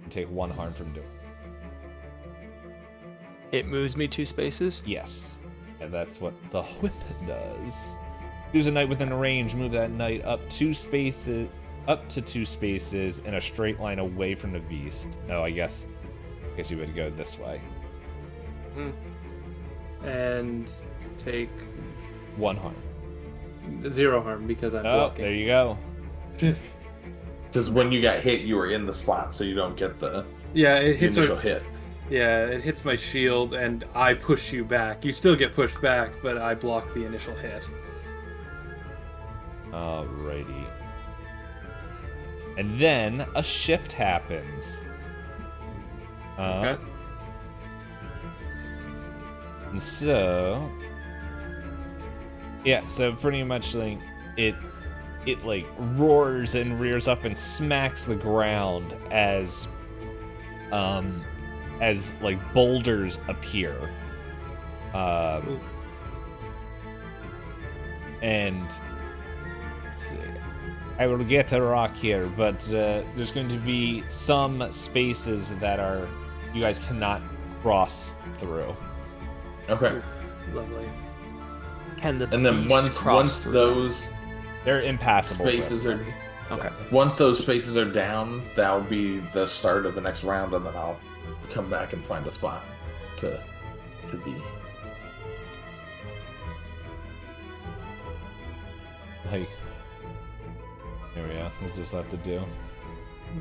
And take 1 harm from doing it. It moves me 2 spaces? Yes. And that's what the whip does. Choose a knight within a range. Move that knight up to 2 spaces in a straight line away from the beast. Oh, I guess you would go this way. And take 1 harm. 0 harm because I'm Oh, blocking. there you go. Because when you got hit, you were in the spot, so you don't get the Yeah, it hits initial our, hit. Yeah, it hits my shield, and I push you back. You still get pushed back, but I block the initial hit. Alrighty. And then a shift happens. Okay. And so, yeah, so pretty much like it like roars and rears up and smacks the ground as like boulders appear. And let's see. I will get a rock here, but there's going to be some spaces that you guys cannot cross through. Okay. Oof, lovely. Can the And then beast once cross through? those They're impassable. for spaces are everybody, so. Okay. once those spaces are down, that'll be the start of the next round, and then I'll come back and find a spot to be. Like, here we go. Let's just have to do.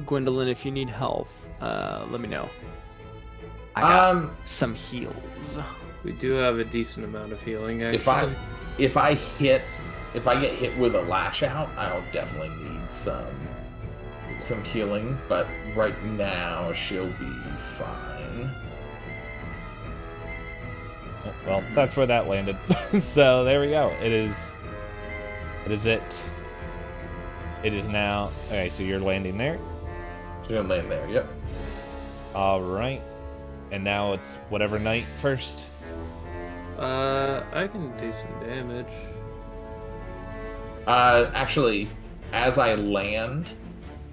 Gwendolyn, if you need health, let me know. I got some heals. We do have a decent amount of healing, actually. If I get hit with a lash out, I'll definitely need some healing. But right now, she'll be fine. Well, that's where that landed. So there we go. It is it. It is now. Okay, so you're landing there. She's gonna land there. Yep. All right. And now it's whatever knight first. I can do some damage. Actually, as I land,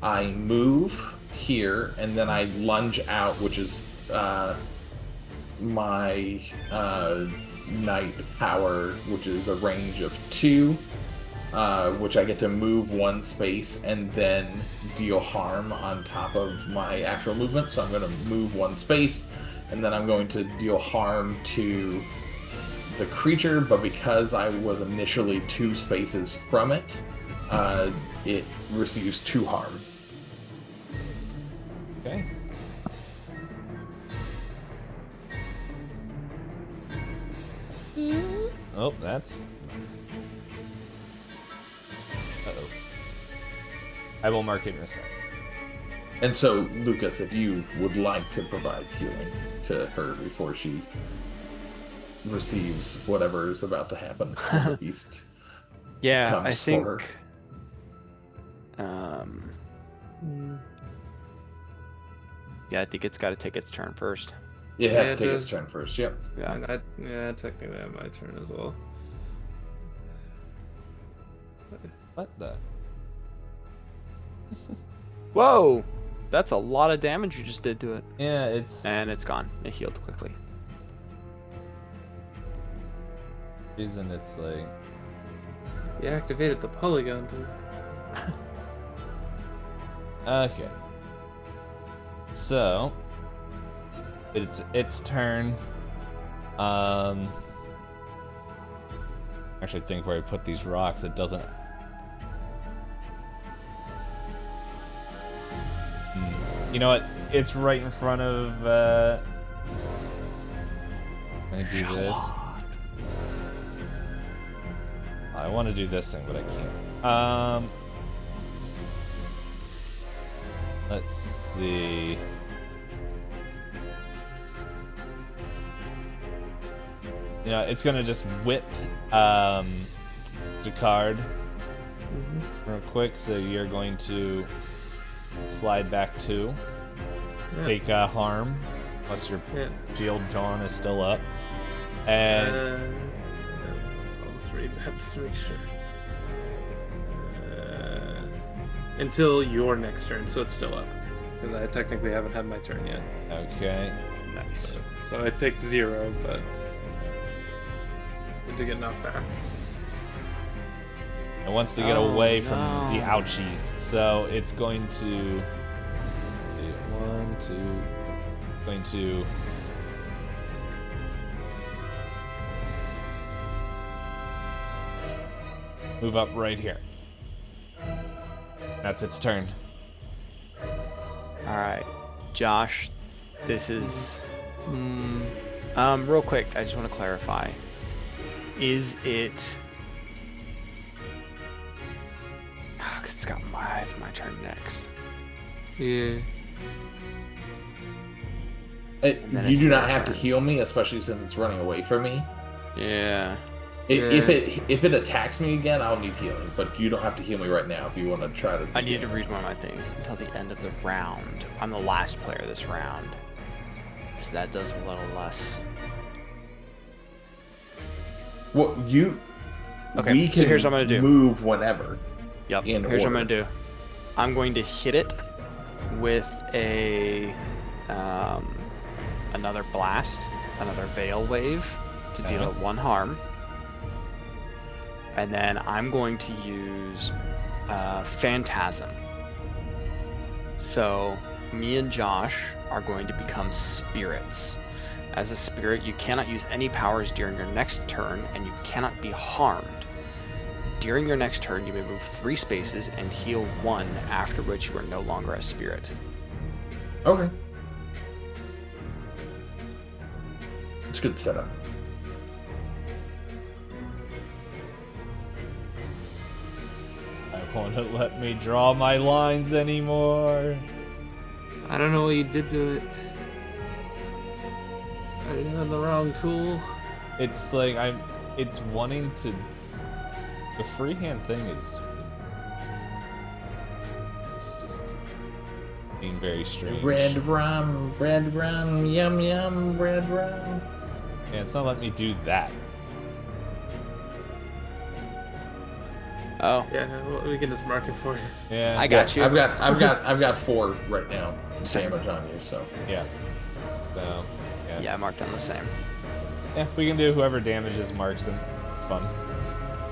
I move here, and then I lunge out, which is my knight power, which is a range of 2, which I get to move 1 space and then deal harm on top of my actual movement. So I'm going to move 1 space, and then I'm going to deal harm to the creature, but because I was initially 2 spaces from it, it receives 2 harm. Okay. Oh, that's. Uh-oh. I will mark it in a sec. And so, Lucas, if you would like to provide healing to her before she receives whatever is about to happen when the beast Yeah, comes I for think. her. Yeah, I think it's got to take its turn first. It Yeah, has it to take its does. turn first, yep. Yeah. And yeah, technically I have my turn as well. What the? Whoa, that's a lot of damage you just did to it, Yeah, it's. and it's gone. It healed quickly. Reason it's like. You activated the polygon, dude. Okay. So. It's its turn. Actually, think where I put these rocks. It doesn't. You know what? It's right in front of. I do this. I want to do this thing, but I can't. Let's see. You know, it's gonna just whip Jacquard real quick. So you're going to slide back 2, take harm. Unless your Yeah. shield John is still up. And I'll just read that just to make sure. Until your next turn, so it's still up. Because I technically haven't had my turn yet. okay. Nice. So I take 0, but need to get knocked back. It wants to get Oh, away from no. the ouchies, so it's going to. 1, 2, 3. Going to. Move up right here. That's its turn. All right, Josh. This is. Real quick, I just want to clarify. Is it? Cause it's my turn next. Yeah. then You it's do their not have to turn. heal me, especially since it's running away from me. Yeah. If it attacks me again, I'll need healing. But you don't have to heal me right now if you want to try to. I need to read one of my things until the end of the round. I'm the last player this round, so that does a little less. Well, Okay, we so can here's what I'm gonna do. Move whenever. Yep. In Here's what I'm order. gonna do. I'm going to hit it with a another blast, another veil wave to deal it 1 harm, and then I'm going to use Phantasm. So me and Josh are going to become spirits. As a spirit, you cannot use any powers during your next turn, and you cannot be harmed. During your next turn, you may move 3 spaces and heal 1, after which you are no longer a spirit. Okay. It's a good setup. I won't let me draw my lines anymore. I don't know what you did to it. Are you on the wrong tool? It's like it's wanting to. The freehand thing is it's just being very strange. Red rum, yum yum, red rum. Yeah, it's not letting me do that. Oh, Yeah, well, we can just mark it for you. Yeah. I got you. I've got 4 right now. Same. Damage on you, so. Yeah. So. Yeah. Yeah, I marked down the same. Yeah. We can do whoever damages marks and it's fun.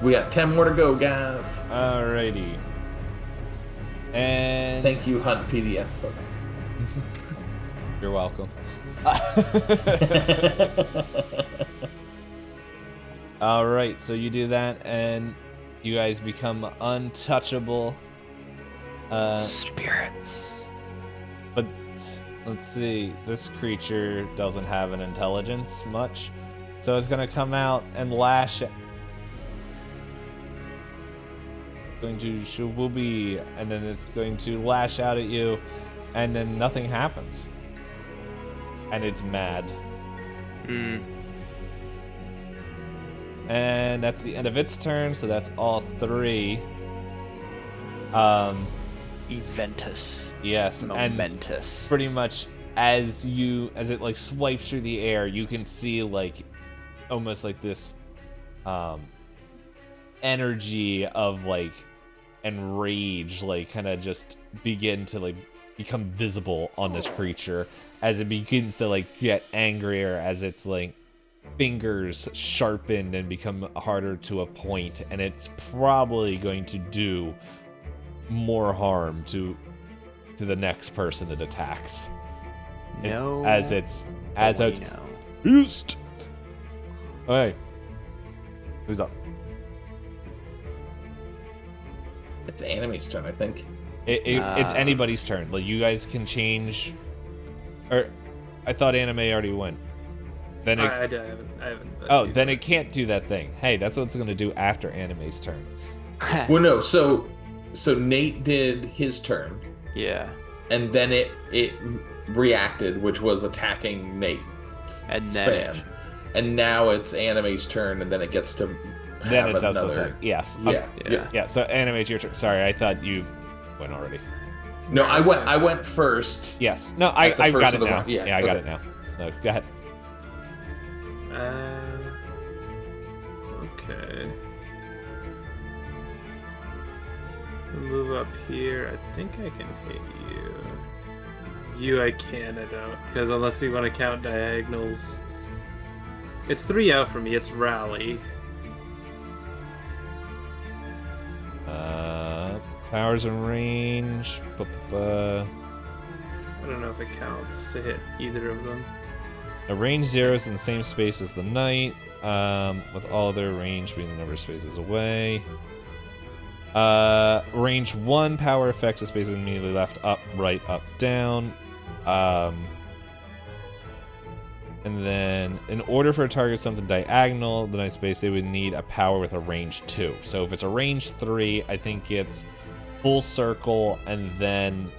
We got 10 more to go, guys. Alrighty. And Thank you, Hunt PDF book. you're welcome. All right, so you do that, and you guys become untouchable. Spirits. But let's see, this creature doesn't have an intelligence much, so it's gonna come out and lash. Going to Shububi, and then it's going to lash out at you, and then nothing happens. And it's mad. And that's the end of its turn, so that's all 3. Eventus. Yes, Momentous. and pretty much as it like swipes through the air, you can see like almost like this energy of like and rage like kind of just begin to like become visible on this creature as it begins to like get angrier, as its like fingers sharpen and become harder to a point, and it's probably going to do more harm to the next person it attacks. No. As it's bueno. Beast. Okay. Who's up? It's Anime's turn, I think. It's anybody's turn. Like you guys can change. Or I thought Anime already went. Then it, I haven't. oh, then it can't do that thing. Hey, that's what it's gonna do after Anime's turn. Well, no. So Nate did his turn, Yeah. and then it reacted, which was attacking Nate. And then And now it's Anime's turn, and then it gets to. Then have it does the another. thing. Yes. Yeah. Yeah. Yeah. So Anime's your turn. Sorry, I thought you went already. No, I went first. Yes. No, At the I first got of it the now. round. Yeah, I got okay. it now. So go ahead. Okay. Move up here. I think I can hit you. You I can, I don't. Because unless you want to count diagonals. It's 3 out for me. It's rally. Powers and range. I don't know if it counts to hit either of them. A range 0 is in the same space as the knight, with all other range being the number of spaces away. Range 1 power effects is basically immediately left, up, right, up, down. And then, in order for a target something diagonal, the knight's space, they would need a power with a range 2. So if it's a range 3, I think it's full circle, and then,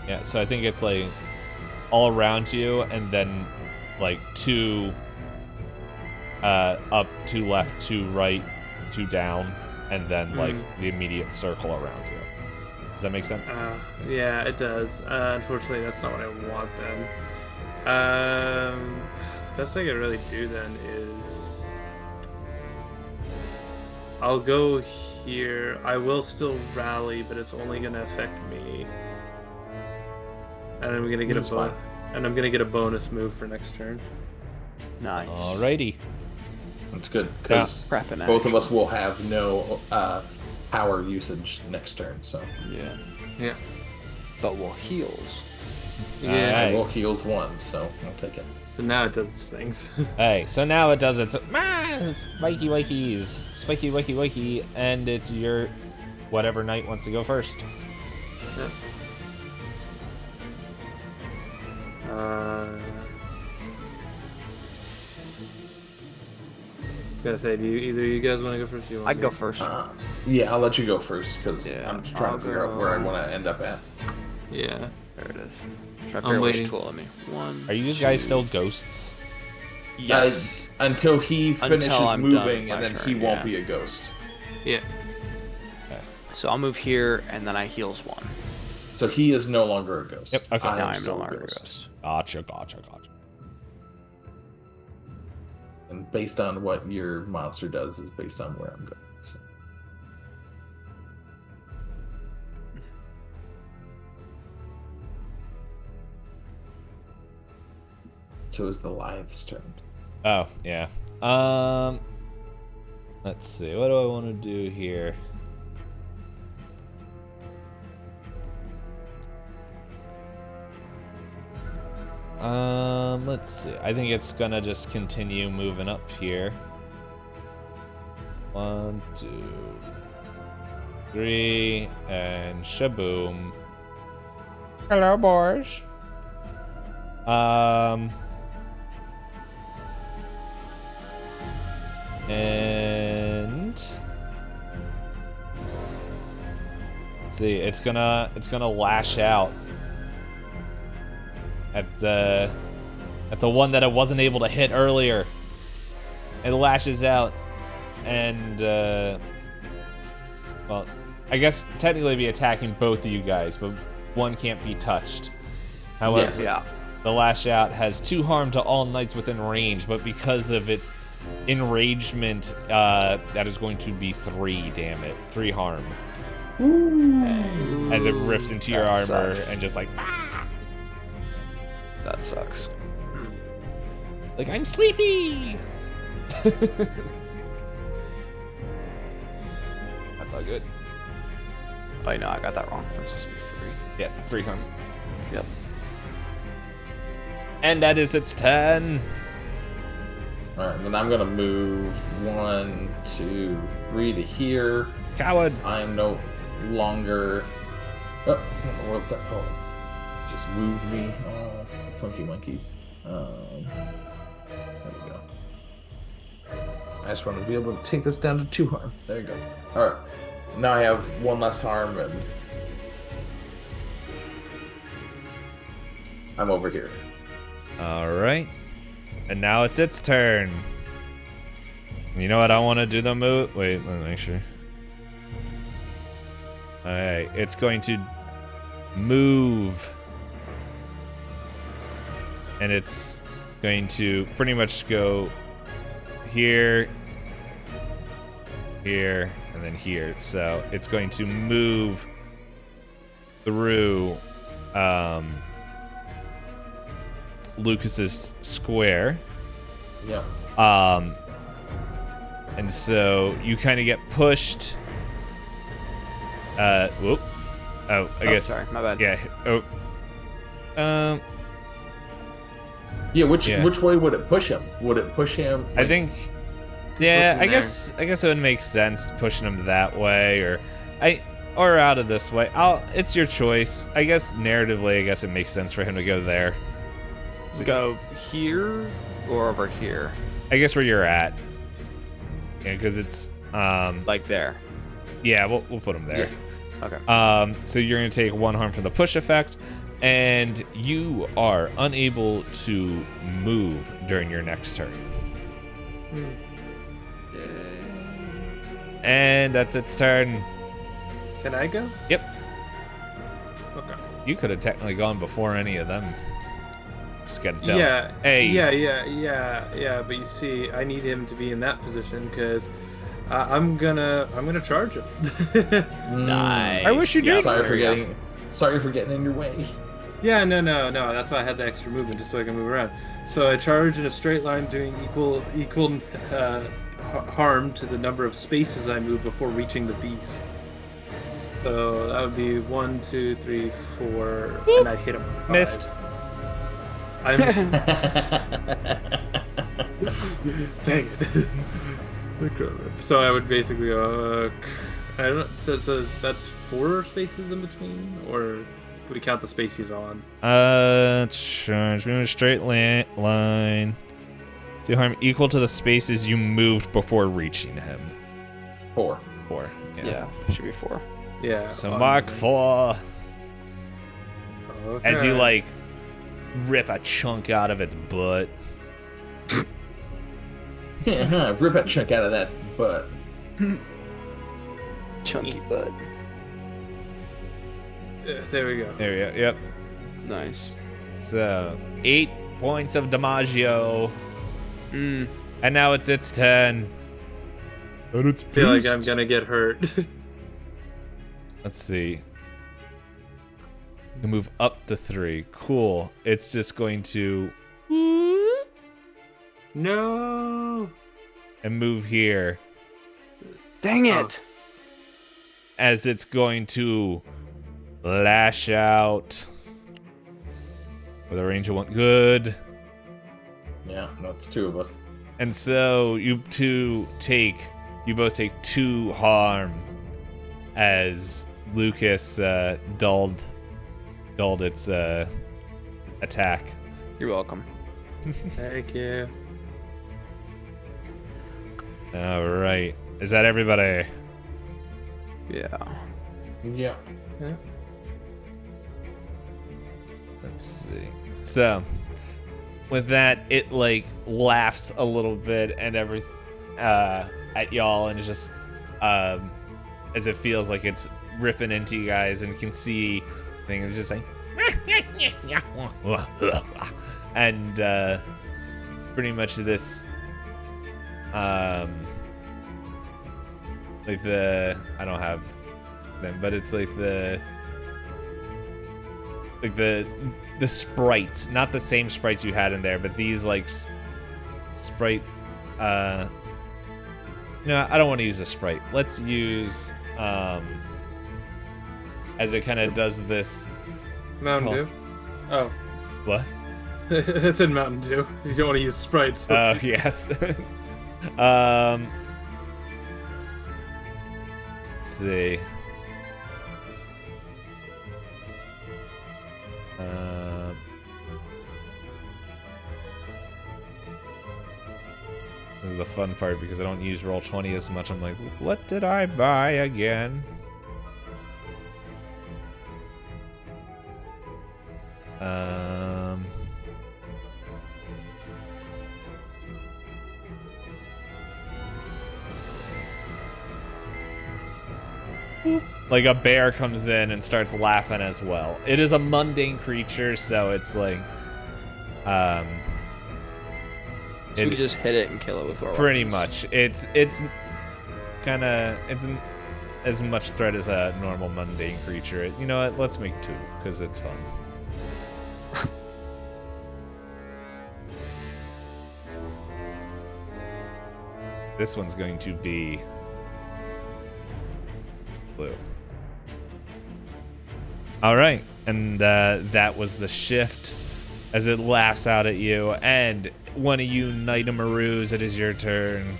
yeah, so I think it's like all around you, and then like 2 up, 2 left, 2 right, 2 down, and then like the immediate circle around you. Does that make sense? Yeah, it does. Unfortunately, that's not what I want then. Best I can really do then is I'll go here. I will still rally, but it's only gonna affect me. And I'm gonna get I'm gonna get a bonus move for next turn. Nice. Alrighty. That's good because Prepping both of action. us will have no power usage next turn. So Yeah. Yeah. But we'll heals. Yeah. Alright. well, heals 1, so I'll take it. So now it does its things. Hey, so now it does its spiky wikies, spiky wiki, and it's your whatever knight wants to go first. Yep. Gotta say, do either of you guys want to go first? Or do you want I'd go first. Yeah, I'll let you go first because Yeah, I'm just trying I'll to figure out where I go- want to end up at. Yeah. There it is. Try I'm which waiting. tool let me. 1. Are you guys still ghosts? Yes. Until he finishes I'm done moving, with and my then he turn, won't yeah. be a ghost. Yeah. So I'll move here, and then I heals 1. So he is no longer a ghost. Yep, okay. I Now am I'm no still a longer a ghost. Gotcha. And based on what your monster does is based on where I'm going. So. So it's the Lithe's turn. Oh, yeah. Let's see. What do I want to do here? Let's see. I think it's gonna just continue moving up here. 1, 2, 3, and shaboom. Hello, boys. And let's see, it's gonna lash out at the one that I wasn't able to hit earlier. It lashes out, and well, I guess technically it'd be attacking both of you guys, but one can't be touched. However, Yes. Yeah. the lash out has 2 harm to all knights within range, but because of its enragement, that is going to be 3, damn it. 3 harm. As it rips into your That armor sucks. and just like, That sucks. I'm sleepy! That's all good. Oh, no, I got that wrong. This is 3. Yeah, 3 harm. Yep. And that is its turn. Alright, then I'm gonna move 1, 2, 3 to here. Coward. I am no longer. Oh, what's that? Oh, just moved me. Oh, funky monkeys. There we go. I just want to be able to take this down to 2 harm. There you go. Alright. Now I have 1 less harm and I'm over here. All right. And now it's its turn. You know what? I want to do the move. Wait, let me make sure. All right. It's going to move. And it's going to pretty much go here, here, and then here. So it's going to move through Lucas's square. Yeah. And so you kind of get pushed. Whoop. Oh, I guess. Sorry, my bad. Yeah. Oh. Yeah. Which way would it push him? Would it push him? I think. Yeah, Push him I guess it would make sense pushing him that way, or out of this way. It's your choice. I guess narratively, it makes sense for him to go there. Let's go here or over here. I guess where you're at. Yeah, because it's Like there. Yeah, we'll put him there. Yeah. Okay. So you're gonna take 1 harm from the push effect, and you are unable to move during your next turn. And that's its turn. Can I go? Yep. Okay. You could have technically gone before any of them. Just gotta tell. Yeah. Hey. Yeah. But you see, I need him to be in that position because I'm gonna charge him. Nice. I wish you did. Sorry for getting in your way. Yeah. No. That's why I had the extra movement just so I can move around. So I charge in a straight line, doing equal harm to the number of spaces I move before reaching the beast. So that would be 1, 2, 3, 4, and I hit him. 5. Missed. Dang it. So I would basically I don't. So that's 4 spaces in between, or would we count the space he's on? Charge. Move a straight line. Do harm equal to the spaces you moved before reaching him. 4. 4. Yeah, should be 4. Yeah. So mark 4 Okay. as you rip a chunk out of its butt. Yeah, rip that chunk out of that butt. Chunky butt. There we go. There we go. Yep. Nice. So 8 points of Damaggio, Mm. and now it's its turn. And it's I feel like I'm gonna get hurt. Let's see. You can move up to 3. Cool. It's just going to No. and move here Dang it. as it's going to lash out with a range of 1. Good. Yeah, that's 2 of us. And so you both take 2 harm as Lucas dulled its attack. You're welcome. Thank you. All right. Is that everybody? Yeah. Yeah. Let's see. So, with that, it laughs a little bit and at y'all, and just as it feels like it's ripping into you guys, and you can see things just and pretty much this I don't have them, but it's the sprites, not the same sprites you had in there, but these sprite no, I don't want to use a sprite. Let's use as it kind of does this. Mountain Dew. Oh. What? I said Mountain Dew. You don't want to use sprites. Oh, yes. Let's see. This is the fun part because I don't use Roll20 as much. I'm like, what did I buy again? Let's see. like a bear comes in and starts laughing as well. It is a mundane creature, so it's like, So we just hit it and kill it with our pretty weapons. much. It's as much threat as a normal mundane creature. You know what? Let's make 2 because it's fun. This one's going to be blue. All right, and that was the shift as it laughs out at you. And one of you Knight-a-Maroos, it is your turn.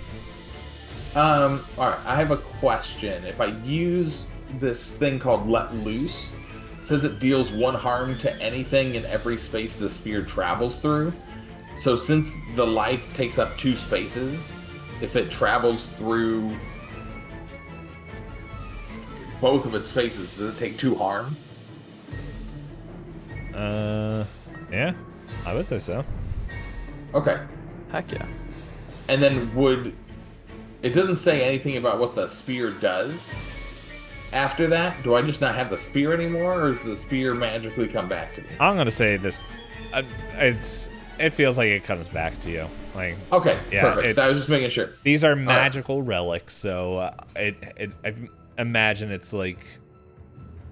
All right, I have a question. If I use this thing called Let Loose, it says it deals 1 harm to anything in every space the spear travels through. So since the life takes up 2 spaces, if it travels through both of its spaces, does it take 2 harm? Yeah, I would say so. Okay. Heck yeah. And then it doesn't say anything about what the spear does after that? Do I just not have the spear anymore, or does the spear magically come back to me? I'm gonna say this. It feels like it comes back to you. Like, Okay, yeah, perfect. I was just making sure. These are magical relics, so I imagine it's like,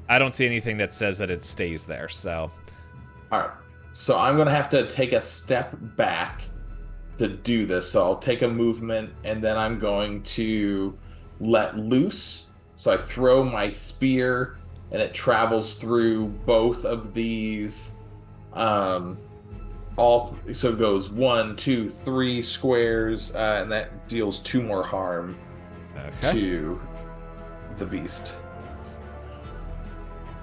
I don't see anything that says that it stays there. So, all right. So I'm gonna have to take a step back to do this. So I'll take a movement, and then I'm going to let loose. So I throw my spear, and it travels through both of these. So it goes 1, 2, 3 squares, and that deals 2 more harm to the beast.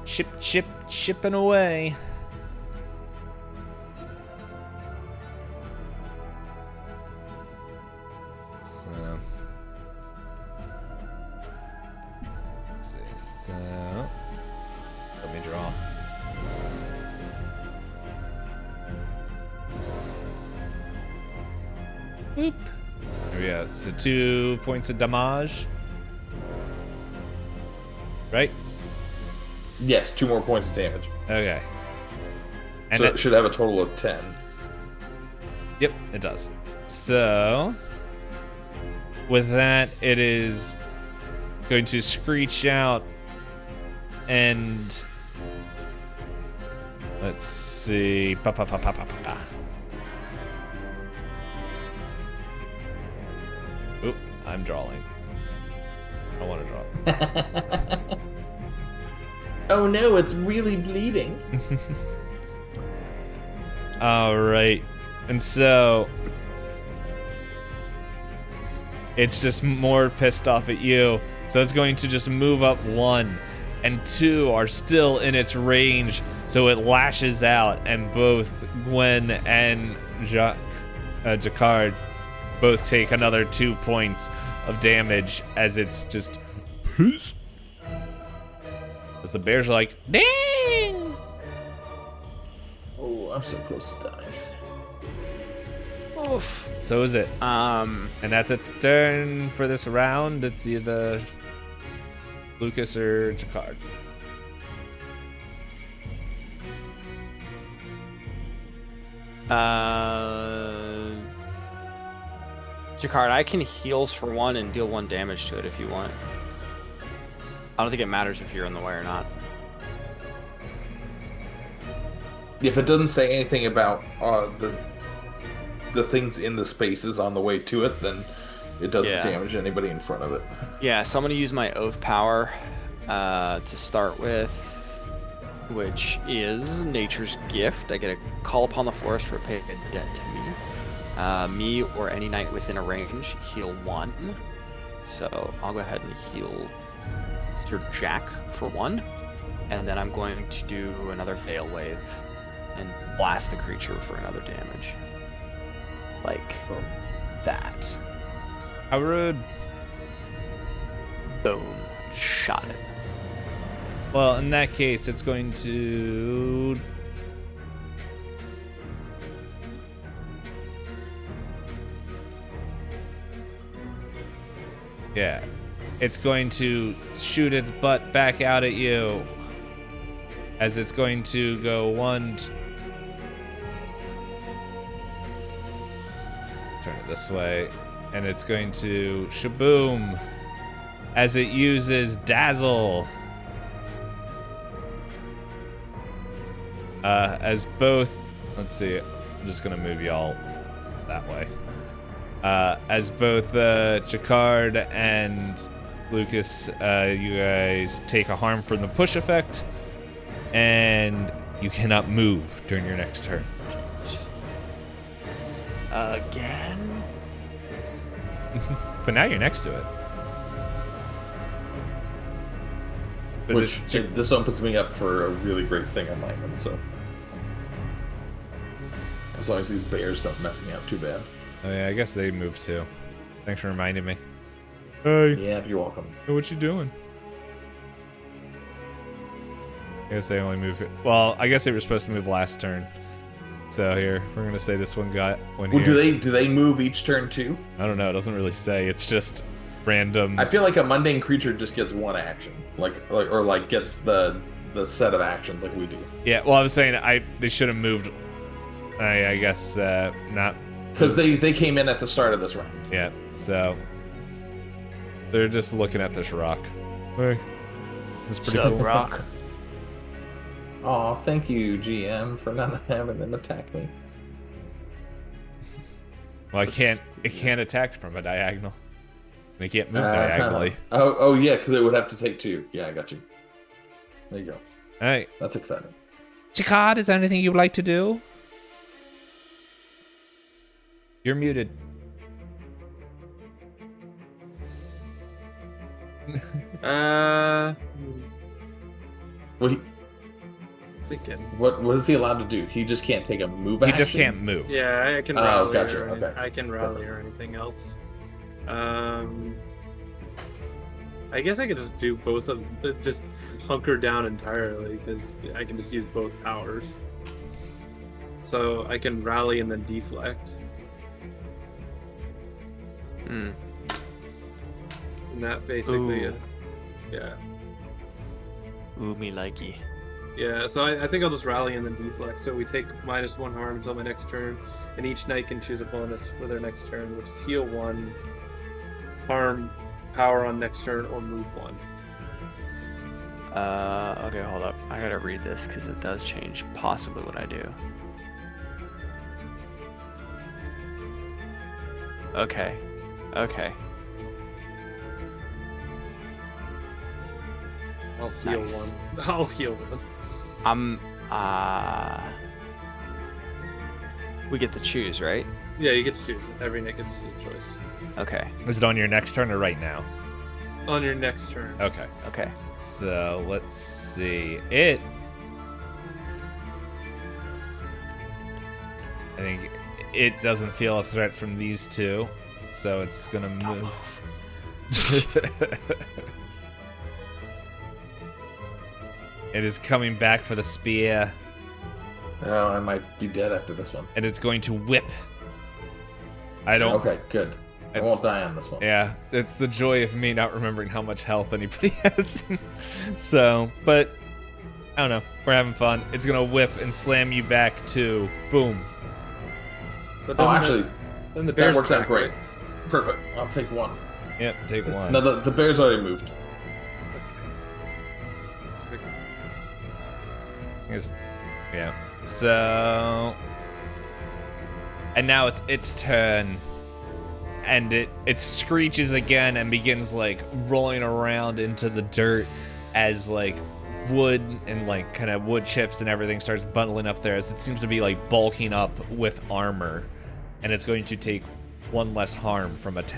Chipping away. So, let's see. So, let me draw. Boop. There we go. So 2 points of damage. Right? Yes, 2 more points of damage. Okay. And So it should have a total of 10. Yep, it does. So, with that, it is going to screech out and let's see. Pa, pa, pa, pa, pa, pa, pa. Oop, I'm drawing. I want to draw. Oh no, it's really bleeding. All right. And so it's just more pissed off at you. So it's going to just move up 1, and 2 are still in its range. So it lashes out, and both Gwen and Jacquard both take another 2 points of damage as it's just pissed. As the bears are like, dang! Oh, I'm so close to dying. Oof. So is it. Um, And that's its turn for this round. It's either Lucas or Jacquard. Jacquard, I can heals for 1 and deal 1 damage to it if you want. I don't think it matters if you're in the way or not. If it doesn't say anything about the things in the spaces on the way to it, then it doesn't damage anybody in front of it. Yeah, so I'm going to use my Oath Power to start with, which is Nature's Gift. I get a call upon the forest to repay a debt to me. Me or any knight within a range, heal 1. So I'll go ahead and heal Sir Jack for 1. And then I'm going to do another Veil Wave and blast the creature for another damage. Like that. How rude. Boom. Shot it. Well, in that case, it's going to... Yeah. it's going to shoot its butt back out at you. As it's going to go turn it this way, and it's going to shaboom as it uses Dazzle. As both, let's see, I'm just gonna move y'all that way. As both Chicard and Lucas, you guys take a harm from the push effect, and you cannot move during your next turn. Again? But now you're next to it. But Which this opens me up for a really great thing on my end, so. As long as these bears don't mess me up too bad. Oh yeah, I guess they moved too. Thanks for reminding me. Hey. Yeah, you're welcome. Hey, what you doing? I guess they only moved it. Well, I guess they were supposed to move last turn. So here, we're gonna say this one got one Well, here. do they move each turn too? I don't know, it doesn't really say. It's just random. I feel like a mundane creature just gets one action. Like gets the set of actions like we do. Yeah, well I was saying they should have moved I guess not. Because they came in at the start of this round. Yeah, so they're just looking at this rock. Hey. It's pretty cool. Rock. Aw, thank you, GM, for not having them attack me. Well, it can't attack from a diagonal. They can't move diagonally. Oh yeah, because it would have to take 2. Yeah, I got you. There you go. Alright. That's exciting. Chicard, is there anything you'd like to do? You're muted. Well, Thinking. what is he allowed to do? He just can't take a move He action? just can't move. Yeah, I can Oh, rally. gotcha, Or okay. I can rally or anything else. I guess I could just do both of just hunker down entirely because I can just use both powers. So I can rally and then deflect. Hmm. And that basically, Ooh. yeah. Ooh, me likey. Yeah, so I think I'll just rally and then deflect. So we take -1 harm until my next turn, and each knight can choose a bonus for their next turn, which is heal 1, harm, power on next turn, or move 1. Okay, hold up. I gotta read this because it does change possibly what I do. Okay. Okay. I'll heal Nice. 1. I'll heal 1. We get to choose, right? Yeah, you get to choose. Every knight gets to choice. Okay. Is it on your next turn or right now? On your next turn. Okay. Okay. So let's see. I think it doesn't feel a threat from these two, so it's gonna move. It is coming back for the spear, Oh, I might be dead after this one. and it's going to whip. I don't. Okay, good. I It's- won't die on this one. Yeah, it's the joy of me not remembering how much health anybody has. So, but I don't know. We're having fun. It's gonna whip and slam you back to boom. But Oh, then actually, then the that bear's works out back, great. right? Perfect. I'll take 1. Yep, take one. No, the bear's already moved. Yeah. So, and now it's its turn, and it screeches again and begins like rolling around into the dirt as like wood and like kind of wood chips and everything starts bundling up there as it seems to be like bulking up with armor, and it's going to take 1 less harm from an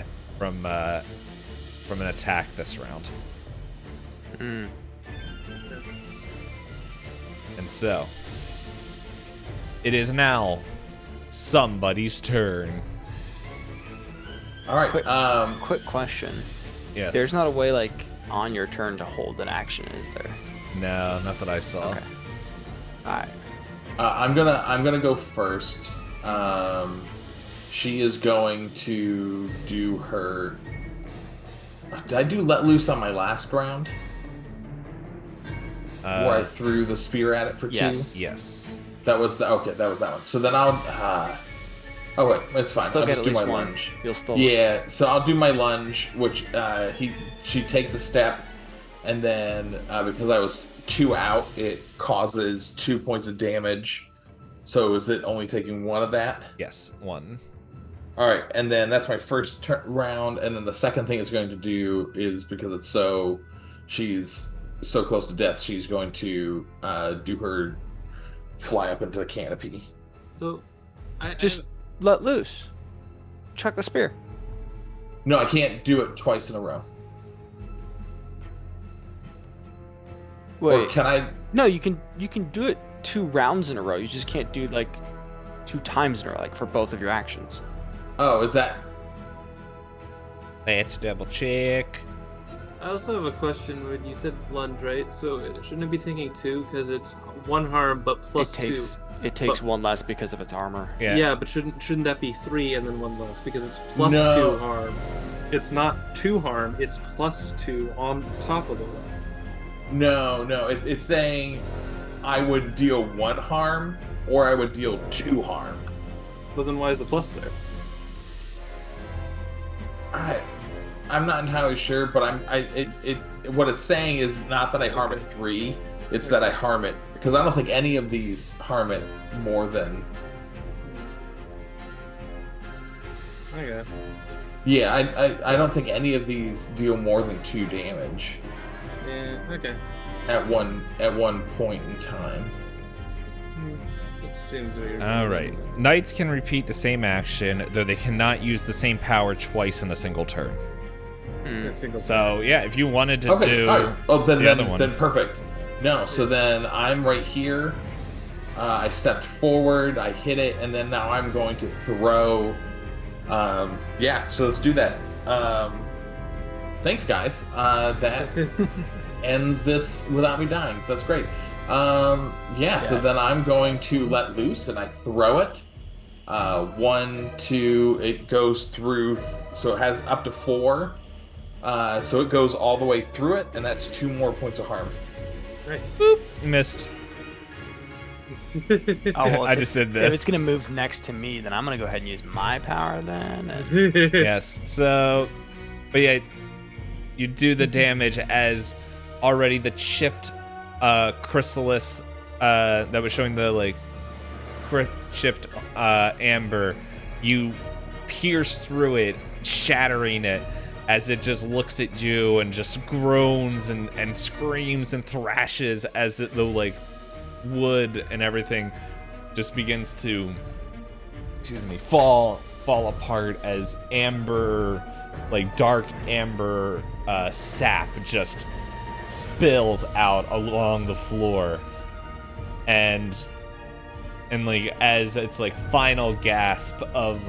attack this round. Mm. And so, it is now somebody's turn. All right. Quick question. Yes. There's not a way, like, on your turn to hold an action, is there? No, not that I saw. Okay. Alright. I'm gonna go first. She is going to do her Did I do let loose on my last round? Where I threw the spear at it for 2? Yes. That was that was that one. So then I'll oh wait, it's fine. Still I'll get just at do least my one. lunge. You'll still. Yeah, so I'll do my lunge, which she takes a step, and then because I was 2 out, it causes 2 points of damage. So is it only taking 1 of that? Yes, 1. All right, and then that's my first round, and then the second thing it's going to do is because she's so close to death, she's going to do her fly up into the canopy. So, Just let loose. Chuck the spear. No, I can't do it twice in a row. Wait. Or can I? No, you can do it 2 rounds in a row. You just can't do like 2 times in a row, like for both of your actions. Oh, is that? Let's double check. I also have a question. When you said lunge, right? So shouldn't it be taking 2 because it's 1 harm but plus 2? It takes 1 less because of its armor. Yeah, but shouldn't that be 3 and then 1 less because it's plus No. 2 harm? It's not 2 harm. It's plus 2 on top of the 1. No. It's saying I would deal 1 harm or I would deal 2 harm. But then why is the plus there? I'm not entirely sure, but what it's saying is not that I harm it 3, it's that I harm it because I don't think any of these harm it more than. Okay. Yeah, I don't think any of these deal more than 2 damage Yeah. Okay. at one point in time. That seems weird. All right. Knights can repeat the same action, though they cannot use the same power twice in a single turn. A single So yeah, if you wanted to do all right. Oh, then the other one. then perfect. No, so then I'm right here. I stepped forward, I hit it, and then now I'm going to throw. Yeah, so let's do that. Thanks, guys. That ends this without me dying, so that's great. Yeah, so then I'm going to let loose and I throw it. 1, 2, it goes through, so it has up to 4. So it goes all the way through it, and that's 2 more points of harm. Nice. Boop, missed. Oh, well, I just did If this. it's gonna move next to me, then I'm gonna go ahead and use my power then. Yes. So, but yeah, you do the damage as already the chipped chrysalis that was showing the like chipped amber. You pierce through it, shattering it as it just looks at you and just groans and screams and thrashes as the like wood and everything just begins to fall apart as amber, like dark amber sap just spills out along the floor, and like as its like final gasp of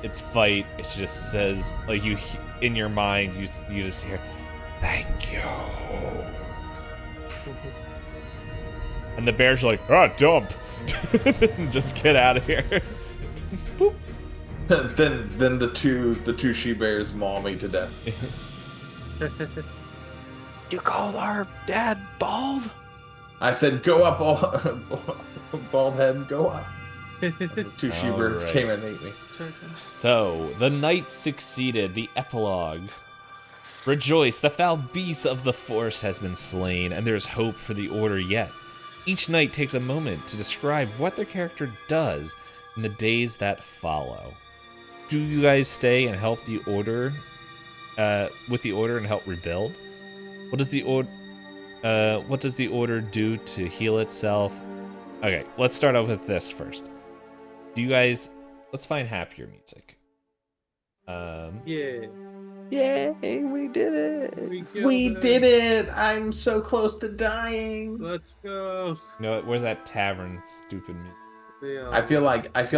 its fight, it just says, like, you in your mind you just hear, "Thank you." And the bears are like, "Oh, dump." Just get out of here. Boop. then the two she bears maul me to death. You called our dad bald? I said, "Go up, bald head, go up." The 2 she birds Alright. came and ate me. So, the knights succeeded. The epilogue. Rejoice, the foul beast of the forest has been slain, and there is hope for the order yet. Each knight takes a moment to describe what their character does in the days that follow. Do you guys stay and help the order, with the order and help rebuild? What does the order do to heal itself? Okay, let's start out with this first. Do you guys? Let's find happier music. Yeah. Yay, we did it! We did it! I'm so close to dying. Let's go. No, where's that tavern? Stupid music. Yeah. I feel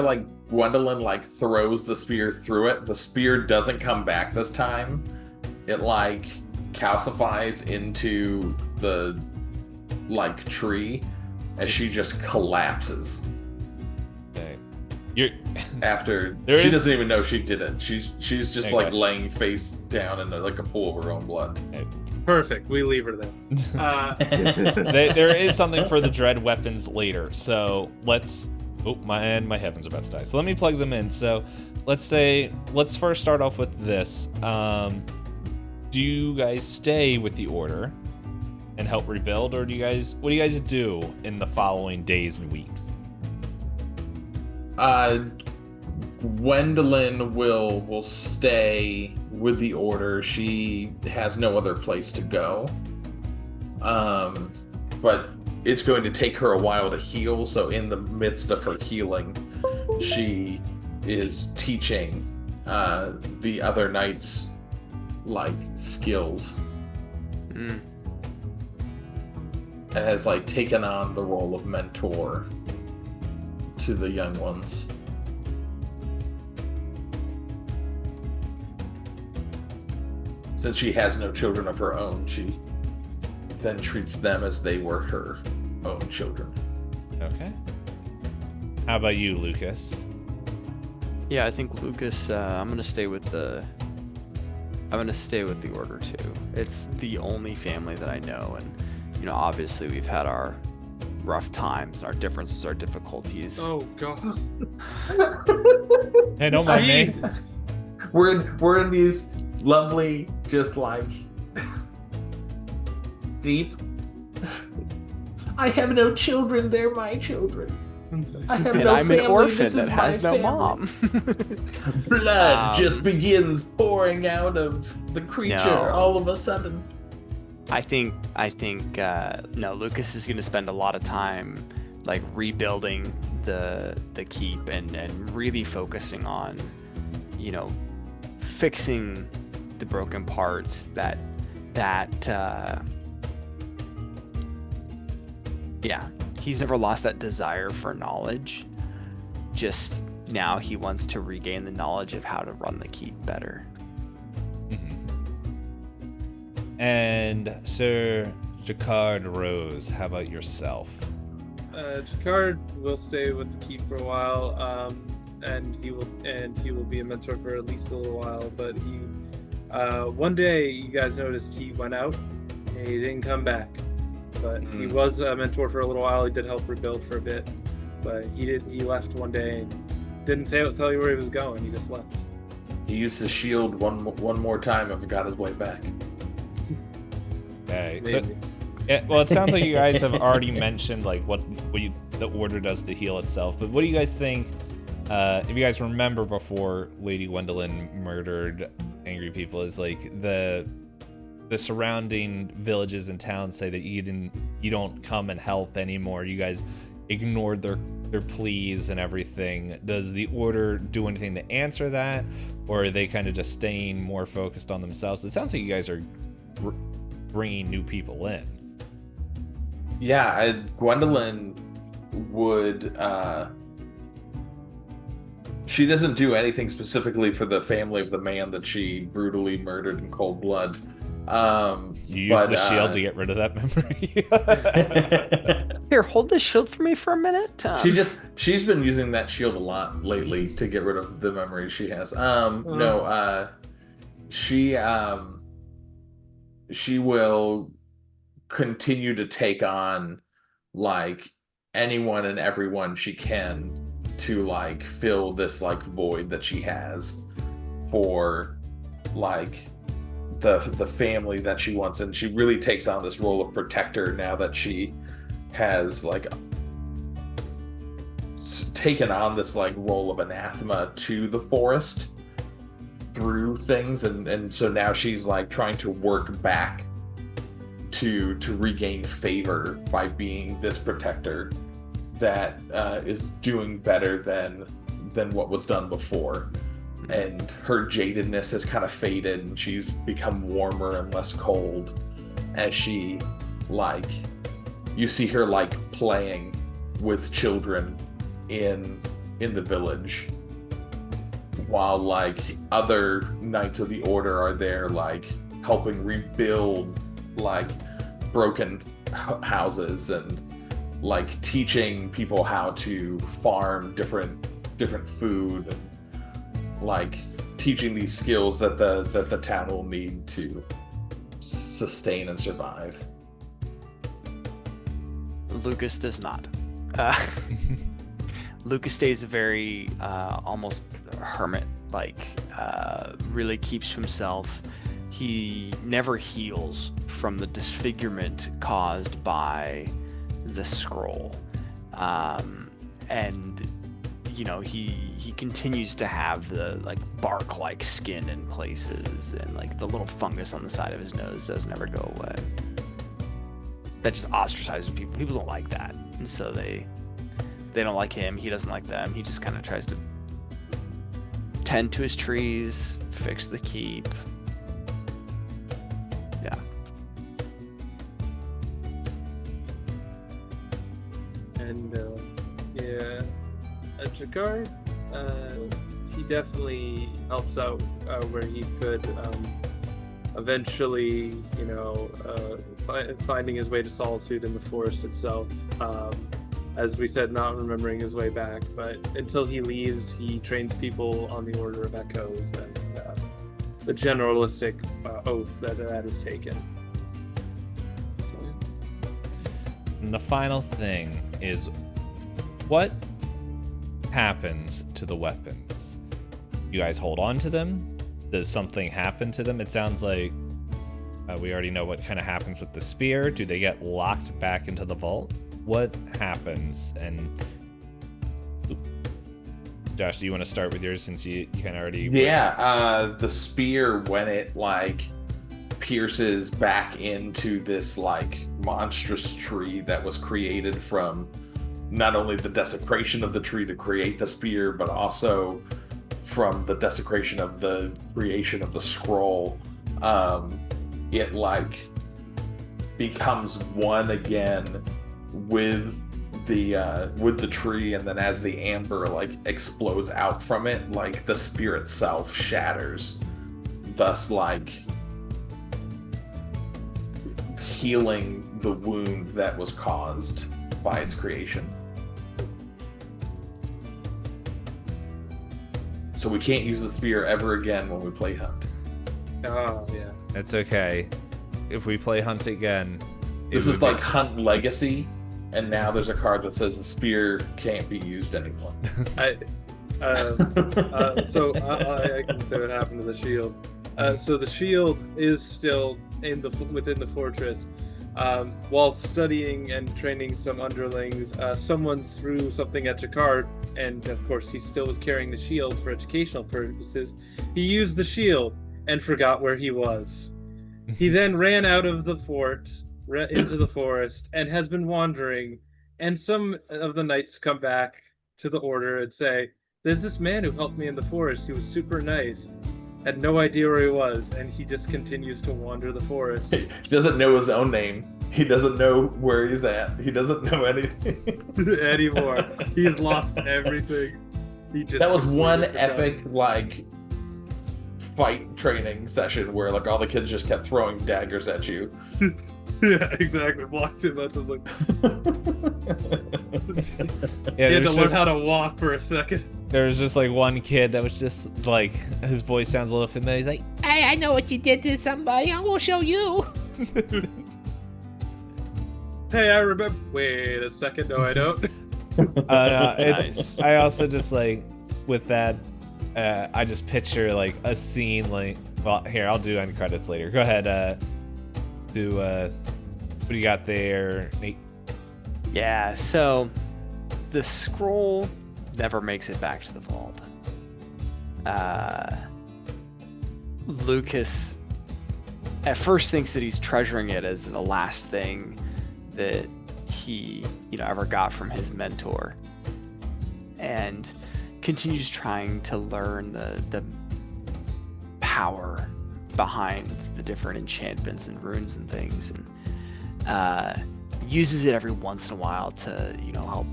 like Gwendolyn like throws the spear through it. The spear doesn't come back this time. It like calcifies into the like tree as she just collapses. Okay. You're After There she is- doesn't even know she did it. She's just Okay. like laying face down in like a pool of her own blood. Perfect. We leave her there. there is something for the dread weapons later. So let's. Oh, my heaven's about to die. So let me plug them in. So let's first start off with this. Do you guys stay with the order and help rebuild, or what do you guys do in the following days and weeks? Gwendolyn will stay with the order. She has no other place to go. But it's going to take her a while to heal, so in the midst of her healing, she is teaching the other knights like skills. Mm. And has like taken on the role of mentor to the young ones. Since she has no children of her own, she then treats them as they were her own children. Okay. How about you, Lucas? Yeah, I think Lucas. I'm gonna stay with the order too. It's the only family that I know, and obviously we've had our rough times, our differences, our difficulties. Oh God. Hey, don't mind me. Jesus. We're in these lovely, just like deep. I have no children; they're my children. I have And no I'm family. an orphan this that is has my no family. mom. Blood just begins pouring out of the creature No. all of a sudden. I think no, Lucas is gonna spend a lot of time like rebuilding the keep and really focusing on fixing the broken parts that he's never lost that desire for knowledge. Just now he wants to regain the knowledge of how to run the keep better. And Sir Jacquard Rose, how about yourself? Jacquard will stay with the keep for a while, and he will be a mentor for at least a little while. But he, one day, you guys noticed he went out and he didn't come back. But he was a mentor for a little while. He did help rebuild for a bit, but he left one day and didn't tell you where he was going. He just left. He used his shield one more time and got his way back. Okay, so Maybe. well, it sounds like you guys have already mentioned like what the order does to heal itself. But what do you guys think? If you guys remember before Lady Gwendolyn murdered angry people, is like the surrounding villages and towns say that you don't come and help anymore. You guys ignored their pleas and everything. Does the order do anything to answer that, or are they kind of just staying more focused on themselves? It sounds like you guys are bringing new people in. Yeah, Gwendolyn would. She doesn't do anything specifically for the family of the man that she brutally murdered in cold blood. You use the shield to get rid of that memory. Here, hold this shield for me for a minute. She's been using that shield a lot lately to get rid of the memories she has. She will continue to take on like anyone and everyone she can to like fill this like void that she has for like the family that she wants, and she really takes on this role of protector now that she has like taken on this like role of anathema to the forest through things, and so now she's like trying to work back to regain favor by being this protector that is doing better than what was done before. And her jadedness has kind of faded, and she's become warmer and less cold as she like you see her like playing with children in the village, while like other knights of the order are there like helping rebuild like broken houses and like teaching people how to farm different different food, and like teaching these skills that the town will need to sustain and survive. Lucas does not. Lucas stays very almost hermit-like, really keeps to himself. He never heals from the disfigurement caused by the scroll. And you know, he continues to have the like bark-like skin in places, and like the little fungus on the side of his nose doesn't ever go away. That just ostracizes people. People don't like that, and so they don't like him. He doesn't like them. He just kind of tries to tend to his trees, fix the keep. Yeah. And yeah, Jakar, he definitely helps out where he could. Eventually, you know, finding his way to solitude in the forest itself. As we said, not remembering his way back, but until he leaves, he trains people on the Order of Echoes and the generalistic oath that is taken. And the final thing is, what happens to the weapons? You guys hold on to them? Does something happen to them? It sounds like we already know what kind of happens with the spear. Do they get locked back into the vault? What happens? And Josh, do you want to start with yours since you kind of already... Yeah, the spear, when it like pierces back into this like monstrous tree that was created from not only the desecration of the tree to create the spear, but also from the desecration of the creation of the scroll, it like becomes one again with the tree, and then as the amber like explodes out from it, like the spear itself shatters, thus like healing the wound that was caused by its creation. So we can't use the spear ever again when we play Hunt. Oh yeah. It's okay. If we play Hunt again... This is like Hunt Legacy, and now there's a card that says the spear can't be used anymore. I can say what happened to the shield. So the shield is still within the fortress. While studying and training some underlings, someone threw something at Jakar, and of course he still was carrying the shield for educational purposes. He used the shield and forgot where he was. He then ran out of the fort, into the forest, and has been wandering. And some of the knights come back to the order and say, "There's this man who helped me in the forest. He was super nice. Had no idea where he was," and he just continues to wander the forest. He doesn't know his own name. He doesn't know where he's at. He doesn't know anything anymore. He's lost everything. That was one epic like fight training session where like all the kids just kept throwing daggers at you. Yeah, exactly. Blocked him. I was like, yeah, he had to learn how to walk for a second. There was just like one kid that was just like, his voice sounds a little familiar. He's like, Hey, I know what you did to somebody. I will show you. Hey, I remember. Wait a second. No, I don't. no, it's. I also just like with that. I just picture like a scene like. Well, here I'll do end credits later. Go ahead. What do you got there, Nate? Yeah. So the scroll never makes it back to the vault. Lucas at first thinks that he's treasuring it as the last thing that he, ever got from his mentor, and continues trying to learn the power behind the different enchantments and runes and things, and uses it every once in a while to, help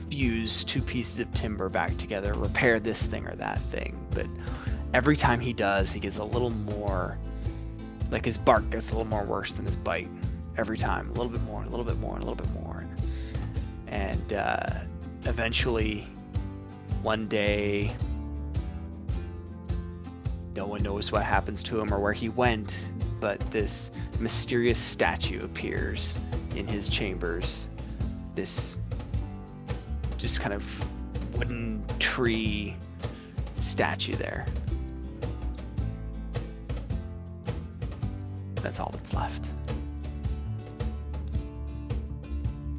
fuse two pieces of timber back together, repair this thing or that thing. But every time he does, he gets a little more, like his bark gets a little more worse than his bite. Every time, a little bit more, a little bit more, a little bit more. And eventually one day, no one knows what happens to him or where he went, but this mysterious statue appears in his chambers. This just kind of wooden tree statue there. That's all that's left.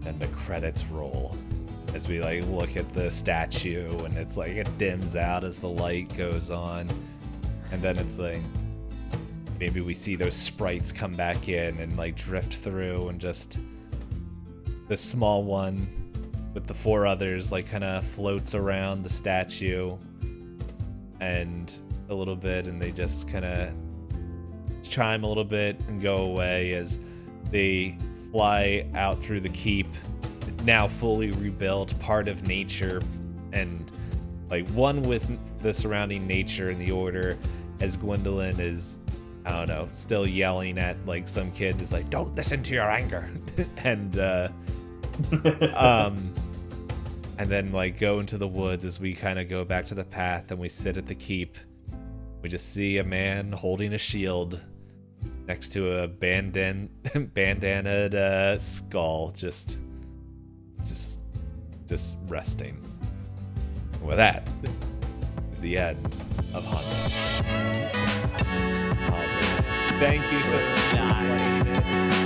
And the credits roll as we like look at the statue, and it's like it dims out as the light goes on, and then it's like maybe we see those sprites come back in and like drift through, and just the small one with the four others like kind of floats around the statue and a little bit, and they just kind of chime a little bit and go away as they fly out through the keep, now fully rebuilt, part of nature, and like one with the surrounding nature and the order, as Gwendolyn is, I don't know, still yelling at like some kids. It's like, don't listen to your anger. And then like go into the woods as we kind of go back to the path, and we sit at the keep. We just see a man holding a shield next to a bandanaed skull, just resting. And with that is the end of Hunt. Thank you so much for playing it.